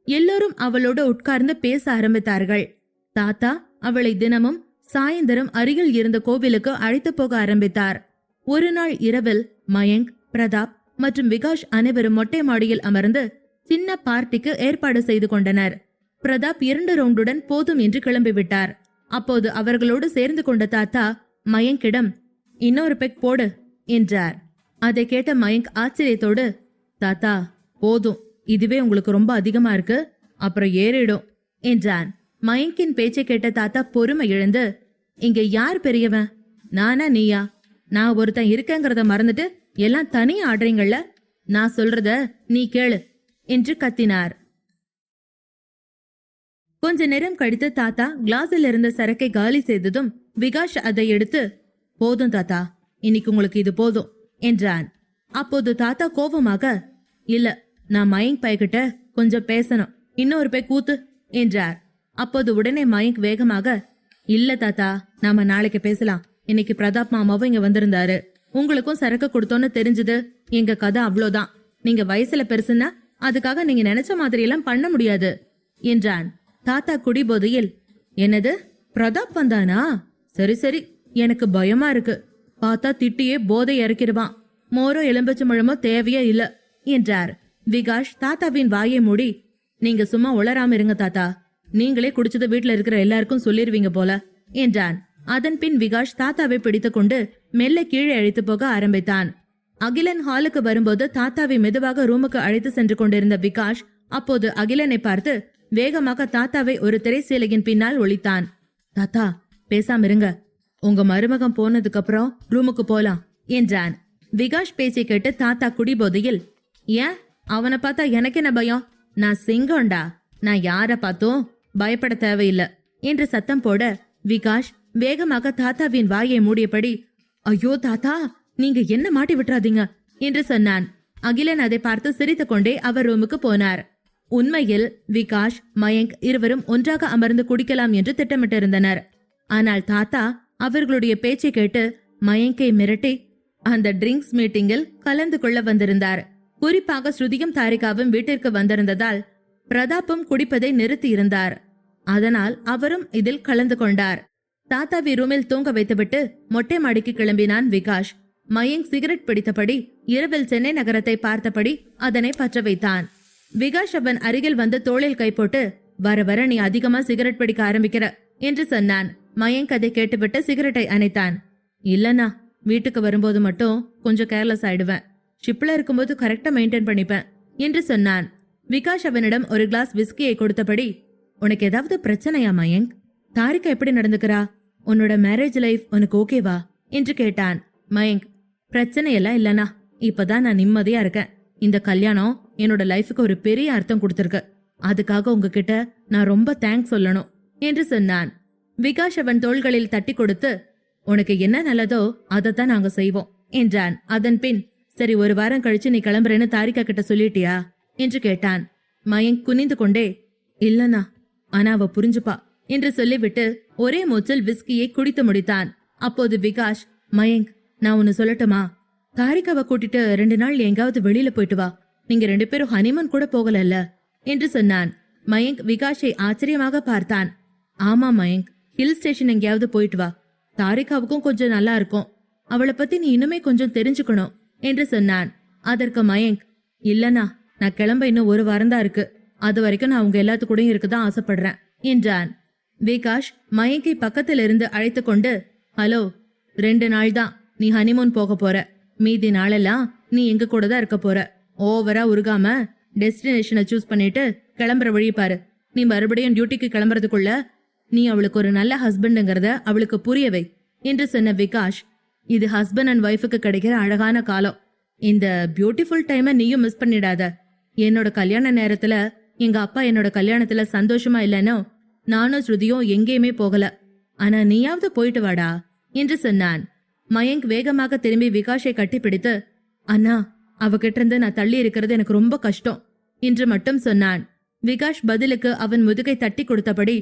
Speaker 1: எல்லோரும் அவளோடு உட்கார்ந்து பேச ஆரம்பித்தார்கள். தாத்தா அவளை தினமும் சாயந்தரம் அருகில் இருந்த கோவிலுக்கு அழைத்து போக ஆரம்பித்தார். ஒரு நாள் இரவில் மயங்க், பிரதாப் மற்றும் விகாஷ் அனைவரும் மொட்டை மாடியில் அமர்ந்து சின்ன பார்ட்டிக்கு ஏற்பாடு செய்து கொண்டனர். பிரதாப் 2 ரவுண்டுடன் போதும் என்று கிளம்பிவிட்டார். அப்போது அவர்களோடு சேர்ந்து கொண்ட தாத்தா மயங்கிடம் இன்னொரு பெக் போடு என்றார். அதை கேட்ட மயங்க் ஆச்சரியத்தோடு தாத்தா போதும், இதுவே உங்களுக்கு ரொம்ப அதிகமா இருக்கு, அப்புறம் ஏறிடும் என்றான். மயங்கின் பேச்சை கேட்ட தாத்தா பொறுமை இழந்து இங்க யார் பெரியவன், நானா நீயா? நான் ஒருத்தன் இருக்கேங்கிறத மறந்துட்டு எல்லாம் தனியா ஆடுறீங்கள்ல, நான் சொல்றத நீ கேளு என்று கத்தினார். கொஞ்ச நேரம் கழித்து தாத்தா கிளாஸில் இருந்த சரக்கை காலி செய்ததும் விகாஷ் அதை எடுத்து போதும் தாத்தா, இன்னைக்கு உங்களுக்கு இது போதும் என்றான். அப்போது தாத்தா கோபமாக இல்ல, நான் மயங்க் பையகிட்ட கொஞ்சம் பேசணும், இன்னொரு பை கூத்து என்றார். அப்போது உடனே மயங்க் வேகமாக இல்ல தாத்தா, நாம நாளைக்கு பேசலாம், இன்னைக்கு பிரதாப் மாமாவும் இங்க வந்திருந்தாரு, உங்களுக்கும் சரக்கு கொடுத்தோன்னு தெரிஞ்சது, எங்க கதை அவ்வளோதான், நீங்க வயசுல பெருசுன்னா அதுக்காக நீங்க நினைச்ச மாதிரி எல்லாம் பண்ண முடியாது என்றான். தாத்தா குடிபோதையில் என்னது பிரதாப் வந்தானா, சரி சரி, எனக்கு பயமா இருக்கு, பார்த்தா திட்டியே போதை இறக்கிடுவான், மோரோ எலும்பச்சம்பழமோ தேவையே இல்ல என்றார். விகாஷ் தாத்தாவின் வாயை மூடி நீங்க சும்மா உளராம இருங்க தாத்தா, நீங்களே குடிச்சது வீட்டுல இருக்கிற எல்லாருக்கும் சொல்லிருவீங்க போல என்றான். அதன் பின் விகாஷ் தாத்தாவை பிடித்து கொண்டு மெல்ல கீழே அழைத்து போக ஆரம்பித்தான். அகிலன் ஹாலுக்கு வரும்போது தாத்தாவை மெதுவாக ரூமுக்கு அழைத்து சென்று கொண்டிருந்த விகாஷ் அப்போது அகிலனை பார்த்து வேகமாக தாத்தாவை ஒரு திரைச்சீலையின் பின்னால் ஒளித்தான். தாத்தா பேசாம இருங்க, உங்க மருமகம் போனதுக்கு அப்புறம் ரூமுக்கு போலாம் என்றான். விகாஷ் பேச்சை கேட்டு தாத்தா குடிபோதையில் ஏன் அவனை பார்த்தா எனக்கு என்ன பயம், நான் சிங்கம்டா, நான் யார பார்த்தும் பயப்பட தேவையில்லை என்று சத்தம் போட விகாஷ் வேகமாக தாத்தாவின் வாயை மூடியபடி ஐயோ தாத்தா நீங்க என்ன மாட்டி விட்டுறாதீங்க என்று சொன்னான். அகிலன் அதை பார்த்து சிரித்துக் கொண்டே அவர் ரூமுக்கு போனார். உண்மையில் விகாஷ், மயங்க் இருவரும் ஒன்றாக அமர்ந்து குடிக்கலாம் என்று திட்டமிட்டிருந்தனர். ஆனால் தாத்தா அவர்களுடைய பேச்சை கேட்டு மயங்கை மிரட்டி அந்த ட்ரிங்க்ஸ் மீட்டிங்கில் கலந்து கொள்ள வந்திருந்தார். குறிப்பாக ஸ்ருதியும் தாரிகாவும் வீட்டிற்கு வந்திருந்ததால் பிரதாப்பும் குடிப்பதை நிறுத்தி இருந்தார். அதனால் அவரும் இதில் கலந்து கொண்டார். தாத்தாவை ரூமில் தூங்க வைத்துவிட்டு மொட்டை மாடிக்கு கிளம்பினான் விகாஷ். மயங்க் சிகரெட் பிடித்தபடி இரவில் சென்னை நகரத்தை பார்த்தபடி அதனை பற்ற வைத்தான். விகாஷ் அவன் அருகில் வந்து தோளில் கை போட்டு வர வர நீ அதிகமா சிகரெட் பிடிக்க ஆரம்பிக்கிற என்று சொன்னான். மயங்க் அதை கேட்டுவிட்டு சிகரெட்டை அணைத்தான். இல்லனா, வீட்டுக்கு வரும்போது மட்டும் கொஞ்சம் கேர்லெஸ் ஆயிடுவேன், ஷிப்ல இருக்கும்போது கரெக்டா மெயின்டைன் பண்ணிப்பேன் என்று சொன்னான். விகாஷ் அவனிடம் ஒரு கிளாஸ் விஸ்கியை கொடுத்தபடி உனக்கு ஏதாவது பிரச்சனையா மயங்க்? தாரிகா எப்படி நடந்துக்கிறா? உன்னோட மேரேஜ் லைஃப் உனக்கு ஓகேவா என்று கேட்டான். மயங்க் பிரச்சனையெல்லாம் இல்லனா, இப்பதான் நான் நிம்மதியா இருக்கேன். இந்த கல்யாணம் என்னோட லைஃபுக்கு ஒரு பெரிய அர்த்தம் கொடுத்திருக்கு, அதுக்காக உங்ககிட்ட நான் ரொம்ப தேங்க்ஸ் சொல்லணும் என்று சொன்னான். விகாஷ் அவன் தோள்களில் தட்டி கொடுத்து உனக்கு என்ன நல்லதோ அதைத்தான் நாங்க செய்வோம் என்றான். அதன் பின் சரி, ஒரு வாரம் கழிச்சு நீ கிளம்புறேன்னு தாரிகா கிட்ட சொல்லிட்டியா என்று கேட்டான். மயங்க் குனிந்து கொண்டே இல்லனா, ஆனா அவ புரிஞ்சுப்பா என்று சொல்லிவிட்டு ஒரே மூச்சில் விஸ்கியை குடித்து முடித்தான். அப்போது விகாஷ் மயங்க் நான் ஒன்னு சொல்லட்டுமா, தாரிகாவை கூட்டிட்டு 2 நாள் எங்காவது வெளியில போயிட்டு வா, நீங்க 2 பேரும் ஹனிமூன் கூட போகலல்ல என்று சொன்னான். மயங்க் விகாஷை ஆச்சரியமாக பார்த்தான். ஆமா மயங்க், ஹில் ஸ்டேஷன் எங்கேயாவது போயிட்டு வா, தாரிகாவுக்கும் கொஞ்சம் நல்லா இருக்கும், அவளை பத்தி நீ இன்னுமே கொஞ்சம் தெரிஞ்சுக்கணும் என்று சொன்னான். அதற்கு மயங்க் இல்லனா, நான் கிளம்ப இன்னும் 1 வாரம் தான் இருக்கு, அது வரைக்கும் நான் உங்க எல்லாத்து கூடயும் இருக்கதான் ஆசைப்படுறேன் என்றான். விகாஷ் மயங்கை பக்கத்தில் இருந்து அழைத்து கொண்டு ஹலோ, 2 நாள் தான் நீ ஹனிமூன் போக போற, மீதி நாளெல்லாம் நீ எங்க கூட தான் இருக்க போற, ஓவரா உருகாம டெஸ்டினேஷனை சூஸ் பண்ணிட்டு கிளம்புற வழி பாரு. நீ மறுபடியும் டியூட்டிக்கு கிளம்புறதுக்குள்ள நீ அவளுக்கு ஒரு நல்ல ஹஸ்பண்டுங்கிறத அவளுக்கு புரியவை என்று சொன்ன விகாஷ், இது ஹஸ்பண்ட் அண்ட் ஒய்ஃபுக்கு கிடைக்கிற அழகான காலம். இந்த பியூட்டிஃபுல் டைமை நீயும் மிஸ் பண்ணிடாத. என்னோட கல்யாண நேரத்துல எங்க அப்பா என்னோட கல்யாணத்துல சந்தோஷமா இல்லைனோ நானும் ஸ்ருதியும் எங்கேயுமே போகல. ஆனா நீயாவது போயிட்டு வாடா என்று சொன்னான். மயங்க் வேகமாக திரும்பி விகாஷை கட்டிப்பிடித்து, அண்ணா அவகிட்ட இருந்து நான் தள்ளி இருக்கிறது எனக்கு ரொம்ப கஷ்டம் என்று மட்டும் சொன்னான். விகாஷ் பதிலுக்கு அவன் முதுகை தட்டி கொடுத்தபடி,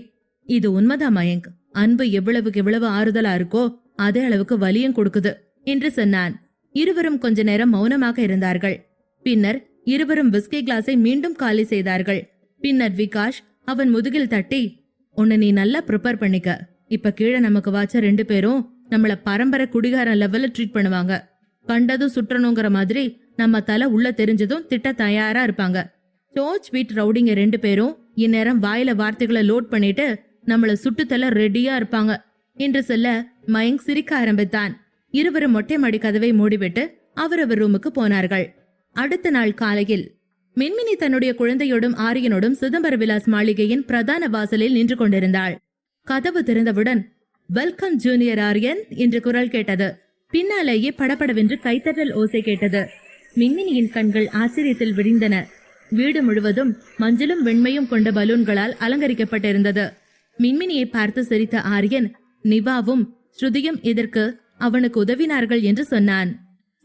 Speaker 1: இது உண்மைதான் மயங்க், அன்பு எவ்வளவுக்கு எவ்வளவு ஆறுதலா இருக்கோ அதே அளவுக்கு வலியும் கொடுக்குது என்று சொன்னான். இருவரும் கொஞ்ச நேரம் மௌனமாக இருந்தார்கள். பின்னர் இருவரும் விஸ்கி கிளாஸை மீண்டும் காலி செய்தார்கள். பின்னர் விகாஷ் அவன் முதுகில் தட்டி, உன்னை நீ நல்லா ப்ரிப்பேர் பண்ணிக்க. இப்ப கீழே நமக்கு வாச்ச 2 பேரும் நம்மள பரம்பரை குடிகாரன் லெவல்ல ட்ரீட் பண்ணுவாங்க. கண்டதும் சுற்றணுங்கிற மாதிரி நம்ம தலை உள்ள தெரிஞ்சதும் திட்ட தயாரா இருப்பாங்க. சோச் வீட் ரவுடிங்க 2 பேரும் இந்நேரம் வாயில வார்த்தைகளை லோட் பண்ணிட்டு நம்மள சுட்டுத்தல ரெடியா இருப்பாங்க என்று சொல்ல மயங்க் சிரிக்க ஆரம்பித்தான். இருவரும் மொட்டை மாடி கதவை மூடிவிட்டு அவரவர் ரூமுக்கு போனார்கள். அடுத்த நாள் காலையில் மின்மினி தன்னுடைய குழந்தையோடும் ஆரியனோடும் சிதம்பர விலாஸ் மாளிகையின் பிரதான வாசலில் நின்று கொண்டிருந்தாள். கதவு திறந்தவுடன், வெல்கம் ஜூனியர் ஆரியன் என்று குரல் கேட்டது. பின்னாலேயே படபடவென்று கைத்தட்டல் ஓசை கேட்டது. மின்மினியின் கண்கள் ஆச்சரியத்தில் விரிந்தன. வீடு முழுவதும் மஞ்சளும் வெண்மையும் கொண்ட பலூன்களால் அலங்கரிக்கப்பட்டிருந்தது. மின்மினியை பார்த்து சிரித்த ஆரியன், நிவாவும் ஸ்ருதியும் இதற்கு அவனுக்கு உதவினார்கள் என்று சொன்னான்.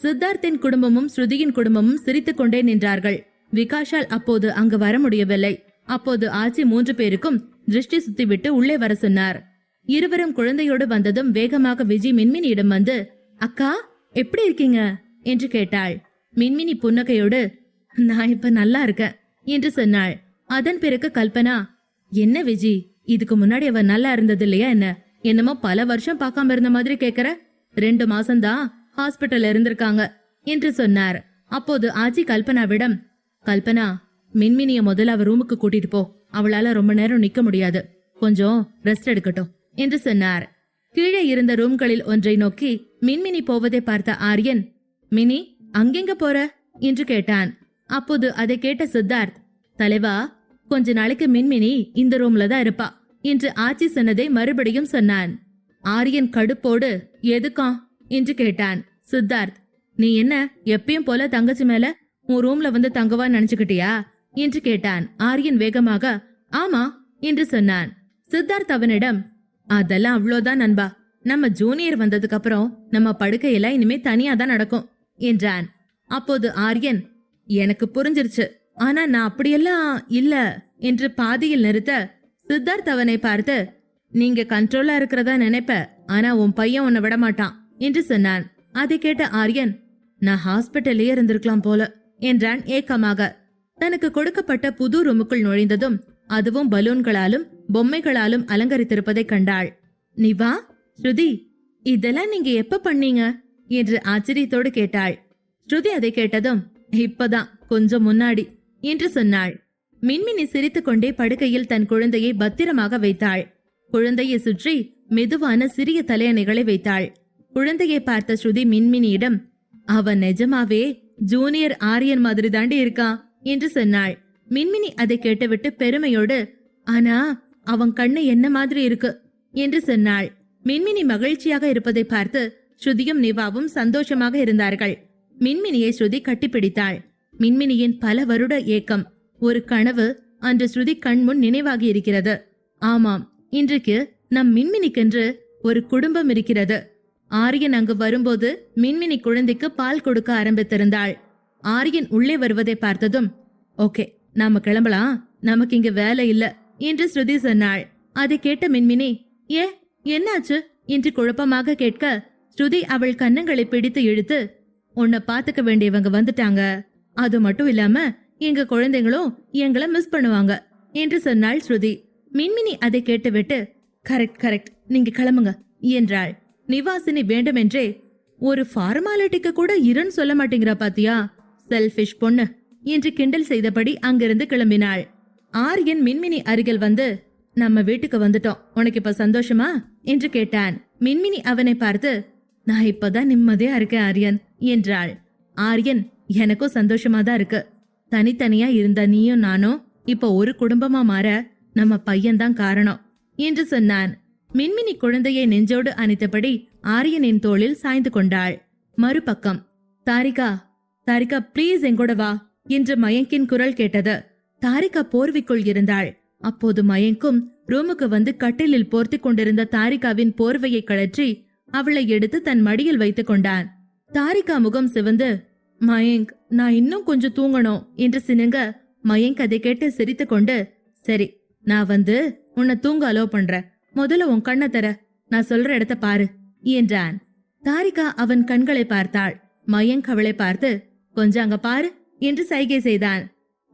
Speaker 1: சித்தார்த்தின் குடும்பமும் ஸ்ருதியின் குடும்பமும் சிரித்துக் கொண்டே நின்றார்கள். விகாஷால் அப்போது அங்கு வர முடியவில்லை. அப்போது ஆச்சி 3 பேருக்கும் திருஷ்டி சுத்திவிட்டு உள்ளே வர சொன்னார். இருவரும் குழந்தையோடு வந்ததும் வேகமாக விஜி மின்மினியிடம் வந்து, அக்கா எப்படி இருக்கீங்க என்று கேட்டாள். மின்மினி புன்னகையோடு, நான் இப்ப நல்லா இருக்கேன் என்று சொன்னாள். அதன் பிறகு கல்பனா, என்ன விஜி, இதுக்கு முன்னாடி அவ நல்லா இருந்தது இல்லையா என்ன? என்னமோ பல வருஷம் பார்க்காம இருந்த மாதிரி கேக்குற. 2 மாசம்தான் ஹாஸ்பிட்டல் இருந்திருக்காங்க என்று சொன்னார். அப்போது ஆச்சி கல்பனாவிடம், கல்பனா, மின்மினிய முதல்ல அவ ரூமுக்கு கூட்டிட்டு போ. அவளால ரொம்ப நேரம் நிக்க முடியாது, கொஞ்சம் ரெஸ்ட் எடுக்கட்டும் என்று சொன்னார். கீழே இருந்த ரூம்களில் ஒன்றை நோக்கி மின்மினி போவதை பார்த்த ஆரியன், மினி அங்கெங்க போற என்று கேட்டான். அப்போது அதை கேட்ட சித்தார்த், தலைவா, கொஞ்ச நாளைக்கு மின்மினி இந்த ரூம்ல தான் இருப்பா என்று ஆச்சி சொன்னதை மறுபடியும் சொன்னான். ஆரியன் கடுப்போடு, எதுக்கா என்று கேட்டான். சித்தார்த், நீ என்ன எப்பயும் போல தங்கச்சி மேல உன் ரூம்ல வந்து தங்கவா நினைச்சுக்கிட்டியா என்று கேட்டான். ஆரியன் வேகமாக, ஆமா என்று சொன்னான். சித்தார்த் அவனிடம், அதெல்லாம் அவ்வளோதான் நண்பா, நம்ம ஜூனியர் வந்ததுக்கு அப்புறம் நம்ம படுக்கையெல்லாம் இனிமே தனியா தான் நடக்கும் என்றான். அப்போது ஆரியன், எனக்கு புரிஞ்சிருச்சு, ஆனா நான் அப்படியெல்லாம் இல்ல என்று பாதியில் நிறுத்த சித்தார்த் அவனை பார்த்து, நீங்க கண்ட்ரோலா இருக்கிறதா நினைப்ப, ஆனா உன் பையன் உன்னை விட மாட்டான் என்று சொன்னான். அதை கேட்ட ஆரியன், நான் ஹாஸ்பிட்டல்லே இருந்திருக்கலாம் போல என்றான் ஏக்கமாக. தனக்கு கொடுக்கப்பட்ட புது ரூமுக்குள் நுழைந்ததும் அதுவும் பலூன்களாலும் பொம்மைகளாலும் அலங்கரித்திருப்பதை கண்டாள். நிவா, ஸ்ருதி, இதெல்லாம் நீங்க எப்ப பண்ணீங்க என்று ஆச்சரியத்தோடு கேட்டாள். ஸ்ருதி அதை கேட்டதும், இப்பதான் கொஞ்சம் முன்னாடி என்று சொன்னாள். மின்மினி சிரித்துக் கொண்டே படுக்கையில் தன் குழந்தையை பத்திரமாக வைத்தாள். குழந்தையை சுற்றி மெதுவான சிறிய தலையணைகளை வைத்தாள். குழந்தையை பார்த்த ஸ்ருதி மின்மினியிடம், அவன் நிஜமாவே ஜூனியர் ஆரியன் மாதிரி தாண்டி இருக்கான் என்று சொன்னாள். மின்மினி அதை கேட்டுவிட்டு பெருமையோடு, ஆனா அவன் கண்ணு என்ன மாதிரி இருக்கு என்று சொன்னாள். மின்மினி மகிழ்ச்சியாக இருப்பதை பார்த்து ஸ்ருதியும் நிவாவும் சந்தோஷமாக இருந்தார்கள். மின்மினியை ஸ்ருதி கட்டிப்பிடித்தாள். மின்மினியின் பல வருட ஏக்கம், ஒரு கனவு அன்று ஸ்ருதி கண்முன் நினைவாகி இருக்கிறது. ஆமாம், இன்றைக்கு நம் மின்மினிக்கென்று ஒரு குடும்பம் இருக்கிறது. ஆரியன் அங்கு வரும்போது மின்மினி குழந்தைக்கு பால் கொடுக்க ஆரம்பித்திருந்தாள். ஆரியன் உள்ளே வருவதை பார்த்ததும், ஓகே நாம கிளம்பலாம், நமக்கு இங்க வேலை இல்ல என்று ஸ்ருதி சொன்னாள். அதை கேட்ட மின்மினி, என்னாச்சு என்று குழப்பமாக கேட்க ஸ்ருதி அவள் கன்னங்களை பிடித்து இழுத்து, உன்னை பாத்துக்க வேண்டியவங்க வந்துட்டாங்க, அது மட்டும் இல்லாம எங்க குழந்தைங்களும் எங்களை மிஸ் பண்ணுவாங்க என்று சொன்னாள் ஸ்ருதி. மின்மினி அதை கேட்டுவிட்டு, கரெக்ட் கரெக்ட், நீங்க கிளம்புங்க என்றாள். நிவாசினி வேண்டுமென்றே, ஒரு ஃபார்மாலிட்டிக்கு கூட இருன்னு சொல்ல மாட்டேங்கிறா பாத்தியா, செல்ஃபிஷ் பொண்ணு என்று கிண்டல் செய்தபடி அங்கிருந்து கிளம்பினாள். ஆரியன் மின்மினி அருகில் வந்து, நம்ம வீட்டுக்கு வந்துட்டோம், உனக்கு இப்ப சந்தோஷமா என்று கேட்டான். மின்மினி அவனை பார்த்து, நான் இப்பதான் நிம்மதியா இருக்கேன் ஆரியன் என்றாள். ஆரியன், எனக்கும் சந்தோஷமா தான் இருக்கு. தனித்தனியா இருந்த நீயும் நானும் இப்ப ஒரு குடும்பமா மாற நம்ம பையன்தான் காரணம் என்று சொன்னான். மின்மினி குழந்தையை நெஞ்சோடு அணைத்தபடி ஆரியனின் தோளில் சாய்ந்து கொண்டாள். மறுபக்கம், தாரிகா தாரிகா ப்ளீஸ் எங்கூட வா என்று மயங்கின் குரல் கேட்டது. தாரிகா போர்வைக்குள் இருந்தாள். அப்போது மயங்கும் ரூமுக்கு வந்து கட்டிலில் போர்த்தி கொண்டிருந்த தாரிகாவின் போர்வையை கழற்றி அவளை எடுத்து தன் மடியில் வைத்துக் கொண்டான். தாரிகா முகம் சிவந்து, மயங்க், நான் இன்னும் கொஞ்சம் தூங்கணும் என்று சினுங்க, மயங்க் அதை கேட்டு சிரித்து கொண்டு, சரி, நான் வந்து உன்னை தூங்க அலோ பண்றேன், முதல்ல உன் கண்ணை தர, நான் சொல்ற இடத்த பாரு என்றான். தாரிகா அவன் கண்களை பார்த்தாள். மயங்க் அவளை பார்த்து, கொஞ்சம் அங்க பாரு என்று சைகை செய்தான்.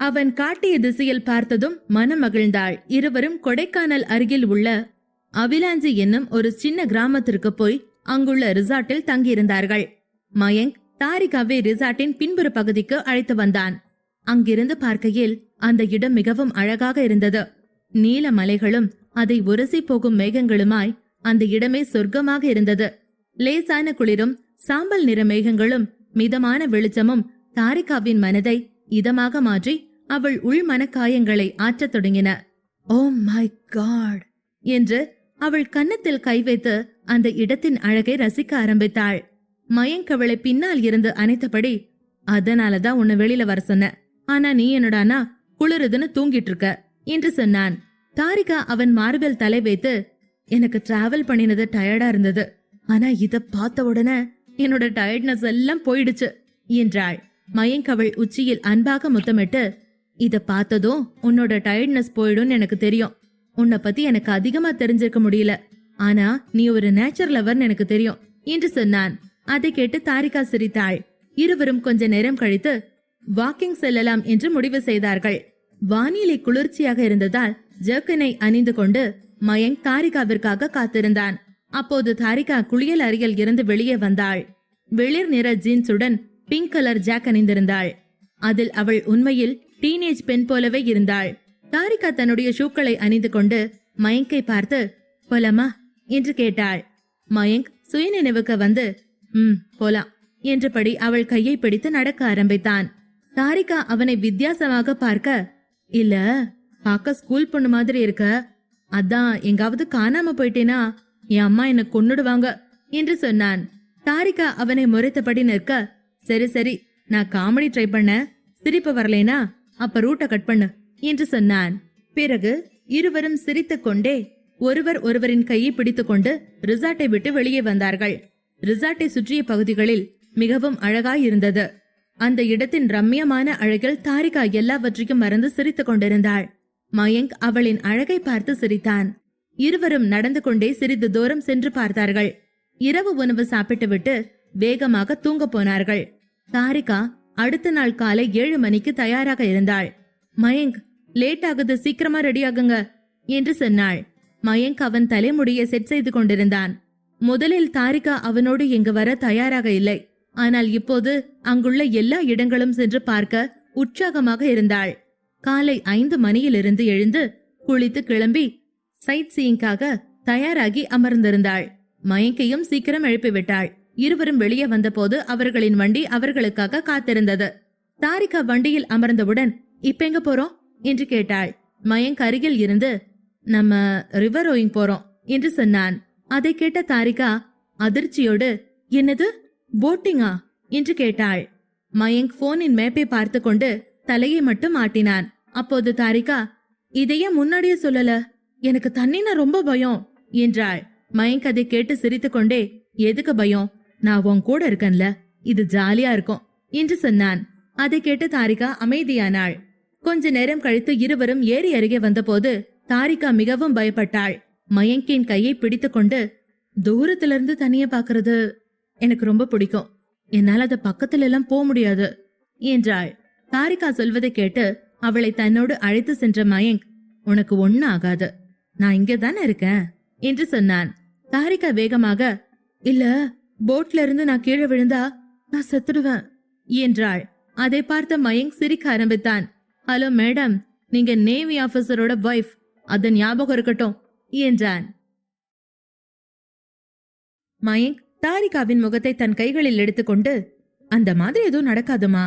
Speaker 1: அவன் காட்டிய திசையில் பார்த்ததும் மனம் மகிழ்ந்தாள். இருவரும் கொடைக்கானல் அருகில் உள்ள அவிலாஞ்சி என்னும் ஒரு சின்ன கிராமத்திற்கு போய் அங்குள்ள ரிசார்ட்டில் தங்கியிருந்தார்கள். மயங்க் தாரிகாவை ரிசார்ட்டின் பின்புற பகுதிக்கு அழைத்து வந்தான். அங்கிருந்து பார்க்கையில் அந்த இடம் மிகவும் அழகாக இருந்தது. நீல மலைகளும் அதை உரசி போகும் மேகங்களுமாய் அந்த இடமே சொர்க்கமாக இருந்தது. லேசான குளிரும் சாம்பல் நிற மேகங்களும் மிதமான வெளிச்சமும் தாரிகாவின் மனதை இதமாக மாற்றி அவள் உள் மனக்காயங்களை ஆற்றத் தொடங்கின. ஓ மை காட் என்று அவள் கன்னத்தில் கை வைத்து அந்த இடத்தின் அழகை ரசிக்க ஆரம்பித்தாள். மயங்க் அவளை பின்னால் இருந்து அணைத்தபடி, அதனாலதான் உன்னை வெளியில வர சொன்ன, ஆனா நீ என்னடானா குளிருதுன்னு தூங்கிட்டு இருக்க என்று சொன்னான். தாரிகா அவன் மார்பில் தலை வைத்து, எனக்கு டிராவல் பண்ணினது டயர்டா இருந்தது, ஆனா இத பார்த்த உடனே என்னோட டயர்ட்னஸ் எல்லாம் போயிடுச்சு என்றாள். மயங்க் அவள் உச்சியில் அன்பாக முத்தமிட்டு, இத பார்த்ததும் உன்னோட டயர்ட்னஸ் போயிடும் எனக்கு தெரியும். உன்னை பத்தி எனக்கு அதிகமா தெரிஞ்சிருக்க முடியல, ஆனா நீ ஒரு நேச்சர் லவர்னு எனக்கு தெரியும் என்று சொன்னான். அதை கேட்டு தாரிகா சிரித்தாள். இருவரும் கொஞ்ச நேரம் கழித்து வாக்கிங் செல்லலாம் என்று முடிவு செய்தார்கள். வானிலை குளிர்ச்சியாக இருந்ததால் ஜர்க்கனை அணிந்து கொண்டு மயங்க் தாரிகாவிற்காக காத்திருந்தான். அப்போது தாரிகா குளியல் அறையில் இருந்து வெளியே வந்தாள். வெளிர் நிற ஜீன்ஸுடன் பிங்க் கலர் ஜாக் அணிந்திருந்தாள். அதில் அவள் உண்மையில் டீனேஜ் பெண் போலவே இருந்தாள். தாரிகா தன்னுடைய ஷூக்களை அணிந்து கொண்டு மயங்கை பார்த்து, போலாமா என்று கேட்டாள். மயங்க் சுயநினைவுக்கு வந்து, போலாம் என்றபடி அவள் கையை பிடித்து நடக்க ஆரம்பித்தான். தாரிகா அவனை வித்தியாசமாக பார்க்க, இல்ல பார்க்க ஸ்கூல் பொண்ணு மாதிரி இருக்க, அதான் எங்காவது காணாம போயிட்டேனா என் அம்மா என்ன கொன்னுடுவாங்க என்று சொன்னான். தாரிகா அவனை முறைத்தபடி நிற்க, சரி சரி, நான் காமெடி ட்ரை பண்ண, சிரிப்பு வரலேனா அப்ப ரூட்டை கட் பண்ணு என்று சொன்னான். பிறகு இருவரும் சிரித்துக் கொண்டே ஒருவர் ஒருவரின் கையை பிடித்துக் கொண்டு ரிசார்ட்டை விட்டு வெளியே வந்தார்கள். ரிசார்ட்டை சுற்றிய பகுதிகளில் மிகவும் அழகாயிருந்தது. அந்த இடத்தின் ரம்மியமான அழகில் தாரிகா எல்லாவற்றையும் மறந்து சிரித்துக் கொண்டிருந்தாள். மயங்க் அவளின் அழகை பார்த்து சிரித்தான். இருவரும் நடந்து கொண்டே சிறிது தூரம் சென்று பார்த்தார்கள். இரவு உணவு சாப்பிட்டு விட்டு வேகமாக தூங்க போனார்கள். தாரிகா அடுத்த நாள் காலை 7 மணிக்கு தயாராக இருந்தாள். மயங்க், லேட் ஆகுது, சீக்கிரமா ரெடி ஆகுங்க என்று சொன்னாள். மயங்க் அவன் தலைமுடியை செட் செய்து கொண்டிருந்தான். முதலில் தாரிகா அவனோடு இங்கு வர தயாராக இல்லை. ஆனால் இப்போது அங்குள்ள எல்லா இடங்களும் சென்று பார்க்க உற்சாகமாக இருந்தாள். காலை 5 மணியிலிருந்து எழுந்து குளித்து கிளம்பி சைட் சீயிங்காக தயாராகி அமர்ந்திருந்தாள். மயங்கையும் சீக்கிரம் எழுப்பிவிட்டாள். இருவரும் வெளியே வந்தபோது அவர்களின் வண்டி அவர்களுக்காக காத்திருந்தது. தாரிகா வண்டியில் அமர்ந்தவுடன், இப்ப எங்க போறோம் என்று கேட்டாள். மயங்க் அருகில் இருந்து, நம்ம ரிவர் ரோயிங் போறோம் என்று சொன்னான். அதை கேட்ட தாரிகா அதிர்ச்சியோடு, என்னது போட்டிங்கா என்று கேட்டாள். மயங்க் போனின் மேப்பை பார்த்து கொண்டு தலையை மட்டும் ஆட்டினான். அப்போது தாரிகா, இதையே முன்னாடியே சொல்லல, எனக்கு தண்ணினா ரொம்ப பயம் என்றாள். மயங்க் அதை கேட்டு சிரித்து கொண்டே, எதுக்கு பயம், நான் உன் கூட இருக்கேன்ல, இது ஜாலியா இருக்கும் என்று சொன்னான். அதை கேட்டு தாரிகா அமைதியானாள். கொஞ்ச நேரம் கழித்து இருவரும் ஏரி அருகே வந்தபோது தாரிகா மிகவும் பயப்பட்டாள். மயங்கின் கையை பிடித்து கொண்டு, தூரத்திலிருந்து தனிய பாக்குறது எனக்கு ரொம்ப பிடிக்கும், என்னால் அத பக்கத்துல எல்லாம் போக முடியாது என்றாள். தாரிகா சொல்வதை கேட்டு அவளை தன்னோடு அழைத்து சென்ற மயங்க், உனக்கு ஒண்ணு ஆகாது, நான் இங்கதானே இருக்கேன் என்று சொன்னான். தாரிகா வேகமாக, இல்ல, போட்ல இருந்து நான் கீழே விழுந்தா நான் செத்துடுவேன் என்றாள். அதை பார்த்த மயங்க் சிரிக்க ஆரம்பித்தான். ஹலோ மேடம், நீங்க நேவி ஆபீசரோட வைஃப், அது ஞாபகம் இருக்கட்டும் என்றான். மயங்க் தாரிகாவின் முகத்தை தன் கைகளில் எடுத்துக்கொண்டு, அந்த மாதிரி எதுவும் நடக்காதுமா,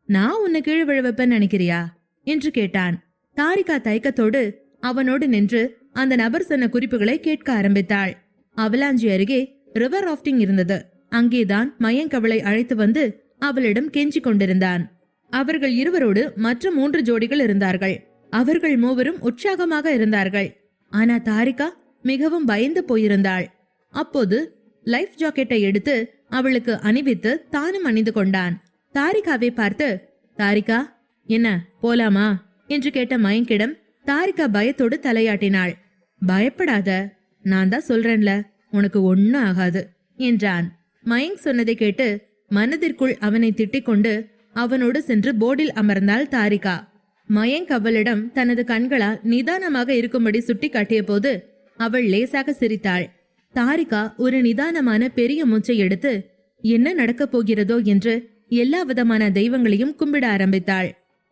Speaker 1: நான் உன்னை கீழே விழ வைப்பேன்னு நினைக்கிறியா என்று கேட்டான். தாரிகா தயக்கத்தோடு அவனோடு நின்று அந்த நபர் சொன்ன குறிப்புகளை கேட்க ஆரம்பித்தாள். அவலாஞ்சி அருகே ரிவர் ராஃப்டிங் இருந்தது. அங்கேதான் மயங்க் அவளை அழைத்து வந்து அவளிடம் கெஞ்சி கொண்டிருந்தான். அவர்கள் இருவரோடு மற்ற 3 ஜோடிகள் இருந்தார்கள். அவர்கள் மூவரும் உற்சாகமாக இருந்தார்கள். ஆனா தாரிகா மிகவும் பயந்து போயிருந்தாள். அப்போது லைஃப் ஜாக்கெட்டை எடுத்து அவளுக்கு அணிவித்து தானும் அணிந்து கொண்டான். தாரிகாவை பார்த்து, தாரிகா என்ன போலாமா என்று கேட்ட மயங்கிடம் தாரிகா பயத்தோடு தலையாட்டினாள். பயப்படாத, நான் தான் சொல்றேன்ல, உனக்கு ஒன்னும் ஆகாது என்றான். மயங்க் சொன்னதை கேட்டு மனதிற்குள் அவனை திட்டிக் கொண்டு அவனோடு சென்று போர்டில் அமர்ந்தாள் தாரிகா. மயங்க் அவளிடம் தனது கண்களால் நிதானமாக இருக்கும்படி சுட்டி காட்டிய போது அவள் லேசாக சிரித்தாள். தாரிகா ஒரு நிதானமான பெரிய மூச்சை எடுத்து என்ன நடக்கப் போகிறதோ என்று எல்லா விதமான தெய்வங்களையும் கும்பிட ஆரம்பித்தாள்.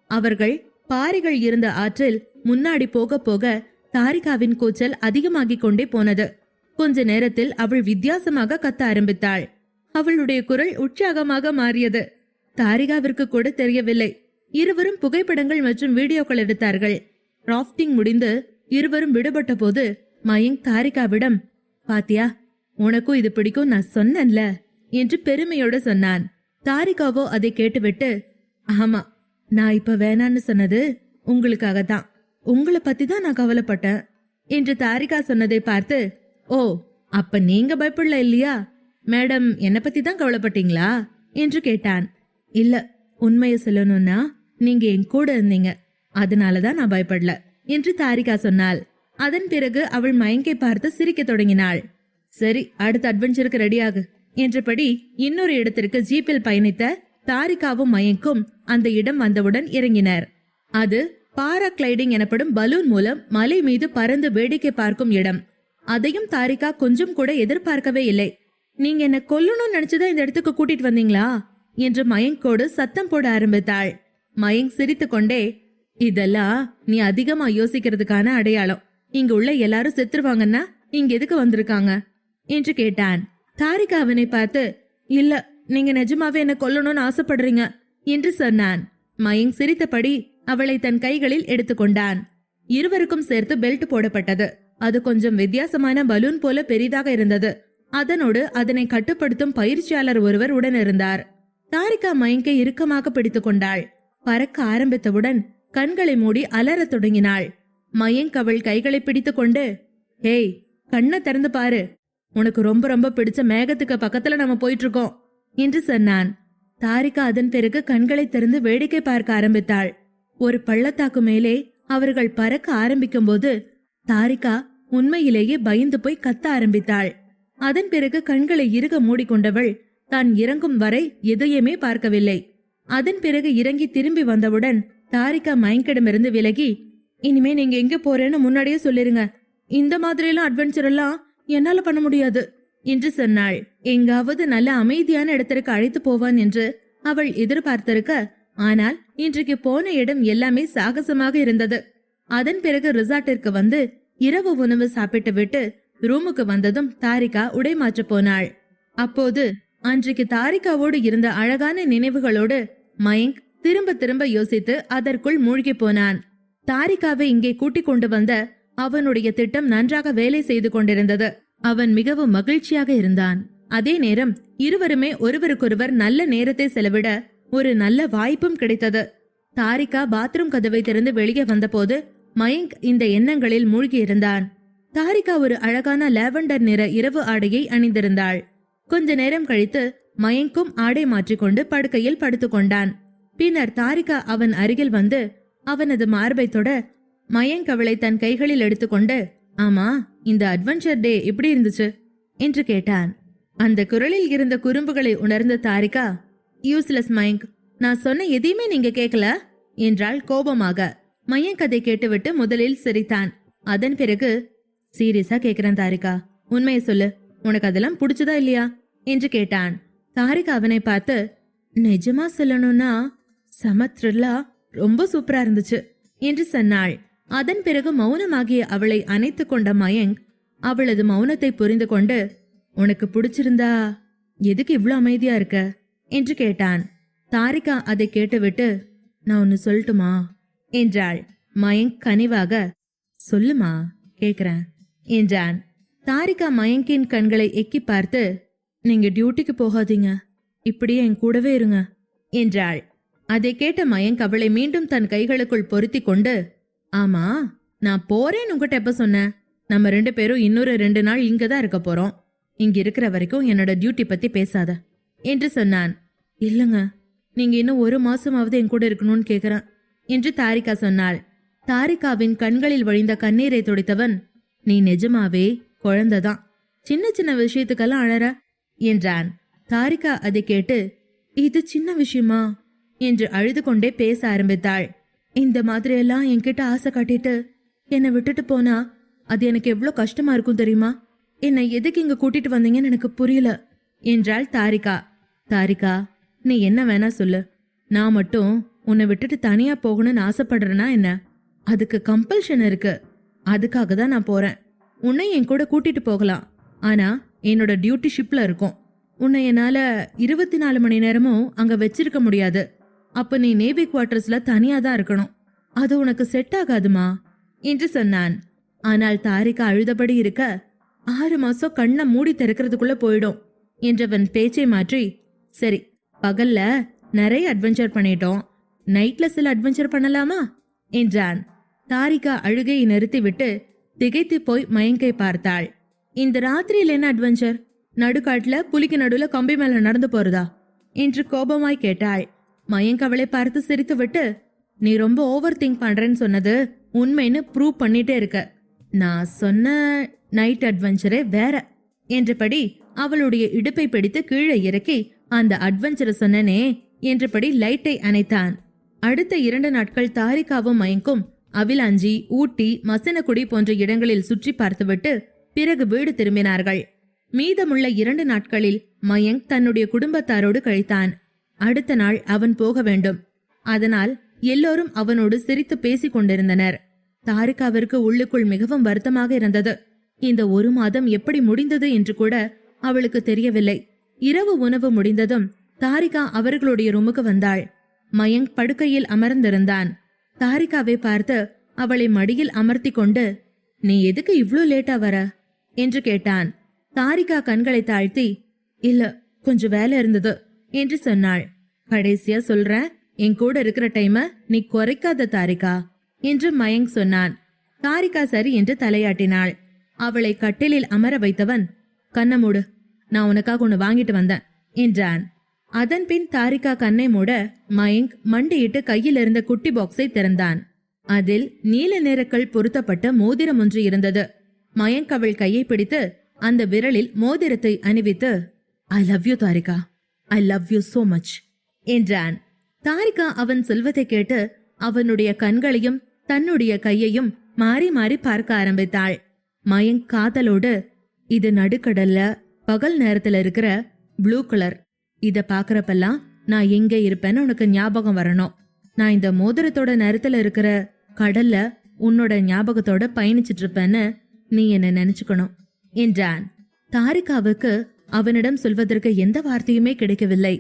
Speaker 1: அவர்கள் பாறைகள் இருந்த ஆற்றில் முன்னாடி போக போக தாரிகாவின் கூச்சல் அதிகமாகிக் கொண்டே போனது. கொஞ்ச நேரத்தில் அவள் வித்தியாசமாக கத்த ஆரம்பித்தாள். அவளுடைய குரல் உற்சாகமாக மாறியது. தாரிகாவிற்கு கூட தெரியவில்லை. இருவரும் புகைப்படங்கள் மற்றும் வீடியோக்கள் எடுத்தார்கள். ராஃப்டிங் முடிந்து இருவரும் விடுபட்ட போது மயங்க் தாரிகாவிடம், பாத்தியா, உனக்கும் இது பிடிக்கும் நான் சொன்னேன்ல என்று பெருமையோடு சொன்னான். தாரிகாவோ அதை கேட்டுவிட்டு, ஆமா, நான் இப்ப வேணான்னு சொன்னது உங்களுக்காகத்தான், உங்களை பத்தி தான் நான் கவலைப்பட்டேன் என்று தாரிகா சொன்னதை பார்த்து, ஓ அப்ப நீங்க பயப்படல இல்லையா, மேடம் என்ன பத்தி தான் கவலைப்பட்டீங்களா என்று கேட்டான். இல்ல, உண்மையை சொல்லணும்னா நீங்க என் கூட இருந்தீங்க, அதனாலதான் நான் பயப்படல என்று தாரிகா சொன்னாள். அதன் பிறகு அவள் மயங்கை பார்த்து சிரிக்க தொடங்கினாள். சரி, அடுத்த அட்வென்ச்சருக்கு ரெடியாகு என்றபடி இன்னொரு இடத்திற்கு ஜீப்பில் பயணித்த தாரிகாவும் மயங்கும் அந்த இடம் வந்தவுடன் இறங்கினர். அது பாராகிளைடிங் எனப்படும் பலூன் மூலம் மலை மீது பறந்து வேடிக்கை பார்க்கும் இடம். அதையும் தாரிகா கொஞ்சம் கூட எதிர்பார்க்கவே இல்லை. நீங்க என்ன கொல்லணும்னு நினைச்சுதான் இந்த இடத்துக்கு கூட்டிட்டு வந்தீங்களா என்று மயங்கோடு சத்தம் போட ஆரம்பித்தாள். மயங்க் சிரித்து கொண்டே, இதெல்லாம் நீ அதிகமா யோசிக்கிறதுக்கான அடையாளம். இங்க உள்ள எல்லாரும் செத்துருவாங்கன்னா இங்க எதுக்கு வந்திருக்காங்க என்று கேட்டான். தாரிகா அவனை பார்த்து, இல்ல, நீங்க நிஜமாவே என்ன கொல்லணும்னு ஆசைப்படுறீங்க என்று சொன்னான். மயங்க் சிரித்தபடி அவளை தன் கைகளில் எடுத்துக்கொண்டான். இருவருக்கும் சேர்த்து பெல்ட் போடப்பட்டது. அது கொஞ்சம் வித்தியாசமான பலூன் போல பெரிதாக இருந்தது. அதனோடு அதனை கட்டுப்படுத்தும் பயிற்சியாளர் ஒருவர் உடன் இருந்தார். தாரிகா மயங்கை இறுக்கமாக பிடித்துக் கொண்டாள். பறக்க ஆரம்பித்தவுடன் கண்களை மூடி அலறத் தொடங்கினாள். மயங்க் அவள் கைகளை பிடித்துக் கொண்டு, ஹேய், கண்ணை திறந்து பாரு, உனக்கு ரொம்ப ரொம்ப பிடிச்ச மேகத்துக்கு பக்கத்துல நம்ம போயிட்டு இருக்கோம் என்று சொன்னான். தாரிகா அதன் பிறகு கண்களை திறந்து வேடிக்கை பார்க்க ஆரம்பித்தாள். ஒரு பள்ளத்தாக்கு மேலே அவர்கள் பறக்க ஆரம்பிக்கும் போது தாரிகா உண்மையிலேயே பயந்து போய் கத்த ஆரம்பித்தாள். அதன் பிறகு கண்களை இறுக மூடிக்கொண்டவள் தான் இறங்கும் வரை எதையுமே பார்க்கவில்லை. அதன் பிறகு இறங்கி திரும்பி வந்தவுடன் தாரிகா மயங்கிடமிருந்து விலகி, இனிமே நீங்க எங்க போறேன்னு முன்னாடியே சொல்லிருங்க, இந்த மாதிரியெல்லாம் அட்வென்ச்சர் எல்லாம் என்னால பண்ண முடியாது என்று சொன்னாள். எங்காவது நல்ல அமைதியான இடத்திற்கு அழைத்து போவான் என்று அவள் எதிர்பார்த்திருக்க, ஆனால் இன்றைக்கு போன இடம் எல்லாமே சாகசமாக இருந்தது. அதன் பிறகு ரிசார்ட்டிற்கு வந்து இரவு உணவு சாப்பிட்டு விட்டு ரூமுக்கு வந்ததும் தாரிகா உடை மாற்ற போனாள். அப்போது அன்றைக்கு தாரிகாவோடு இருந்த அழகான நினைவுகளோடு மயங்க் திரும்ப திரும்ப யோசித்து அதற்குள் மூழ்கி போனான். தாரிகாவை இங்கே கூட்டிக் கொண்டு வந்த அவனுடைய திட்டம் நன்றாக வேலை செய்து கொண்டிருந்தது. அவன் மிகவும் மகிழ்ச்சியாக இருந்தான். அதே நேரம் இருவருமே ஒருவருக்கொருவர் நல்ல நேரத்தை செலவிட ஒரு நல்ல வாய்ப்பும் கிடைத்தது. தாரிகா பாத்ரூம் கதவை திறந்து வெளியே வந்தபோது மயங்க் இந்த எண்ணங்களில் மூழ்கி இருந்தான். தாரிகா ஒரு அழகான லாவெண்டர் நிற இரவு ஆடையை அணிந்திருந்தாள். கொஞ்ச நேரம் கழித்து மயங்கும் ஆடை மாற்றிக்கொண்டு படுக்கையில் படுத்துக் கொண்டான். பின்னர் தாரிகா அவன் அருகில் வந்து அவனது மார்பை தொட மயங்க் அவளை தன் கைகளில் எடுத்துக்கொண்டு, ஆமா, இந்த அட்வென்ச்சர் டே எப்படி இருந்துச்சு என்று கேட்டான். அந்த குரலில் இருந்த குறும்புகளை உணர்ந்த தாரிகா, யூஸ்லெஸ் மயங்க், நான் சொன்ன எதையுமே நீங்க கேட்கல என்றாள் கோபமாக. மயங்க் அதை கேட்டுவிட்டு முதலில் சிரித்தான். அதன் பிறகு, சீரியஸா கேக்குறேன் தாரிகா, உண்மையை சொல்லு, உனக்கு அதெல்லாம் பிடிச்சதா இல்லையா என்று கேட்டான். தாரிகா அவனை பார்த்து, நிஜமா சொல்லணும்னா செம த்ரில்லா, ரொம்ப சூப்பரா இருந்துச்சு என்று சொன்னாள். அதன் பிறகு மௌனமாகிய அவளை அணைத்து கொண்ட மயங்க் அவளது மௌனத்தை புரிந்து கொண்டு, உனக்கு பிடிச்சிருந்தா எதுக்கு இவ்ளோ அமைதியா இருக்க என்று கேட்டான். தாரிகா அதை கேட்டுவிட்டு, நான் ஒன்னு சொல்லட்டுமா என்றாள். மயங்க் கனிவாக, சொல்லுமா, கேக்குறேன் என்றான். தாரிகா மயங்கின் கண்களை எக்கி பார்த்து, நீங்க டியூட்டிக்கு போகாதீங்க, இப்படியே என் கூடவே இருங்க என்றாள். அதை கேட்ட மயங்க் அவளை மீண்டும் தன் கைகளுக்குள் பொருத்தி கொண்டு, ஆமா, நான் போறேன்னு உங்ககிட்ட எப்ப சொன்னேன்? நம்ம 2 பேரும் இன்னொரு 2 நாள் இங்கதான் இருக்க போறோம். இங்க இருக்கிற வரைக்கும் என்னோட டியூட்டி பத்தி பேசாத என்று சொன்னான். இல்லங்க, நீங்க இன்னும் 1 மாசமாவது என் கூட இருக்கணும்னு கேக்குறேன் என்று தாரிகா சொன்னாள். தாரிகாவின் கண்களில் வழிந்த கண்ணீரை துடைத்தவன், நீ நிஜமாவே குழந்தைதான், சின்ன சின்ன விஷயத்துக்கெல்லாம் அழற என்றான். தாரிகா அதை கேட்டு, இது சின்ன விஷயமா என்று அழுது கொண்டே பேச ஆரம்பித்தாள். இந்த மாதிரியெல்லாம் என்கிட்ட ஆசை காட்டிட்டு என்னை விட்டுட்டு போனா அது எனக்கு எவ்வளவு கஷ்டமா இருக்கும் தெரியுமா? என்னை எதுக்கு இங்க கூட்டிட்டு வந்தீங்கன்னு எனக்கு புரியல என்றாள் தாரிகா. தாரிகா, நீ என்ன வேணா சொல்லு, நான் மட்டும் உன்னை விட்டுட்டு தனியா போகணும்னு ஆசைப்படுறேன்னா என்ன? அதுக்கு கம்பல்ஷன் இருக்கு. அதுக்காக தான் நான் போறேன். உன்னை என் கூட கூட்டிட்டு போகலாம், ஆனா என்னோட டியூட்டி ஷிப்ல இருக்கும். உன்னை என்னால 24 மணி நேரமும் அங்க வச்சிருக்க முடியாது. அப்ப நீ நேவி குவார்டர்ஸ்ல தனியா தான் இருக்கணும். அது உனக்கு செட் ஆகாதுமா என்று சொன்னான். ஆனால் தாரிகா அழுதபடி இருக்க, 6 மாசம் கண்ணை மூடி திறக்கிறதுக்குள்ள போயிடும் என்றவன் பேச்சை மாற்றி, சரி, பகல்ல நிறைய அட்வென்ச்சர் பண்ணிட்டோம், நைட்ல சில அட்வென்ச்சர் பண்ணலாமா என்றான். தாரிகா அழுகையை நிறுத்திவிட்டு திகைத்து போய் மயங்கை பார்த்தாள். இந்த ராத்திரியில் என்ன அட்வென்ச்சர்? நடுக்காட்டுல புலிக்கு நடுவுல கம்பி மேல நடந்து போறதா என்று கோபமாய் கேட்டாள். மயங்க் அவளை பார்த்து சிரித்துவிட்டு, நீ ரொம்ப ஓவர் திங்க் பண்றேன்னு சொன்னது உண்மைன்னு ப்ரூவ் பண்ணிட்டே இருக்க. நான் சொன்ன நைட் அட்வென்ச்சரே வேற என்றபடி அவளுடைய இடுப்பை பிடித்து கீழே இறக்கி, அந்த அட்வென்ச்சரை சொன்னனே என்றபடி லைட்டை அணைத்தான். அடுத்த 2 நாட்கள் தாரிகாவும் மயங்கும் அவிலாஞ்சி, ஊட்டி, மசனகுடி போன்ற இடங்களில் சுற்றி பார்த்துவிட்டு பிறகு வீடு திரும்பினார்கள். மீதமுள்ள 2 நாட்களில் மயங்க் தன்னுடைய குடும்பத்தாரோடு கழித்தான். அடுத்த நாள் அவன் போக வேண்டும். அதனால் எல்லோரும் அவனோடு சிரித்து பேசிக் கொண்டிருந்தனர். தாரிகாவிற்கு உள்ளுக்குள் மிகவும் வருத்தமாக இருந்தது. இந்த 1 மாதம் எப்படி முடிந்தது என்று கூட அவளுக்கு தெரியவில்லை. இரவு உணவு முடிந்ததும் தாரிகா அவர்களுடைய ரூமுக்கு வந்தாள். மயங்க் படுக்கையில் அமர்ந்திருந்தான். தாரிகாவை பார்த்து அவளை மடியில் அமர்த்தி கொண்டு, நீ எதுக்கு இவ்ளோ லேட்டா வர என்று கேட்டான். தாரிகா கண்களை தாழ்த்தி, இல்ல, கொஞ்சம் வேலை இருந்தது என்று சொன்னாள். கடைசியா சொல்றேன், என் கூட இருக்கிற டைம நீ குறைக்காத தாரிகா என்று மயங்க் சொன்னான். தாரிகா சரி என்று தலையாட்டினாள். அவளை கட்டிலில் அமர வைத்தவன், கண்ணை மூடு, நான் உனக்காக ஒன்னு வாங்கிட்டு வந்தேன் என்றான். அதன் பின் தாரிகா கண்ணை மூட மயங்க் மண்டியிட்டு கையில் இருந்த குட்டி பாக்ஸை திறந்தான். அதில் நீல நிறக்கள் பொருத்தப்பட்ட மோதிரம் ஒன்று இருந்தது. மயங்க் அவள் கையை பிடித்து அந்த விரலில் மோதிரத்தை அணிவித்து, ஐ love you Tarika, I love you so much என்றான். தாரிகா அவன் சொல்வதை கேட்டு அவனுடைய கண்களையும் தன்னுடைய கையையும் மாறி மாறி பார்க்க ஆரம்பித்தாள். மயங்க் காதலோடு, இது நடுக்கடல்ல பகல் நேரத்துல இருக்கிற ப்ளூ கலர், இத பாக்குறப்பெல்லாம் நான் எங்க இருப்பேன்னு உனக்கு ஞாபகம் வரணும். நான் இந்த மோதிரத்தோட நேரத்துல இருக்கிற கடல்ல உன்னோட ஞாபகத்தோட பயணிச்சிட்டு இருப்பேன்னு நீ என்ன நினைச்சுக்கணும் என்றான். தாரிகாவுக்கு அவனிடம் சொல்வதற்கு எந்த வார்த்தையுமே கிடைக்கவில்லை.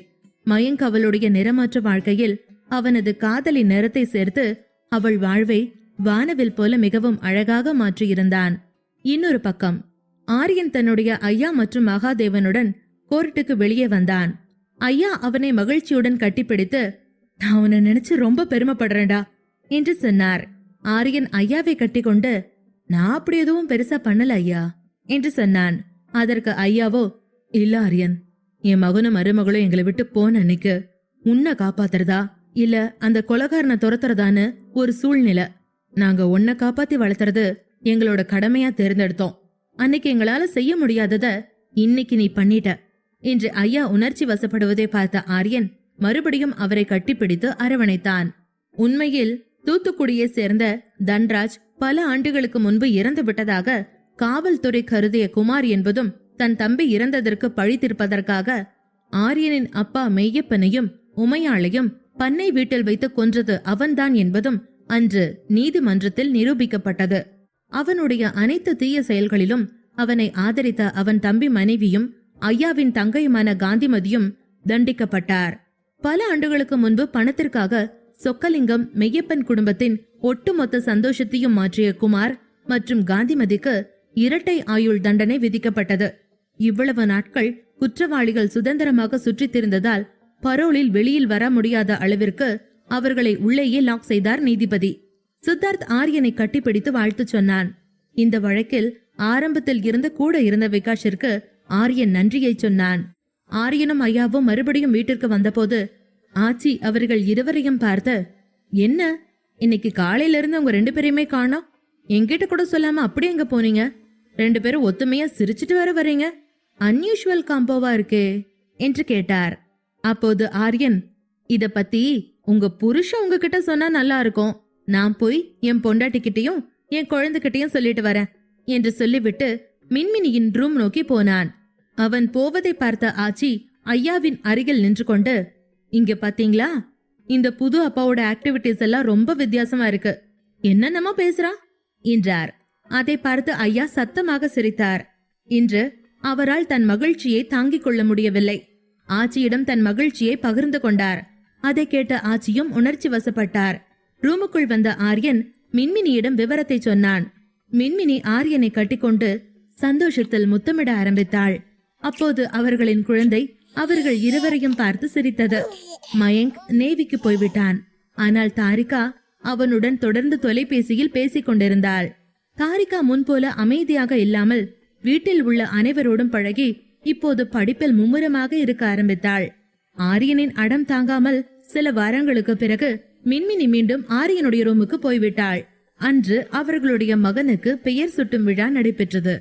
Speaker 1: மயங்க் அவளுடைய நிறமற்ற வாழ்க்கையில் அவனது காதலின் நிறத்தை சேர்த்து அவள் வாழ்வை வானவில் போல மிகவும் அழகாக மாற்றியிருந்தான். இன்னொரு பக்கம் ஆரியன் தன்னுடைய ஐயா மற்றும் மகாதேவனுடன் கோர்ட்டுக்கு வெளியே வந்தான். ஐயா அவனை மகிழ்ச்சியுடன் கட்டிப்பிடித்து, நான் உன்னை நினைச்சு ரொம்ப பெருமைப்படுறேன்டா என்று சொன்னார். ஆரியன் ஐயாவை கட்டிக்கொண்டு, நான் அப்படி எதுவும் பெருசா பண்ணல ஐயா என்று சொன்னான். அதற்கு ஐயாவோ, இல்ல ஆரியன், என் மகனும் மருமகளும் எங்களை விட்டு போன அன்னைக்கு உன்னை காப்பாத்துறதா இல்ல அந்த கொலைகாரனை துரத்துறதான்னு ஒரு சூழ்நிலை. நாங்க உன்னை காப்பாத்தி வளர்த்துறது எங்களோட கடமையா தேர்ந்தெடுத்தோம். அன்னைக்கு எங்களால செய்ய முடியாதத இன்னைக்கு நீ பண்ணிட்ட என்று ஐயா உணர்ச்சி வசப்படுவதை பார்த்த ஆரியன் மறுபடியும் அவரை கட்டிப்பிடித்து அரவணைத்தான். உண்மையில் தூத்துக்குடியை சேர்ந்த தன்ராஜ் பல ஆண்டுகளுக்கு முன்பு இறந்து விட்டதாக காவல்துறை கருதிய குமார் என்பதும் தன் தம்பி இறந்ததற்கு பழி தீர்ப்பதற்காக ஆரியனின் அப்பா மெய்யப்பனையும் உமையாளையும் பண்ணை வீட்டில் வைத்து கொன்றது அவன்தான் என்பதும் அன்று நீதிமன்றத்தில் நிரூபிக்கப்பட்டது. அவனுடைய அனைத்து தீய செயல்களிலும் அவனை ஆதரித்த அவன் தம்பி மனைவியும் ஐயாவின் தங்கையுமான காந்திமதியும் தண்டிக்கப்பட்டார். பல ஆண்டுகளுக்கு முன்பு பணத்திற்காக சொக்கலிங்கம் மெய்யப்பன் குடும்பத்தின் ஒட்டுமொத்த சந்தோஷத்தையும் மாற்றிய குமார் மற்றும் காந்திமதிக்கு இரட்டை ஆயுள் தண்டனை விதிக்கப்பட்டது. இவ்வளவு நாட்கள் குற்றவாளிகள் சுதந்திரமாக சுற்றித் திரிந்ததால் பரோலில் வெளியில் வர முடியாத அளவிற்கு அவர்களை உள்ளேயே லாக் செய்தார் நீதிபதி. சித்தார்த் ஆரியனை கட்டிப்பிடித்து வாழ்த்து சொன்னான். இந்த வழக்கில் ஆரம்பத்தில் இருந்து கூட இருந்த விகாஷிற்கு ஆரியன் நன்றியை சொன்னான். ஆரியனும் ஐயாவும் மறுபடியும் வீட்டிற்கு வந்தபோது ஆச்சி அவர்கள் இருவரையும் பார்த்து, என்ன இன்னைக்கு காலையில இருந்து உங்க 2 பேரையுமே காணோம், என்கிட்ட கூட சொல்லாம அப்படி எங்க போனீங்க? 2 பேரும் ஒத்துமையா சிரிச்சிட்டு வர வரீங்க, அன்யூஷுவல் காம்போவா இருக்கே என்று கேட்டார். அப்போது ஆரியன், இத பத்தி உங்க புருஷன் உங்ககிட்ட சொன்னா நல்லா இருக்கும், நான் போய் என் பொண்டாட்டிக்கிட்டையும் என் குழந்தைகிட்டையும் சொல்லிட்டு வரேன் என்று சொல்லிவிட்டு மின்மினியின் ரூம் நோக்கி போனான். அவன் போவதை பார்த்த ஆச்சி ஐயாவின் அருகில் நின்று கொண்டு, இங்க பாத்தீங்களா, இந்த புது அப்பாவோட ஆக்டிவிட்டிஸ் எல்லாம் ரொம்ப வித்தியாசமா இருக்கு, என்னென்னமோ பேசுறான் என்றார். அதை பார்த்து ஐயா சத்தமாக சிரித்தார். இன்று அவரால் தன் மகிழ்ச்சியை தாங்கிக் கொள்ள முடியவில்லை. ஆச்சியிடம் தன் மகிழ்ச்சியை பகிர்ந்து கொண்டார். அதை கேட்ட ஆச்சியும் உணர்ச்சி வசப்பட்டார். ரூமுக்குள் வந்த ஆரியன் மின்மினியிடம் விவரத்தை சொன்னான். மின்மினி ஆரியனை கட்டிக்கொண்டு சந்தோஷத்தில் முத்தமிட ஆரம்பித்தாள். அப்போது அவர்களின் குழந்தை அவர்கள் இருவரையும் பார்த்து சிரித்தது. மயங்க் நேவிக்கு போய்விட்டான். ஆனால் தாரிகா அவனுடன் தொடர்ந்து தொலைபேசியில் பேசிக் கொண்டிருந்தாள். தாரிகா முன்போல அமைதியாக இல்லாமல் வீட்டில் உள்ள அனைவரோடும் பழகி இப்போது படிப்பில் மும்முரமாக இருக்க ஆரம்பித்தாள். ஆரியனின் அடம் தாங்காமல் சில வாரங்களுக்கு பிறகு மின்மினி மீண்டும் ஆரியனுடைய ரூமுக்கு போய்விட்டாள். அன்று அவர்களுடைய மகனுக்கு பெயர் சுட்டும் விழா நடைபெற்றது.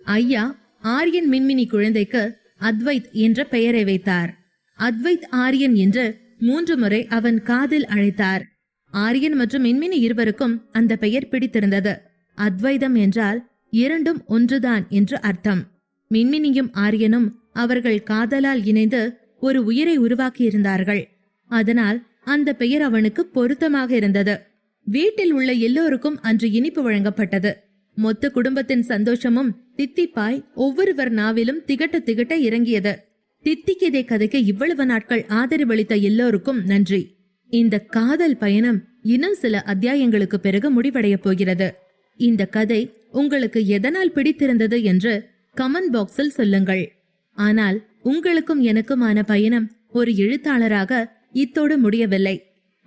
Speaker 1: ஐயா ஆரியன் மின்மினி குழந்தைக்கு அத்வைத் என்ற பெயரை வைத்தார். அத்வைத் ஆரியன் என்று 3 முறை அவன் காதில் அழைத்தார். ஆரியன் மற்றும் மின்மினி இருவருக்கும் அந்த பெயர் பிடித்திருந்தது. அத்வைதம் என்றால் இரண்டும் ஒன்றுதான் என்று அர்த்தம். மின்மினியும் ஆரியனும் அவர்கள் காதலால் இணைந்து ஒரு உயிரை உருவாக்கி இருந்தார்கள். அதனால் அந்த பெயர் அவனுக்கு பொருத்தமாக இருந்தது. வீட்டில் உள்ள எல்லோருக்கும் அன்று இனிப்பு வழங்கப்பட்டது. மொத்த குடும்பத்தின் சந்தோஷமும் தித்திப்பாய் ஒவ்வொருவர் நாவிலும் திகட்ட திகட்ட இறங்கியது. தித்திக்கதை கதைக்கு இவ்வளவு நாட்கள் ஆதரவளித்த எல்லோருக்கும் நன்றி. இந்த காதல் பயணம் இன்னும் சில அத்தியாயங்களுக்கு பிறகு முடிவடைய போகிறது. இந்த கதை உங்களுக்கு எதனால் பிடித்திருந்தது என்று கமெண்ட் பாக்ஸில் சொல்லுங்கள். ஆனால் உங்களுக்கும் எனக்குமான பயணம் ஒரு எழுத்தாளராக இத்தோடு முடியவில்லை.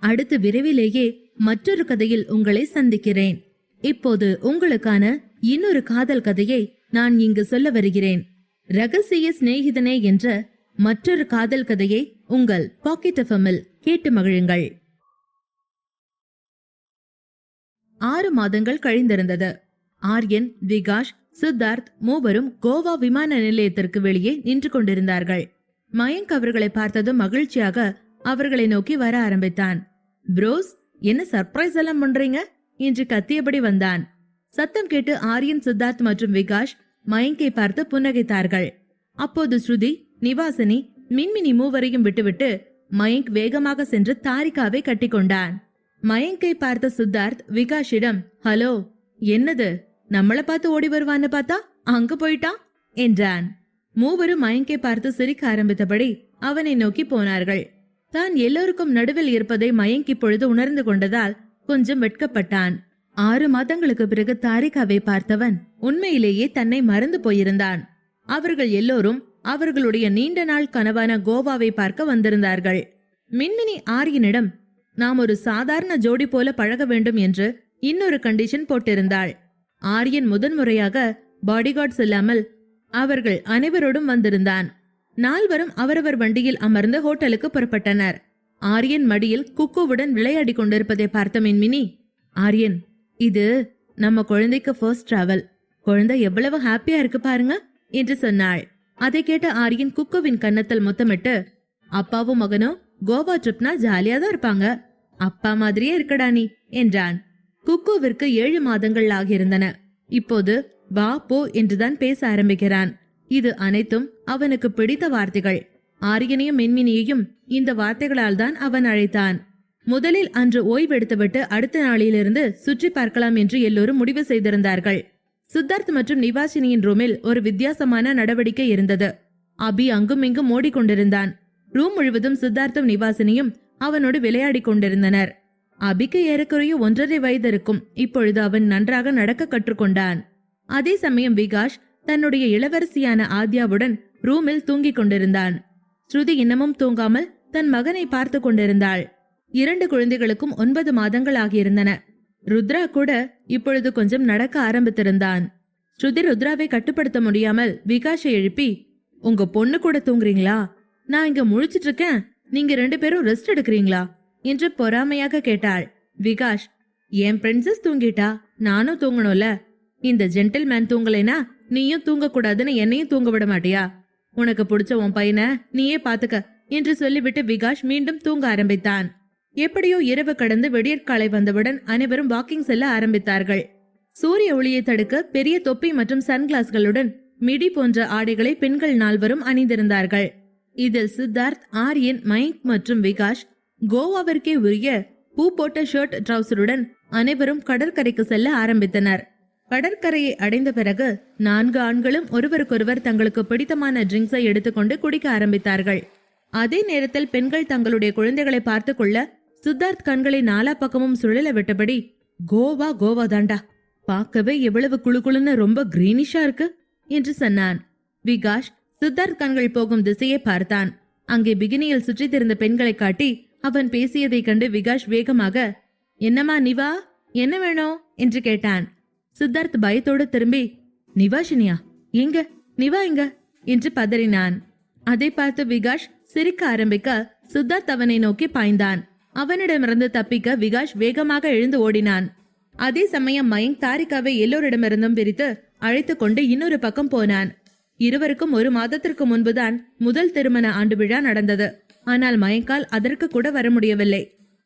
Speaker 1: அடுத்து விரைவிலேயே மற்றொரு கதையில் உங்களை சந்திக்கிறேன். இப்போது உங்களுக்கான இன்னொரு காதல் கதையை நான் இங்கு சொல்ல வருகிறேன். ரகசிய சிநேகிதனே என்ற மற்றொரு காதல் கதையை உங்கள் பாக்கெட் எஃப்எம்மில் கேட்டு மகிழுங்கள். 6 மாதங்கள் கழிந்திருந்தது. ஆரியன், விகாஷ், சித்தார்த் மூவரும் கோவா விமான நிலையத்திற்கு வெளியே நின்று கொண்டிருந்தார்கள். மயங்க் அவர்களை பார்த்ததும் மகிழ்ச்சியாக அவர்களை நோக்கி வர ஆரம்பித்தான். ப்ரோஸ், என்ன சர்ப்ரைஸ் எல்லாம் பண்றீங்க என்று கத்தியபடி வந்தான். சத்தம் கேட்டு ஆரியன், சித்தார்த் மற்றும் விகாஷ் மயங்கை பார்த்து புன்னகைத்தார்கள். அப்போது ஸ்ருதி, நிவாசினி, மின்மினி மூவரையும் விட்டுவிட்டு மயங்க் வேகமாக சென்று தாரிகாவை கட்டிக்கொண்டான். மயங்கை பார்த்த சித்தார்த் விகாஷிடம், ஹலோ, என்னது நம்மள பார்த்து ஓடி வருவான்னு பார்த்தா அங்க போயிட்டான் என்றான். மூவரும் மயங்கை பார்த்து சிரிக்க ஆரம்பித்தபடி அவனை நோக்கி போனார்கள். தான் எல்லோருக்கும் நடுவில் இருப்பதை மயங்க் இப்பொழுது உணர்ந்து கொண்டதால் கொஞ்சம் வெட்கப்பட்டான். 6 மாதங்களுக்கு பிறகு தாரிகாவை பார்த்தவன் உண்மையிலேயே தன்னை மறந்து போயிருந்தான். அவர்கள் எல்லோரும் அவர்களுடைய நீண்ட நாள் கனவான கோவாவை பார்க்க வந்திருந்தார்கள். மின்மினி ஆரியனிடம், நாம் ஒரு சாதாரண ஜோடி போல பழக வேண்டும் என்று இன்னொரு கண்டிஷன் போட்டிருந்தாள். ஆரியன் முதன்முறையாக பாடிகார்ட்ஸ் இல்லாமல் அவர்கள் அனைவரோடும் வந்திருந்தான். நால்வரும் அவரவர் வண்டியில் அமர்ந்து ஹோட்டலுக்கு புறப்பட்டனர். ஆரியன் மடியில் குக்குவுடன் விளையாடி கொண்டிருப்பதை பார்த்த மின்மினி, ஆரியன், இது நம்ம குழந்தைக்கு ஃபர்ஸ்ட் டிராவல், குழந்தை எவ்வளவு ஹாப்பியா இருக்கு பாருங்க என்று சொன்னாள். அதை கேட்ட ஆரியன் குக்குவின் கன்னத்தில் முத்தமிட்டு, அப்பாவும் மகனும் கோவா ட்ரிப்னா ஜாலியா தான் இருப்பாங்க, அப்பா மாதிரியே இருக்கடா நீ என்றான். குக்குவிற்கு 7 மாதங்கள் ஆகியிருந்தன. இப்போது வா போ என்றுதான் பேச ஆரம்பிக்கிறான். இது அனைத்தும் அவனுக்கு பிடித்த வார்த்தைகள். ஆரியனையும் மின்மினியையும் இந்த வார்த்தைகளால் தான் அவன் அழைத்தான். முதலில் அன்று ஓய்வெடுத்துவிட்டு அடுத்த நாளிலிருந்து சுற்றி பார்க்கலாம் என்று எல்லோரும் முடிவு செய்திருந்தார்கள். சித்தார்த் மற்றும் நிவாசினியின் ரூமில் ஒரு வித்தியாசமான நடவடிக்கை இருந்தது. அபி அங்கும் இங்கும் ஓடிக்கொண்டிருந்தான். ரூம் முழுவதும் சித்தார்த்தும் நிவாசினியும் அவனோடு விளையாடி கொண்டிருந்தனர். அபிக்கு ஏறக்குறைய 1.5 வயது இருக்கும். இப்பொழுது அவன் நன்றாக நடக்க கற்றுக்கொண்டான். அதே சமயம் விகாஷ் தன்னுடைய இளவரசியான ஆத்யாவுடன் ரூமில் தூங்கிக் கொண்டிருந்தான். ஸ்ருதி இன்னமும் தூங்காமல் தன் மகனை பார்த்து கொண்டிருந்தாள். 2 குழந்தைகளுக்கும் 9 மாதங்கள் ஆகியிருந்தன. ருத்ரா கூட இப்பொழுது கொஞ்சம் நடக்க ஆரம்பித்திருந்தான். ஸ்ருதி ருத்ராவை கட்டுப்படுத்த முடியாமல் விகாஷை எழுப்பி, உங்க பொண்ணு கூட தூங்குறீங்களா? நான் இங்க முழிச்சிட்டு இருக்கேன், நீங்க 2 பேரும் ரெஸ்ட் எடுக்கிறீங்களா என்று பொறாமையாக கேட்டாள். விகாஷ், என் பிரின்சஸ் தூங்கிட்டா, நானும் தூங்கணும்ல. இந்த ஜென்டில்மேன் தூங்கலைனா நீயும் தூங்க கூடாதுன்னு என்னையும் தூங்க விட மாட்டியா? உனக்கு பிடிச்ச உன் பையனை நீயே பாத்துக்க என்று சொல்லிவிட்டு விகாஷ் மீண்டும் தூங்க ஆரம்பித்தான். எப்படியோ இரவு கடந்து விடியற்காலை வந்தவுடன் அனைவரும் வாக்கிங் செல்ல ஆரம்பித்தார்கள். சூரிய ஒளியை தடுக்க பெரிய தொப்பி மற்றும் சன்கிளாஸ்களுடன் மிடி போன்ற ஆடைகளை பெண்கள் 4 அணிந்திருந்தார்கள். இதில் சித்தார்த், ஆரியன், மைக் மற்றும் விகாஷ் கோவாவிற்கே உரிய பூ போட்ட ஷர்ட் ட்ரவுசருடன் அனைவரும் கடற்கரைக்கு செல்ல ஆரம்பித்தனர். கடற்கரையை அடைந்த பிறகு 4 ஆண்களும் ஒருவருக்கொருவர் தங்களுக்கு பிடித்தமான ட்ரிங்க்ஸை எடுத்துக்கொண்டு குடிக்க ஆரம்பித்தார்கள். அதே நேரத்தில் பெண்கள் தங்களுடைய குழந்தைகளை பார்த்து கொள்ள சித்தார்த் கண்களை 4 பக்கமும் சுழல விட்டபடி, கோவா கோவா தாண்டா, பார்க்கவே எவ்வளவு குளுகுளுன்னு ரொம்ப கிரீனிஷா இருக்கு என்று சொன்னான். விகாஷ் சித்தார்த் கண்கள் போகும் திசையை பார்த்தான். அங்கே பிகினியில் சுற்றித் திரிந்த பெண்களை காட்டி அவன் பேசியதை கண்டு விகாஷ் வேகமாக, என்னம்மா நிவா, என்ன வேணும் என்று கேட்டான். சித்தார்த் பயத்தோடு திரும்பி, நிவாஷினியா எங்க, நிவா எங்க என்று பதறினான். அதை பார்த்து விகாஷ் சிரிக்க ஆரம்பிக்க சித்தார்த் அவனை நோக்கி பாய்ந்தான். அவனிடமிருந்து தப்பிக்க விகாஷ் வேகமாக எழுந்து ஓடினான். அதே சமயம் மயங்க் தாரிகாவை எல்லோரிடமிருந்தும் பிரித்து அழைத்து கொண்டு இன்னொரு பக்கம் போனான். இருவருக்கும் 1 மாதத்திற்கு முன்புதான் முதல் திருமண ஆண்டு விழா நடந்தது. ஆனால் மயங்கால் அதற்கு கூட வர முடியவில்லை.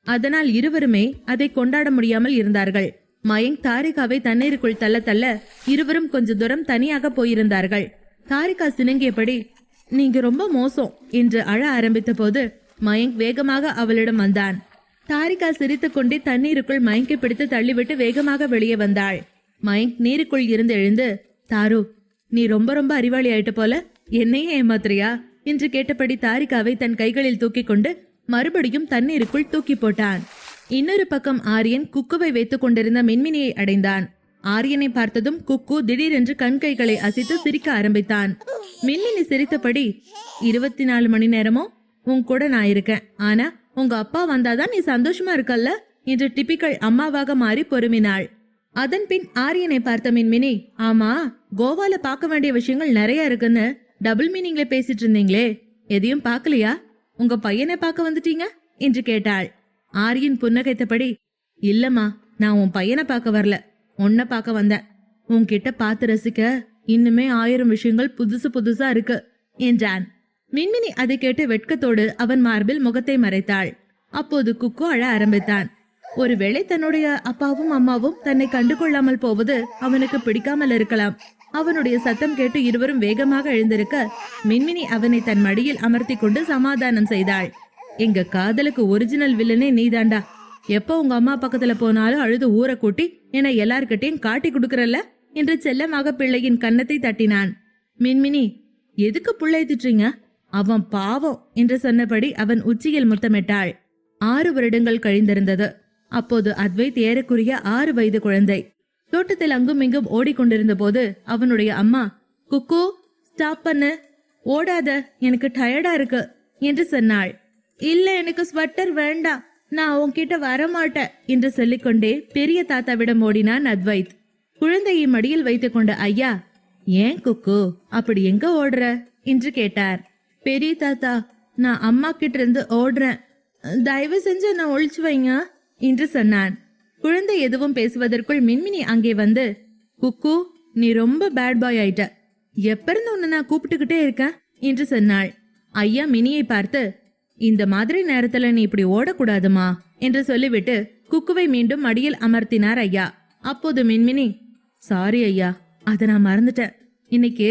Speaker 1: அதனால் இருவருமே அதை கொண்டாட முடியாமல் இருந்தார்கள். மயங்க் தாரிகாவை தண்ணீருக்குள் தள்ள தள்ள இருவரும் கொஞ்ச தூரம் தனியாக போயிருந்தார்கள். தாரிகா சினுங்கியபடி, நீங்க ரொம்ப மோசம் என்று அழ ஆரம்பித்த போது மயங்க் வேகமாக அவளிடம் வந்தான். தாரிகா சிரித்துக் கொண்டே தண்ணீருக்குள் மயங்கை பிடித்து தள்ளிவிட்டு வேகமாக வெளியே வந்தாள். மயங்க் நீருக்குள் இருந்து எழுந்து, தாரு, நீ ரொம்ப ரொம்ப அறிவாளி ஆயிட்ட போல, என்னையே ஏமாத்துறியா என்று கேட்டபடி தாரிகாவை தன் கைகளில் தூக்கி கொண்டு மறுபடியும் தண்ணீருக்குள் தூக்கி போட்டான். இன்னொரு பக்கம் ஆரியன் குக்குவை வைத்துக் கொண்டிருந்த மின்மினியை அடைந்தான். ஆரியனை பார்த்ததும் குக்கு திடீரென்று கண் கைகளை அசைத்து சிரிக்க ஆரம்பித்தான். மின்மினி சிரித்தபடி, 24 மணி நேரமும் உன் கூட நான் இருக்கேன், ஆனா உங்க அப்பா வந்தாதான் நீ சந்தோஷமா இருக்கல்ல என்று டிபிக்கல் அம்மாவாக மாறி பொறுமினாள். அதன் பின் ஆரியனை பார்த்த மின்மினி, ஆமா, கோவால பார்க்க வேண்டிய விஷயங்கள் நிறைய இருக்குன்னு டபுள் மீனிங்ல பேசிட்டு இருந்தீங்களே, எதையும் பார்க்கலையா? உங்க பையனை பார்க்க வந்துட்டீங்க என்று கேட்டாள். ஆரியன் புன்னகைத்தபடி, இல்லம்மா, நான் உன் பையனை பார்க்க வரல, உன்னை பார்க்க வந்தேன். உன்கிட்ட பார்த்து ரசிக்க இன்னுமே 1000 விஷயங்கள் புதுசு புதுசா இருக்கு என்றான். மின்மினி அதை கேட்டு வெட்கத்தோடு அவன் மார்பில் முகத்தை மறைத்தாள். அப்போது குக்கு அழ ஆரம்பித்தான். ஒருவேளை தன்னுடைய அப்பாவும் அம்மாவும் தன்னை கண்டுகொள்ளாமல் போவது அவனுக்கு பிடிக்காமல் இருக்கலாம். அவனுடைய சத்தம் கேட்டு இருவரும் வேகமாக எழுந்திருக்க மின்மினி அவனை தன் மடியில் அமர்த்தி கொண்டு சமாதானம் செய்தாள். எங்க காதலுக்கு ஒரிஜினல் வில்லனே நீதாண்டா. எப்ப உங்க அம்மா பக்கத்துல போனாலும் அழுது ஊற கூட்டி என எல்லார்கிட்டையும் காட்டி கொடுக்கறல்ல என்று செல்லமாக பிள்ளையின் கன்னத்தை தட்டினான். மின்மினி, எதுக்கு பிள்ளை திட்டுறீங்க? அவன் பாவம் என்று சொன்னபடி அவன் உச்சியில் முத்தமிட்டாள். 6 வருடங்கள் கழிந்திருந்தது. அப்போது அத்வைத் ஏறக்குறைய 6 வயது குழந்தை. தோட்டத்தில் அங்கும் இங்கும் ஓடிக்கொண்டிருந்த போது அவனுடைய அம்மா, குக்கு ஸ்டாப் பண்ணு, ஓடாத, எனக்கு டயர்டா இருக்கு என்று சொன்னாள். இல்ல, எனக்கு ஸ்வெட்டர் வேண்டாம், நான் உன்கிட்ட வரமாட்டேன் என்று சொல்லிக்கொண்டே பெரிய தாத்தாவிடம் ஓடினான் அத்வைத். குழந்தையை மடியில் வைத்துக் கொண்ட ஐயா, ஏன் குக்கு அப்படி எங்க ஓடுற என்று கேட்டார். பெரிய தாத்தா, நான் அம்மா கிட்ட இருந்து ஓடுறேன், தயவு செஞ்சு நான் ஒழிச்சு வைங்க என்று சொன்னான். குழந்தை எதுவும் பேசுவதற்குள் மின்மினி அங்கே வந்து, குக்கு, நீ ரொம்ப பேட் பாய் ஆயிட்ட, எப்ப இருந்து உன்னை நான் கூப்பிட்டுக்கிட்டே இருக்கேன் என்று சொன்னாள். ஐயா மினியை பார்த்து, இந்த மாதிரி நேரத்துல நீ இப்படி ஓடக்கூடாதுமா என்று சொல்லிவிட்டு குக்குவை மீண்டும் மடியில் அமர்த்தினார் ஐயா. அப்போது மின்மினி, சாரி ஐயா, அத நான் மறந்துட்டேன். இன்னைக்கு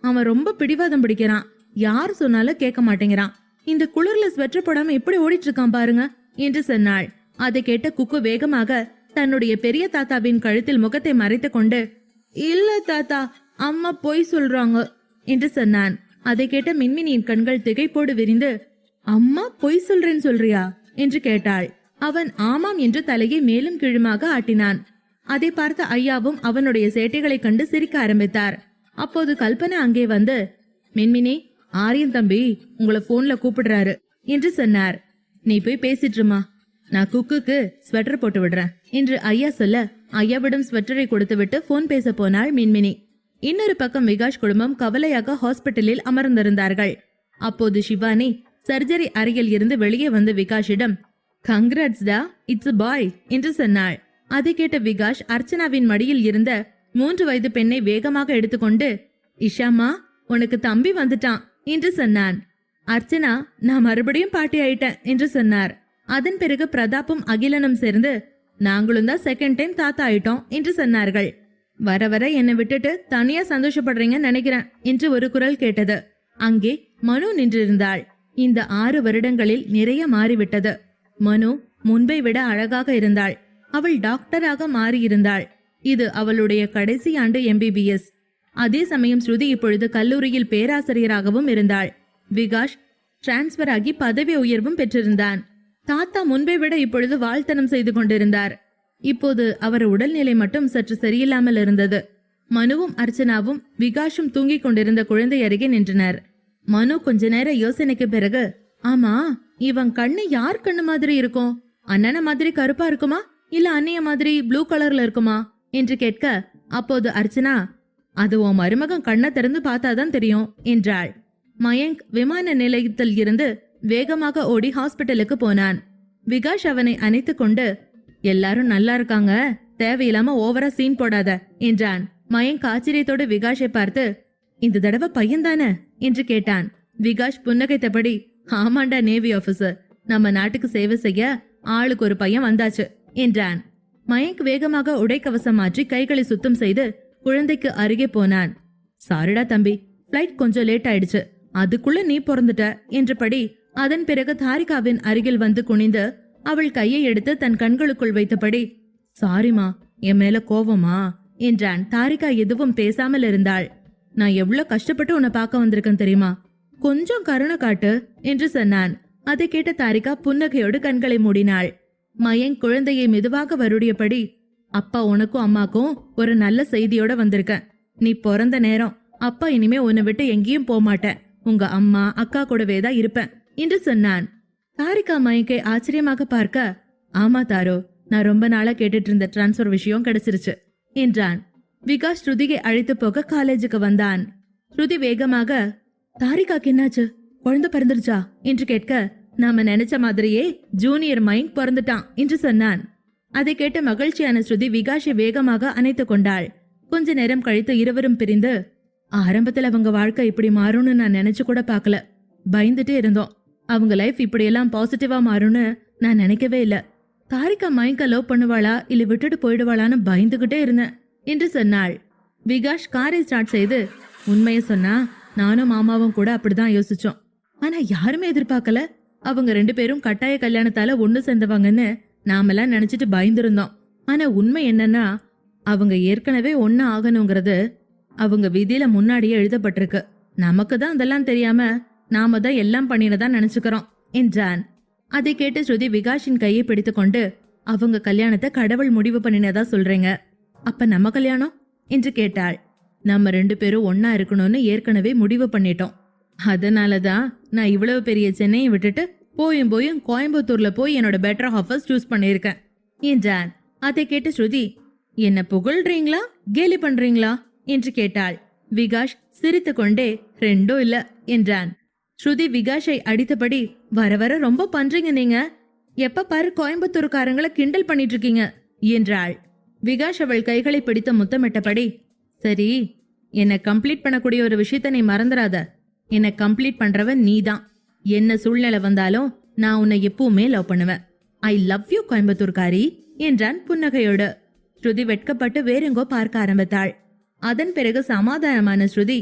Speaker 1: அவன் ரொம்ப பிடிவாதம் பிடிக்கிறான், யார் சொன்னாலும் கேட்க மாட்டேங்கிறான். இந்த குளிர்ல ஸ்வெட்டர் போடாம எப்படி ஓடிட்டு இருக்கான் பாருங்க என்று சொன்னாள். அதை கேட்ட குக்கு வேகமாக தன்னுடைய பெரிய தாத்தாவின் கழுத்தில் முகத்தை மறைத்து கொண்டு, இல்ல தாத்தா, அம்மா பொய் சொல்றாங்க என்று சொன்னான். அதை கேட்ட மின்மினியின் கண்கள் திகைப்போடு விரிந்து, அம்மா பொய் சொல்றேன்னு சொல்றியா என்று கேட்டாள். அவன் ஆமாம் என்று தலையை மேலும் கீழுமாக ஆட்டினான். அதை பார்த்த ஐயாவும் அவனுடைய சேட்டைகளைக் கண்டு சிரிக்க ஆரம்பித்தார். அப்போது கல்பனா அங்கே வந்து, மின்மினி, ஆரியன் தம்பி உங்களை போன்ல கூப்பிடுறாரு என்று சொன்னார். நீ போய் பேசிட்டுருமா, நான் குக்குக்கு ஸ்வெட்டர் போட்டு விடுறேன் என்று ஐயா சொல்ல, ஐயாவிடம் ஸ்வெட்டரை கொடுத்துவிட்டு போன் பேச போனாள் மின்மினி. இன்னொரு பக்கம் விகாஷ் குடும்பம் கவலையாக ஹாஸ்பிட்டலில் அமர்ந்திருந்தார்கள். அப்போது சிவானி சர்ஜரி அறையில் இருந்து வெளியே வந்து விகாஷிடம், கங்க்ராட்ஸ் டா, இட்ஸ் a பாய் என்று சொன்னாள். அதை கேட்ட விகாஷ் அர்ச்சனாவின் மடியில் இருந்த 3 வயது பெண்ணை வேகமாக எடுத்துக்கொண்டு, இஷாமா, உனக்கு தம்பி வந்துட்டான் என்று சொன்னான். அர்ச்சனா, நான் மறுபடியும் பாட்டி ஆயிட்டேன் என்று சொன்னார். அதன் பிறகு பிரதாப்பும் அகிலனும் சேர்ந்து, நாங்களும் தான் செகண்ட் டைம் தாத்தா ஆயிட்டோம் என்று சொன்னார்கள். வர வர என்னை விட்டுட்டு தனியா சந்தோஷப்படுறீங்கன்னு நினைக்கிறேன் என்று ஒரு குரல் கேட்டது. அங்கே மனு நின்றிருந்தாள். இந்த 6 வருடங்களில் நிறைய மாறிவிட்டது. மனு முன்பை விட அழகாக இருந்தாள். அவள் டாக்டராக மாறியிருந்தாள். இது அவளுடைய கடைசி ஆண்டு MBBS. அதே சமயம் ஸ்ருதி இப்பொழுது கல்லூரியில் பேராசிரியராகவும் இருந்தாள். விகாஷ் டிரான்ஸ்பர் ஆகி பதவி உயர்வும் பெற்றிருந்தான். தாத்தா முன்பை விட இப்பொழுது வாழ்த்தனம் செய்து கொண்டிருந்தார். இப்போது அவர் உடல்நிலை மட்டும் சற்று சரியில்லாமல் இருந்தது. மனுவும் அர்ச்சனாவும் விகாஷும் தூங்கிக் கொண்டிருந்த குழந்தை அருகே நின்றனர். மனு கொஞ்ச நேர யோசனைக்கு பிறகு, ஆமா, இவன் கண்ணு யார் கண்ணு மாதிரி இருக்கும்? அண்ணன மாதிரி கருப்பா இருக்குமா, இல்ல அண்ணிய மாதிரி ப்ளூ கலர்ல இருக்குமா என்று கேட்க, அப்போது அர்ச்சனா, அது உன் மருமகன் கண்ணை திறந்து பார்த்தாதான் தெரியும் என்றாள். மயங்க் விமான நிலையத்தில் இருந்து வேகமாக ஓடி ஹாஸ்பிட்டலுக்கு போனான். விகாஷ் அவனை அணைத்து கொண்டு, எல்லாரும் நல்லா இருக்காங்க, தேவையில்லாம ஓவரா சீன் போடாத என்றான். மயங்க் ஆச்சரியத்தோடு விகாஷை பார்த்து, இந்த தடவை பையன்தானே என்று கேட்டான். விகாஷ் புன்னகைத்தபடி, ஆமாண்டா நேவி ஆபீசர், நம்ம நாட்டுக்கு சேவை செய்ய ஆளுக்கு ஒரு பையன் வந்தாச்சு என்றான். மயங்க் வேகமாக உடைக்கவசம் மாற்றி கைகளை சுத்தம் செய்து குழந்தைக்கு அருகே போனான். சாரிடா தம்பி, பிளைட் கொஞ்சம் லேட் ஆயிடுச்சு, அதுக்குள்ள நீ பிறந்துட்ட என்றபடி அதன் பிறகு தாரிகாவின் அருகில் வந்து குனிந்து அவள் கையை எடுத்து தன் கண்களுக்குள் வைத்தபடி, சாரிமா, என் மேல கோவமா என்றான். தாரிகா எதுவும் பேசாமல் இருந்தாள். நான் எவ்வளவு கஷ்டப்பட்டு உன்னை பார்க்க வந்திருக்கேன் தெரியுமா, கொஞ்சம் கருணை காட்டு என்று சொன்னான். அதை கேட்ட தாரிகா புன்னகையோடு கண்களை மூடினாள். மயங்க் குழந்தையை மெதுவாக வருடியபடி, அப்பா உனக்கும் அம்மாக்கும் ஒரு நல்ல செய்தியோட வந்திருக்கேன். நீ பிறந்த நேரம் அப்பா இனிமே உன்னை விட்டு எங்கேயும் போமாட்டேன், உங்க அம்மா அக்கா கூடவே தான் இருப்பேன் என்று சொன்னான். தாரிகா மயங்கை ஆச்சரியமாக பார்க்க, ஆமா தாரோ, நான் ரொம்ப நாளா கேட்டுட்டு இருந்த டிரான்ஸ்பர் விஷயம் கிடைச்சிருச்சு என்றான். விகாஷ் ஸ்ருதியை அழைத்து போக காலேஜுக்கு வந்தான். ஸ்ருதி வேகமாக, தாரிகாக்கு என்னாச்சு, குழந்தை பிறந்துருச்சா என்று கேட்க, நாம நினைச்ச மாதிரியே ஜூனியர் மயங்க் பிறந்துட்டான் என்று சொன்னான். அதை கேட்ட மகிழ்ச்சியான ஸ்ருதி விகாஷை வேகமாக அணைத்து கொண்டாள். கொஞ்ச நேரம் கழித்து இருவரும் பிரிந்து, ஆரம்பத்துல அவங்க வாழ்க்கை இப்படி மாறும்னு நான் நினைச்சு கூட பாக்கல, பயந்துட்டே இருந்தோம். அவங்க லைஃப் இப்படியெல்லாம் பாசிட்டிவா மாறும்னு நான் நினைக்கவே இல்ல. தாரிகா மயங்க லவ் பண்ணுவாளா இல்ல விட்டுட்டு போயிடுவாளான்னு பயந்துகிட்டே இருந்தேன் என்று சொன்னாள். விகாஷ் காரை ஸ்டார்ட் செய்து, உண்மைய சொன்னா நானும் மாமாவும் கூட அப்படிதான் யோசிச்சோம். ஆனா யாருமே எதிர்பார்க்கல அவங்க 2 பேரும் கட்டாய கல்யாணத்தால ஒண்ணு சேர்ந்தவாங்கன்னு நாமெல்லாம் நினைச்சிட்டு பயந்துருந்தோம். ஆனா உண்மை என்னன்னா, அவங்க ஏற்கனவே ஒண்ணு ஆகணுங்கிறது அவங்க விதியில முன்னாடியே எழுதப்பட்டிருக்கு. நமக்கு தான் அதெல்லாம் தெரியாம நாம தான் எல்லாம் பண்ணினதா நினைச்சுக்கிறோம் என்றான். அதை கேட்டு ஸ்ருதி விகாஷின் கையை பிடித்து கொண்டு, அவங்க கல்யாணத்தை கடவுள் முடிவு பண்ணினதா சொல்றீங்க, அப்ப நம்ம கல்யாணம் என்று கேட்டாள். நம்ம 2 பேரும் ஒன்னா இருக்கணும்னு ஏற்கனவே முடிவு பண்ணிட்டோம். அதனாலதான் நான் இவ்வளவு பெரிய சென்னையை விட்டுட்டு போயும் கோயம்புத்தூர்ல போய் என்னோட பெட்டர் ஆஃபர்ஸ் சூஸ் பண்ணிருக்கேன் என்றான். அதை கேட்டு ஸ்ருதி, என்ன புகழ்றீங்களா கேலி பண்றீங்களா என்று கேட்டாள். விகாஷ் சிரித்து கொண்டே, ரெண்டும் இல்ல என்றான். ஸ்ருதி விகாஷை அடித்தபடி, வர வர ரொம்ப பண்றீங்க நீங்க, எப்ப பாரு கோயம்புத்தூர்காரங்களை கிண்டல் பண்ணிட்டு இருக்கீங்க என்றாள். விகாஷ் அவள் கைகளை பிடித்து முத்தமிட்டபடி, சரி, என்னை கம்ப்ளீட் பண்ணக்கூடிய ஒரு விஷயத்த நீ மறந்துடாத, என்னை கம்ப்ளீட் பண்றவன் நீதான். என்ன சூழ்நிலை வந்தாலும் நான் உன்னை எப்பவுமே லவ் பண்ணுவேன். ஐ லவ் யூ கோயம்புத்தூர்காரி என்றான் புன்னகையோடு. ஸ்ருதி வெட்கப்பட்டு வேறெங்கோ பார்க்க ஆரம்பித்தாள். அதன் பிறகு சமாதானமான ஸ்ருதி,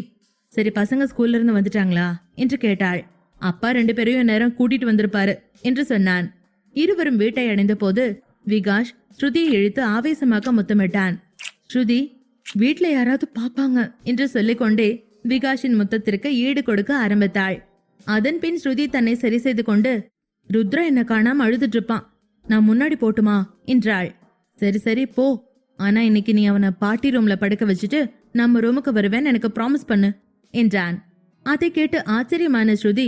Speaker 1: சரி பசங்க ஸ்கூல்ல இருந்து வந்துட்டாங்களா என்று கேட்டாள். அப்பா 2 பேரையும் நேரம் கூட்டிட்டு வந்திருப்பாரு என்று சொன்னான். இருவரும் வீட்டை அடைந்த போது விகாஷ் ஸ்ருதியை இழுத்து ஆவேசமாக முத்தமிட்டான். ஸ்ருதி, வீட்டுல யாராவது பாப்பாங்க என்று சொல்லிக்கொண்டே விகாஷின் முத்தத்திற்கு ஈடு கொடுக்க ஆரம்பித்தாள். அதன் பின் ஸ்ருதி தன்னை சரி செய்து கொண்டு, ருத்ரா என்ன காணாம அழுதுட்டு இருப்பான். நான் முன்னாடி போட்டுமா என்றாள். சரி சரி போ. ஆனா இன்னைக்கு நீ அவனை பாட்டி ரூம்ல படுக்க வச்சுட்டு நம்ம ரூமுக்கு வருவேன்னு எனக்கு ப்ராமிஸ் பண்ணு என்றான். அதை கேட்டு ஆச்சரியமான ஸ்ருதி,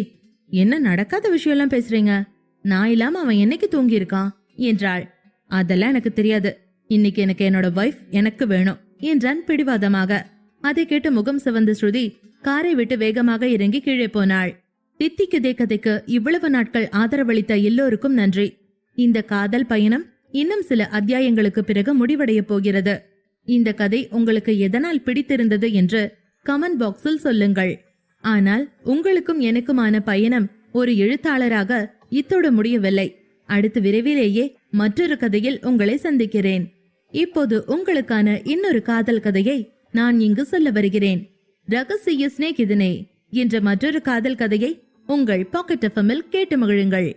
Speaker 1: என்ன நடக்காத விஷயம் எல்லாம் பேசுறீங்க? நான் இல்லாம அவன் என்னைக்கு தூங்கி இருக்கான் என்றாள். அதெல்லாம் எனக்கு தெரியாது. இன்னைக்கு எனக்கு என்னோட வைஃப் எனக்கு வேணும் என்றான் பிடிவாதமாக. அதை கேட்டு முகம் சிவந்த ஸ்ருதி காரை விட்டு வேகமாக இறங்கி கீழே போனாள். தித்திக்குதே கதைக்கு இவ்வளவு நாட்கள் ஆதரவளித்த எல்லோருக்கும் நன்றி. இந்த காதல் பயணம் இன்னும் சில அத்தியாயங்களுக்கு பிறகு முடிவடைய போகிறது. இந்த கதை உங்களுக்கு எதனால் பிடித்திருந்தது என்று கமெண்ட் பாக்ஸில் சொல்லுங்கள். ஆனால் உங்களுக்கும் எனக்குமான பயணம் ஒரு எழுத்தாளராக இத்தோடு முடியவில்லை. அடுத்து விரைவிலேயே மற்றொரு கதையில் உங்களை சந்திக்கிறேன். இப்போது உங்களுக்கான இன்னொரு காதல் கதையை நான் இங்கு சொல்ல வருகிறேன். ரகசிய சிநேகிதனே என்ற மற்றொரு காதல் கதையை உங்கள் பாக்கெட் எஃப்எம்மில் கேட்டு மகிழுங்கள்.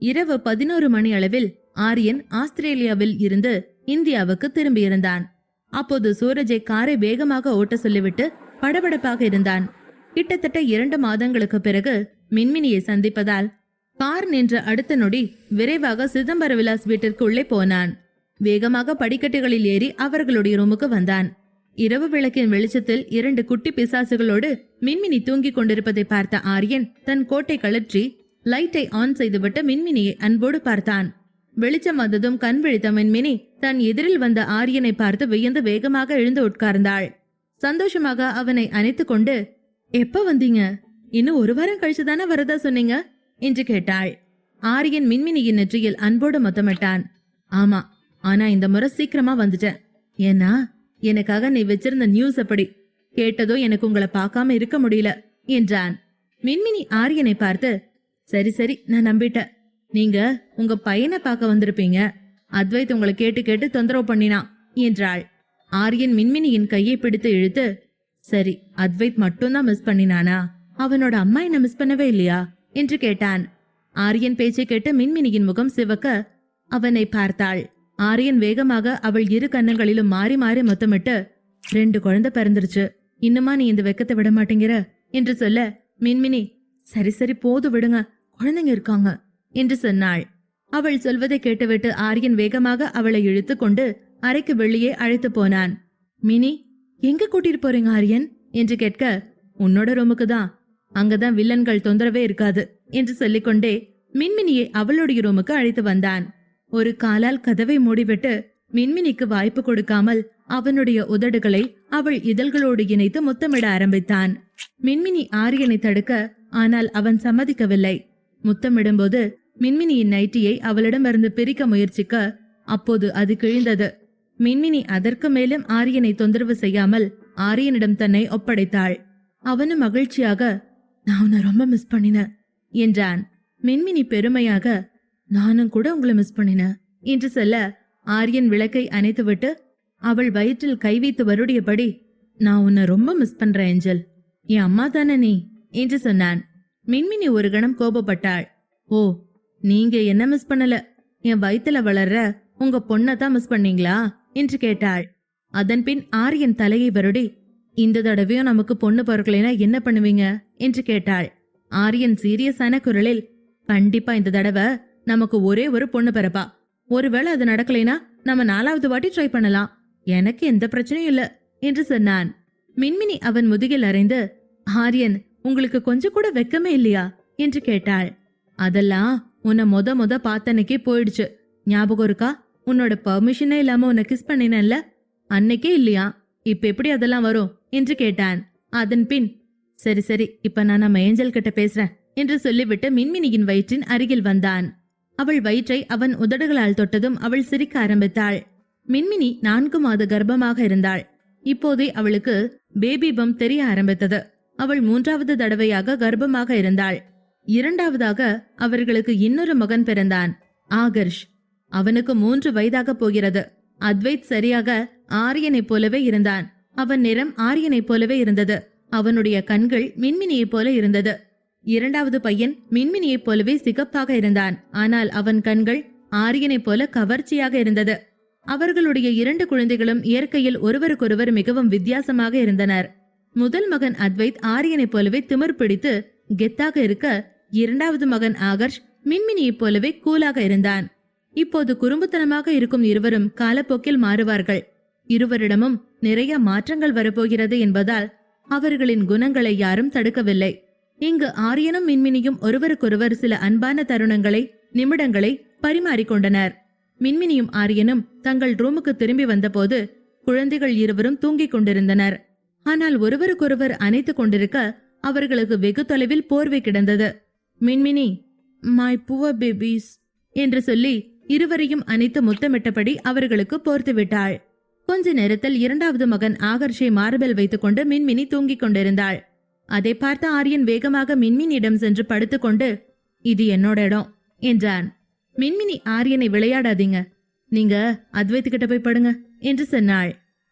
Speaker 1: இரவு 11 மணி அளவில் ஆரியன் ஆஸ்திரேலியாவில் இருந்து இந்தியாவுக்கு திரும்பியிருந்தான். அப்போது சூரஜை காரை வேகமாக ஓட்ட சொல்லிவிட்டு படபடப்பாக இருந்தான். கிட்டத்தட்ட 2 மாதங்களுக்கு பிறகு மின்மினியை சந்திப்பதால் கார் நின்ற அடுத்த நொடி விரைவாக சிதம்பர விலாஸ் வீட்டிற்கு உள்ளே போனான். வேகமாக படிக்கட்டுகளில் ஏறி அவர்களுடைய ரூமுக்கு வந்தான். இரவு விளக்கின் வெளிச்சத்தில் 2 குட்டி பிசாசுகளோடு மின்மினி தூங்கிக் கொண்டிருப்பதை பார்த்த ஆரியன் தன் கோட்டை கழற்றி லைட்டை ஆன் செய்துவிட்டு மின்மினியை அன்போடு பார்த்தான். வெளிச்சம் வந்ததும் கண் விழித்த மின்மினி தன் எதிரில் வந்த ஆரியனை பார்த்து வியந்து வேகமாக எழுந்து உட்கார்ந்தாள். சந்தோஷமாக அவனை அணைத்து கொண்டு, எப்ப வந்தீங்க? இன்னும் 1 வாரம் கழிச்சுதானே வரதா சொன்னீங்க என்று கேட்டாள். ஆரியன் மின்மினியின் நெற்றியில் அன்போடு முத்தமிட்டான். ஆமா, ஆனா இந்த முறை சீக்கிரமா வந்துட்டேன். ஏன்னா எனக்காக நீ வச்சிருந்த நியூஸ் அப்படி கேட்டதோ எனக்கு உங்களை பார்க்காம இருக்க முடியல என்றான். மின்மினி ஆரியனை பார்த்து, சரி சரி நான் நம்பிட்டேன். நீங்க உங்க பையனை பார்க்க வந்திருப்பீங்க. அத்வைத் உங்களை கேட்டு கேட்டு தொந்தரவு பண்ணினான் என்றாள். ஆரியன் மின்மினியின் கையை பிடித்து இழுத்து, சரி அத்வைத் மட்டும்தான் மிஸ் பண்ணினானா? அவனோட அம்மா என்ன மிஸ் பண்ணவே இல்லையா என்று கேட்டான். ஆரியன் பேச்சை கேட்டு மின்மினியின் முகம் சிவக்க அவனை பார்த்தாள். ஆரியன் வேகமாக அவள் 2 கன்னங்களிலும் மாறி மாறி முத்தமிட்டு, 2 குழந்தை பிறந்துருச்சு, இன்னுமா நீ இந்த வெக்கத்தை விட மாட்டேங்கிற என்று சொல்ல மின்மினி, சரி சரி போது விடுங்க, குழந்தைங்க இருக்காங்க என்று சொன்னாள். அவள் சொல்வதை கேட்டுவிட்டு ஆரியன் வேகமாக அவளை இழுத்து கொண்டு அறைக்கு வெளியே அழைத்து போனான். மினி, எங்க கூட்டிட்டு போறீங்க ஆரியன் என்று கேட்க, உன்னோட ரூமுக்கு தான், அங்கதான் வில்லன்கள் தொந்தரவே இருக்காது என்று சொல்லிக்கொண்டே மின்மினியை அவளுடைய ரூமுக்கு அழைத்து வந்தான். ஒரு காலால் கதவை மூடிவிட்டு மின்மினிக்கு வாய்ப்பு கொடுக்காமல் அவனுடைய உதடுகளை அவள் இதழ்களோடு இணைத்து முத்தமிட ஆரம்பித்தான். மின்மினி ஆரியனை தடுக்க, ஆனால் அவன் சம்மதிக்கவில்லை. முத்தமிடும்போது மின்மினியின் நைட்டியை அவளிடமிருந்து பிரிக்க முயற்சிக்க, அப்போது அது கிழிந்தது. மின்மினி அதற்கு மேலும் ஆரியனை தொந்தரவு செய்யாமல் ஆரியனிடம் தன்னை ஒப்படைத்தாள். அவனும் மகிழ்ச்சியாக, நான் உன்னை ரொம்ப மிஸ் பண்ணினேன் என்றான். மின்மினி பெருமையாக, நானும் கூட உங்களை மிஸ் பண்ணினேன் என்று சொல்ல ஆரியன் விளக்கை அணைத்துவிட்டு அவள் வயிற்றில் கை வைத்து வருடியபடி, நான் உன்னை ரொம்ப மிஸ் பண்றேன் ஏஞ்சல், என் அம்மா தானே நீ என்று சொன்னான். மின்மினி ஒரு கணம் கோபப்பட்டாள். ஓ, நீங்க என்ன மிஸ் பண்ணல, என் வயிற்றுல வளர்ற உங்க பொண்ணதான் மிஸ் பண்ணீங்களா என்று கேட்டாள். அதன் பின் ஆரியன் தலையை வருடி, இந்த தடவையும் நமக்கு பொண்ணு பிறக்கலைனா என்ன பண்ணுவீங்க என்று கேட்டாள். ஆரியன் சீரியஸான குரலில், கண்டிப்பா இந்த தடவை நமக்கு ஒரே ஒரு பொண்ணு பிறப்பா. ஒருவேளை அது நடக்கலைனா நம்ம 4வது வாட்டி ட்ரை பண்ணலாம், எனக்கு எந்த பிரச்சனையும் இல்ல என்று சொன்னான். மின்மினி அவன் முதுகில் அறைந்து, ஆரியன், உங்களுக்கு கொஞ்சம் கூட வெக்கமே இல்லையா என்று கேட்டாள். அதெல்லாம் உன்னை முத பார்த்தன்னைக்கே போயிடுச்சு, ஞாபகம் இருக்கா? உன்னோட பர்மிஷனே இல்லாம உன்னை கிஸ் பண்ணினேன்ல, அன்னைக்கே இல்லையா? இப்ப எப்படி அதெல்லாம் வரும் என்று கேட்டான். அதன் பின், சரி சரி இப்ப நான் நம்ம ஏஞ்சல் கிட்ட பேசுறேன் என்று சொல்லிவிட்டு மின்மினியின் வயிற்றின் அருகில் வந்தான். அவள் வயிற்றை அவன் உதடுகளால் தொட்டதும் அவள் சிரிக்க ஆரம்பித்தாள். மின்மினி 4 மாத கர்ப்பமாக இருந்தாள். இப்போதே அவளுக்கு பேபி பம் தெரிய ஆரம்பித்தது. அவள் 3வது தடவையாக கர்ப்பமாக இருந்தாள். 2வதாக அவர்களுக்கு இன்னொரு மகன் பிறந்தான், ஆகர்ஷ். அவனுக்கு 3 வயதாக போகிறது. அத்வைத் சரியாக ஆரியனைப் போலவே இருந்தான். அவன் நிறம் ஆரியனைப் போலவே இருந்தது. அவனுடைய கண்கள் மின்மினியைப் போல இருந்தது. 2வது பையன் மின்மினியைப் போலவே சிகப்பாக இருந்தான். ஆனால் அவன் கண்கள் ஆரியனைப் போல கவர்ச்சியாக இருந்தது. அவர்களுடைய 2 குழந்தைகளும் இயற்கையில் ஒருவருக்கொருவர் மிகவும் வித்தியாசமாக இருந்தனர். முதல் மகன் அத்வைத் ஆரியனைப் போலவே திமிர் பிடித்து கெத்தாக இருக்க, இரண்டாவது மகன் ஆகர்ஷ் மின்மினியைப் போலவே கூலாக இருந்தான். இப்போது குறும்புத்தனமாக இருக்கும் இருவரும் காலப்போக்கில் மாறுவார்கள். இருவரிடமும் நிறைய மாற்றங்கள் வரப்போகிறது என்பதால் அவர்களின் குணங்களை யாரும் தடுக்கவில்லை. இங்கு ஆரியனும் மின்மினியும் ஒருவருக்கொருவர் சில அன்பான தருணங்களை, நிமிடங்களை பரிமாறிக்கொண்டனர். மின்மினியும் ஆரியனும் தங்கள் ரூமுக்கு திரும்பி வந்தபோது குழந்தைகள் இருவரும் தூங்கிக் கொண்டிருந்தனர். ஆனால் ஒருவருக்கொருவர் அணைத்துக் கொண்டிருக்க அவர்களுக்கு வெகு தொலைவில் போர்வை கிடந்தது. மின்மினி, மை புவர் பேபிஸ் என்று சொல்லி இருவரையும் அணைத்து முத்தமிட்டபடி அவர்களுக்கு போர்த்து விட்டாள். கொஞ்ச நேரத்தில் இரண்டாவது மகன் ஆகர்ஷை மார்பில் வைத்துக் கொண்டு மின்மினி தூங்கிக் கொண்டிருந்தாள். அதை பார்த்த ஆரியன் வேகமாக மின்மினியிடம் சென்று படுத்துக்கொண்டு, இது என்னோட இடம் என்றான். மின்மினி ஆரியனை, விளையாடாதீங்க, நீங்க அத்வைத்துக்கிட்ட போய் படுங்க என்று சொன்னாள்.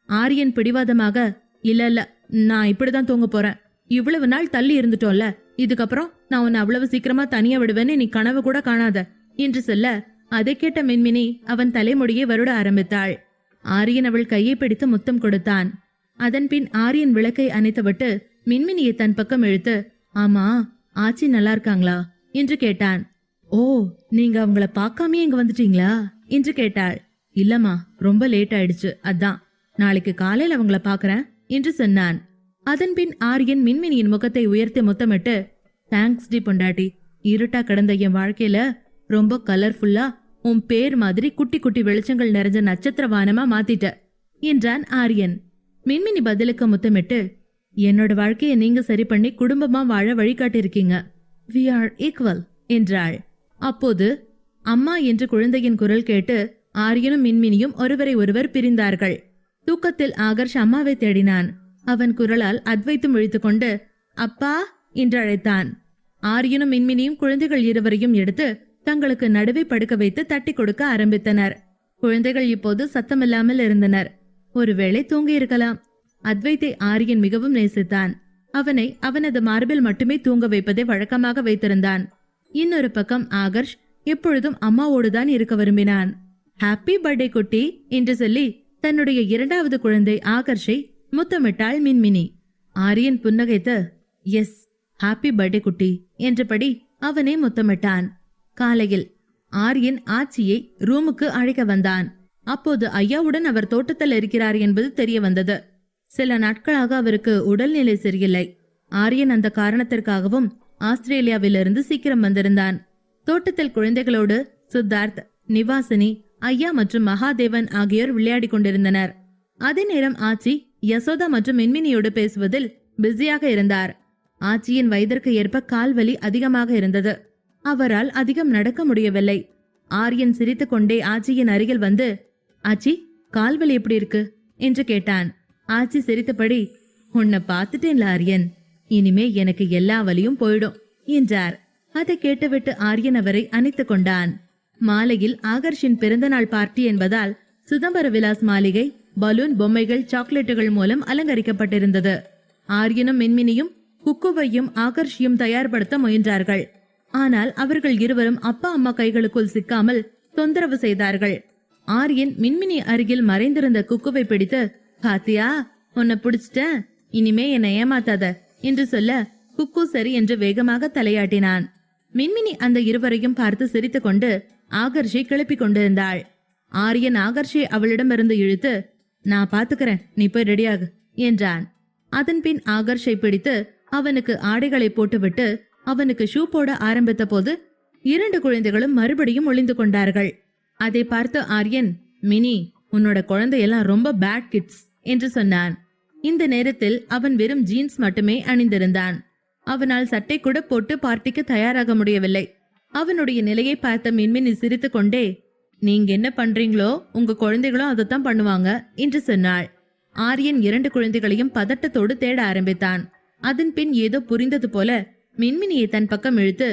Speaker 1: ஆரியன் பிடிவாதமாக, இல்ல நான் இப்படிதான் தூங்க போறேன், இவ்வளவு நாள் தள்ளி இருந்துட்டோம்ல, இதுக்கப்புறம் நான் உன்னை அவ்வளவு சீக்கிரமா தனியா விடுவேன்னு நீ கனவு கூட காணாத என்று சொல்ல, அதை கேட்ட மின்மினி அவன் தலைமுடியை வருட ஆரம்பித்தாள். ஆரியன் அவள் கையை பிடித்து முத்தம் கொடுத்தான். அதன்பின் ஆரியன் விளக்கை அணைத்துவிட்டு மின்மினியை தன் பக்கம் இழுத்து, ஆமா ஆச்சி நல்லா இருக்காங்களா என்று கேட்டான். ஓ, நீங்க அவங்கள பார்க்காமே இங்க வந்துட்டீங்களா என்று கேட்டாள். இல்லம்மா, ரொம்ப லேட் ஆயிடுச்சு, அதான் நாளைக்கு காலையில் அவங்கள பாக்குறேன் என்று சொன்னான். அதன்பின் ஆரியன் மின்மினியின் முகத்தை உயர்த்தி முத்தமிட்டு, தேங்க்ஸ் டி பொண்டாட்டி, இருட்டா கடந்த என் வாழ்க்கையில ரொம்ப கலர்ஃபுல்லா உன் பேர் மாதிரி குட்டி குட்டி வெளிச்சங்கள் நிறைஞ்ச நட்சத்திர வானமா மாத்திட்ட என்றான் ஆரியன். மின்மினி பதிலுக்கு முத்தமிட்டு, என்னோட வாழ்க்கையை நீங்க சரி பண்ணி குடும்பமா வாழ வழிகாட்டிருக்கீங்க, we are equal என்றாள். அப்போது அம்மா என்று குழந்தையின் குரல் கேட்டு ஆரியனும் மின்மினியும் ஒருவரை ஒருவர் பிரிந்தார்கள். தூக்கத்தில் ஆகர்ஷ் அம்மாவை தேடினான். அவன் குரலால் அத்வைத்தும் இழுத்துக்கொண்டு அப்பா என்று அழைத்தான். ஆரியனும் மின்மினியும் குழந்தைகள் இருவரையும் எடுத்து தங்களுக்கு நடுவே படுக்க வைத்து தட்டி கொடுக்க ஆரம்பித்தனர். குழந்தைகள் இப்போது சத்தமில்லாமல் இருந்தனர். ஒருவேளை தூங்கியிருக்கலாம். அத்வைத்தை ஆரியன் மிகவும் நேசித்தான். அவனை அவனது மார்பில் மட்டுமே தூங்க வைப்பதை வழக்கமாக வைத்திருந்தான். இன்னொரு பக்கம் ஆகர்ஷ் எப்பொழுதும் அம்மாவோடுதான் இருக்க விரும்பினான். ஹாப்பி பர்த்டே குட்டி என்று சொல்லி தன்னுடைய இரண்டாவது குழந்தை ஆகர்ஷை முத்தமிட்டாள் மின்மினி. ஆரியன் புன்னகைத்து, எஸ், ஹாப்பி பர்த்டே குட்டி என்றபடி அவனை முத்தமிட்டான். காலையில் ஆரியன் ஆச்சியை ரூமுக்கு அழைக்க வந்தான். அப்போது ஐயாவுடன் அவர் தோட்டத்தில் இருக்கிறார் என்பது தெரிய வந்தது. சில நாட்களாக அவருக்கு உடல்நிலை சரியில்லை. ஆரியன் அந்த காரணத்திற்காகவும் ஆஸ்திரேலியாவிலிருந்து சீக்கிரம் வந்திருந்தான். தோட்டத்தில் குழந்தைகளோடு சித்தார்த், நிவாசினி, ஐயா மற்றும் மகாதேவன் ஆகியோர் விளையாடி கொண்டிருந்தனர். அதே நேரம் ஆச்சி யசோதா மற்றும் மின்மினியோடு பேசுவதில் பிஸியாக இருந்தார். ஆச்சியின் வயதிற்கு ஏற்ப கால்வலி அதிகமாக இருந்தது. அவரால் அதிகம் நடக்க முடியவில்லை. ஆரியன் சிரித்துக் கொண்டே ஆச்சியின் அருகில் வந்து, ஆச்சி, கால்வலி எப்படி இருக்கு என்று கேட்டான். ஆச்சி சிரித்தபடி, உன்னை பார்த்துட்டேன்ல ஆரியன், இனிமே எனக்கு எல்லா வலியும் போயிடும் என்றார். அதை கேட்டுவிட்டு ஆரியன் அவரை அணைத்துக் கொண்டான். மாலையில் ஆகர்ஷின் பிறந்தநாள் பார்ட்டி என்பதால் சிதம்பர விலாஸ் மாளிகை பலூன், பொம்மைகள், சாக்லேட்டுகள் மூலம் அலங்கரிக்கப்பட்டிருந்தது. ஆரியனும் மின்மினியும் குக்குவையும் ஆகர்ஷியும் தயார்படுத்த முயன்றார்கள். ஆனால் அவர்கள் இருவரும் அப்பா அம்மா கைகளுக்குள் சிக்காமல் தொந்தரவு செய்தார்கள். ஆரியன் மின்மினி அருகில் மறைந்திருந்த குக்குவை பிடித்து, பாத்தியா, உன்னை பிடிச்சிட்டேன், இனிமே என்னை ஏமாத்தாத என்று சொல்ல குக்கு சரி என்று வேகமாக தலையாட்டினான். மின்மினி அந்த இருவரையும் பார்த்து சிரித்துக் கொண்டு ஆகர்ஷை கிளப்பிக் கொண்டிருந்தாள். ஆரியன் ஆகர்ஷை அவளிடமிருந்து இழுத்து, நான் பாத்துக்கிறேன், நீ போய் ரெடியாகு என்றான். அதன்பின் ஆகர்ஷை பிடித்து அவனுக்கு ஆடைகளை போட்டுவிட்டு அவனுக்கு ஷூ போட ஆரம்பித்த போது இரண்டு குழந்தைகளும் மறுபடியும் ஒளிந்து கொண்டார்கள். அதை பார்த்து ஆரியன், மினி, உன்னோட குழந்தையெல்லாம் ரொம்ப பேட் கிட்ஸ் என்று சொன்னான். இந்த நேரத்தில் அவன் வெறும் ஜீன்ஸ் மட்டுமே அணிந்திருந்தான். அவனால் சட்டை கூட போட்டு பார்ட்டிக்கு தயாராக முடியவில்லை. அவனுடைய நிலையை பார்த்த மின்மினி சிரித்துக் கொண்டே, நீங்க என்ன பண்றீங்களோ உங்க குழந்தைகளும் அதைத்தான் பண்ணுவாங்க என்று சொன்னாள். ஆரியன் இரண்டு குழந்தைகளையும் பதட்டத்தோடு தேட ஆரம்பித்தான். அதன் பின் ஏதோ புரிந்தது போல மின்மினியை தன் பக்கம் இழுத்து,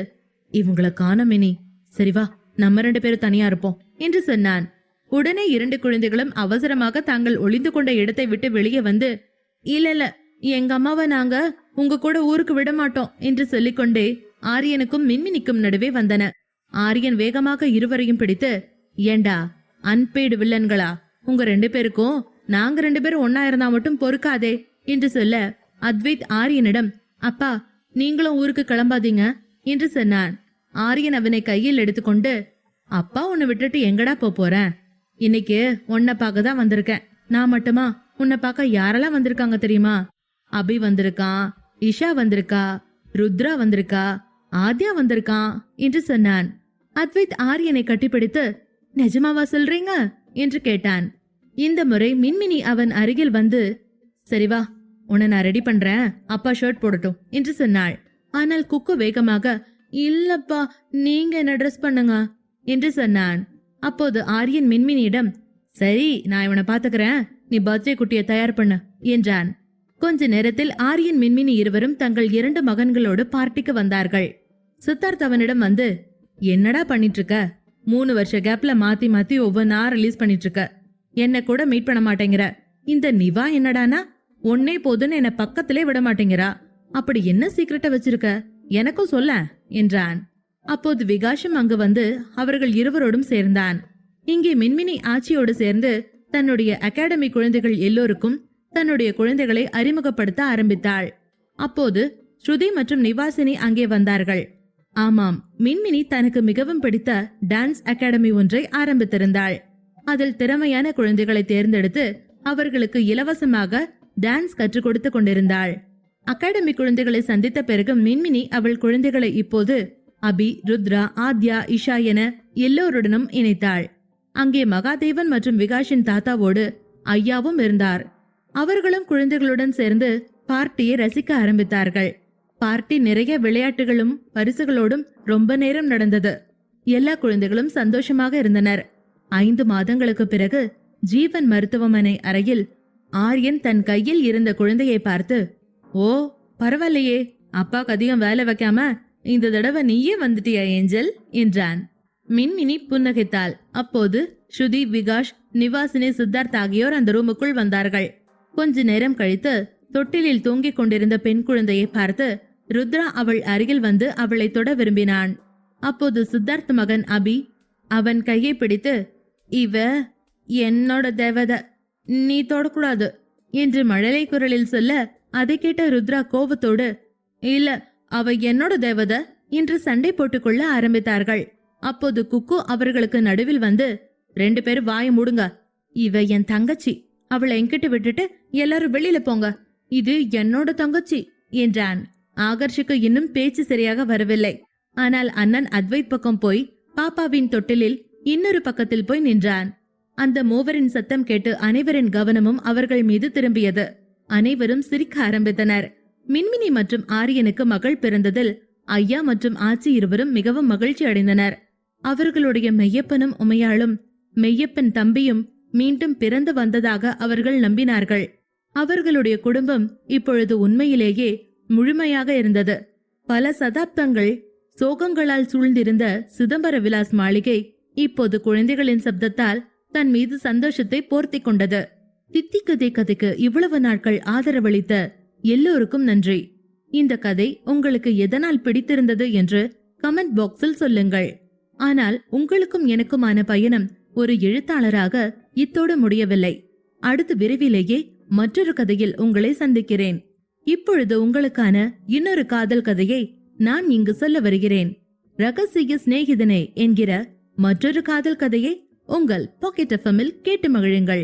Speaker 1: இவங்களை காண மினி, சரி வா, நம்ம 2 பேரும் தனியா இருப்போம் என்று சொன்னான். உடனே இரண்டு குழந்தைகளும் அவசரமாக தாங்கள் ஒளிந்து கொண்ட இடத்தை விட்டு வெளியே வந்து, இல்ல எங்க அம்மாவை நாங்க உங்க கூட ஊருக்கு விட மாட்டோம் என்று சொல்லிக்கொண்டே ஆரியனுக்கும் மின்மினிக்கும் நடுவே வந்தன. ஆரியன் வேகமாக இருவரையும் பிடித்து, ஏண்டா அன்பெய்டு வில்லன்களா, உங்க 2 பேருக்கும் நாங்க 2 பேரும் ஒன்னா இருந்தா மட்டும் பொறுக்காதே என்று சொல்ல அத்வைத் ஆரியனிடம், அப்பா, நீங்களும் ஊருக்கு கிளம்பாதீங்க என்று சொன்னான். ஆரியன் அவனை கையில் எடுத்துக்கொண்டு, அப்பா உன்னை விட்டுட்டு எங்கடா போறேன்? இன்னைக்கு உன்னை பார்க்க தான் வந்திருக்கேன். நான் மட்டுமா, உன்னை பார்க்க யாரெல்லாம் வந்திருக்காங்க தெரியுமா? அபி வந்திருக்கான், இஷா வந்திருக்கா, ருத்ரா வந்திருக்கா, ஆத்யா வந்திருக்கான் என்று சொன்னான். அத்வைத் ஆரியனை கட்டிப்பிடித்து, நிஜமாவா சொல்றீங்க என்று கேட்டான். இந்த முறை மின்மினி அவன் அருகில் வந்து, சரி வா, உன்னை நான் ரெடி பண்றேன், அப்பா ஷர்ட் போடட்டும் என்று சொன்னாள். ஆனால் குக்கு வேகமாக, இல்லப்பா, நீங்க என்ன ட்ரெஸ் பண்ணுங்க என்று சொன்னான். அப்போது ஆரியன் மின்மினியிடம், சரி நான் இவனை பாத்துக்கிறேன், நீ பர்த்டே குட்டியை தயார் பண்ணு என்றான். கொஞ்ச நேரத்தில் ஆரியன் மின்மினி இருவரும் தங்கள் 2 மகன்களோடு பார்ட்டிக்கு வந்தார்கள். சித்தார்த் அவனிடம் வந்து, என்னடா பண்ணிட்டு இருக்க? 3 வருஷ கேப்ல மாத்தி மாத்தி ஒவ்வொன்னா ரிலீஸ் பண்ணிட்டு இருக்க. என்ன கூட மீட் பண்ண மாட்டேங்கிற. இந்த நிவா என்னடானா ஒன்னே போதுன்னு என்ன பக்கத்திலே விட மாட்டேங்கிறா. அப்படி என்ன சீக்கிரட்ட வச்சிருக்க? எனக்கும் சொல்ல என்றான். அப்போது விகாஷம் அங்கு வந்து அவர்கள் இருவரோடும் சேர்ந்தான். இங்கே மின்மினி ஆச்சியோடு சேர்ந்து தன்னுடைய அகாடமி குழந்தைகள் எல்லோருக்கும் தன்னுடைய குழந்தைகளை அறிமுகப்படுத்த ஆரம்பித்தாள். அப்போது ஸ்ருதி மற்றும் நிவாசினி அங்கே வந்தார்கள். ஆமாம், மின்மினி தனக்கு மிகவும் பிடித்த டான்ஸ் அகாடமி ஒன்றை ஆரம்பித்திருந்தாள். அதில் திறமையான குழந்தைகளை தேர்ந்தெடுத்து அவர்களுக்கு இலவசமாக டான்ஸ் கற்றுக் கொடுத்து கொண்டிருந்தாள். அகாடமி குழந்தைகளை சந்தித்த பிறகு மின்மினி அவள் குழந்தைகளை இப்போது அபி, ருத்ரா, ஆத்யா, இஷா என எல்லோருடனும் இணைத்தாள். அங்கே மகாதேவன் மற்றும் விகாஷின் தாத்தாவோடு ஐயாவும் இருந்தார். அவர்களும் குழந்தைகளுடன் சேர்ந்து பார்ட்டியை ரசிக்க ஆரம்பித்தார்கள். பார்ட்டி நிறைய விளையாட்டுகளும் பரிசுகளோடும் ரொம்ப நேரம் நடந்தது. எல்லா குழந்தைகளும் சந்தோஷமாக இருந்தனர். 5 மாதங்களுக்கு பிறகு ஜீவன் மருத்துவமனை அறையில் ஆரியன் தன் கையில் இருந்த குழந்தையை பார்த்து, ஓ பரவாயில்லையே, அப்பாக்கு அதிகம் வேலை வைக்காம இந்த தடவை நீயே வந்துட்டியா ஏஞ்சல் என்றான். மின்மினி புன்னகைத்தாள். அப்போது ஸ்ருதி, விகாஷ், நிவாசினி, சித்தார்த் ஆகியோர் அந்த ரூமுக்குள் வந்தார்கள். கொஞ்ச நேரம் கழித்து தொட்டிலில் தூங்கிக் கொண்டிருந்த பெண் குழந்தையை பார்த்து ருத்ரா அவள் அருகில் வந்து அவளை தொட விரும்பினான். அப்போது சித்தார்த் மகன் அபி அவன் கையை பிடித்து, இவ என்னோட தேவதை, நீ தொடக்கூடாது என்று மழலை குரலில் சொல்ல, அதை கேட்ட ருத்ரா கோபத்தோடு, இல்ல அவ என்னோட தேவதை என்று சண்டை போட்டுக்கொள்ள ஆரம்பித்தார்கள். அப்போது குக்கு அவர்களுக்கு நடுவில் வந்து, 2 பேரும் வாயை மூடுங்க, இவ என் தங்கச்சி, அவளை என்கிட்ட விட்டுட்டு எல்லாரும் வெளியில போங்க, இது என்னோட தங்கச்சி என்றான். ஆகர்ஷுக்கு இன்னும் பேச்சு சரியாக வரவில்லை. ஆனால் அண்ணன் அத்வைத் பக்கம் போய் பாப்பாவின் தொட்டிலில் இன்னொரு பக்கத்தில் போய் நின்றான். அந்த மூவரின் சத்தம் கேட்டு அனைவரின் கவனமும் அவர்கள் மீது திரும்பியது. அனைவரும் சிரிக்க ஆரம்பித்தனர். மின்மினி மற்றும் ஆரியனுக்கு மகள் பிறந்ததில் ஐயா மற்றும் ஆச்சி இருவரும் மிகவும் மகிழ்ச்சி அடைந்தனர். அவர்களுடைய மெய்யப்பனும் உமையாளும் மெய்யப்பன் தம்பியும் மீண்டும் பிறந்து வந்ததாக அவர்கள் நம்பினார்கள். அவர்களுடைய குடும்பம் இப்பொழுது உண்மையிலேயே முழுமையாக இருந்தது. பல சதாப்தங்கள் சோகங்களால் சூழ்ந்திருந்த சிதம்பர விலாஸ் மாளிகை இப்போது குழந்தைகளின் சப்தத்தால் தன் மீது சந்தோஷத்தை போர்த்தி கொண்டது. தித்திக்கதை கதைக்கு இவ்வளவு நாட்கள் ஆதரவளித்த எல்லோருக்கும் நன்றி. இந்த கதை உங்களுக்கு எதனால் பிடித்திருந்தது என்று கமெண்ட் பாக்ஸில் சொல்லுங்கள். ஆனால் உங்களுக்கும் எனக்குமான பயணம் ஒரு எழுத்தாளராக இத்தோடு முடியவில்லை. அடுத்து விரைவிலேயே மற்றொரு கதையில் உங்களை சந்திக்கிறேன். இப்பொழுது உங்களுக்கான இன்னொரு காதல் கதையை நான் இங்கு சொல்ல வருகிறேன். ரகசிய சிநேகிதனே என்கிற மற்றொரு காதல் கதையை உங்கள் பாக்கெட் எஃப்எம்மில் கேட்டு மகிழுங்கள்.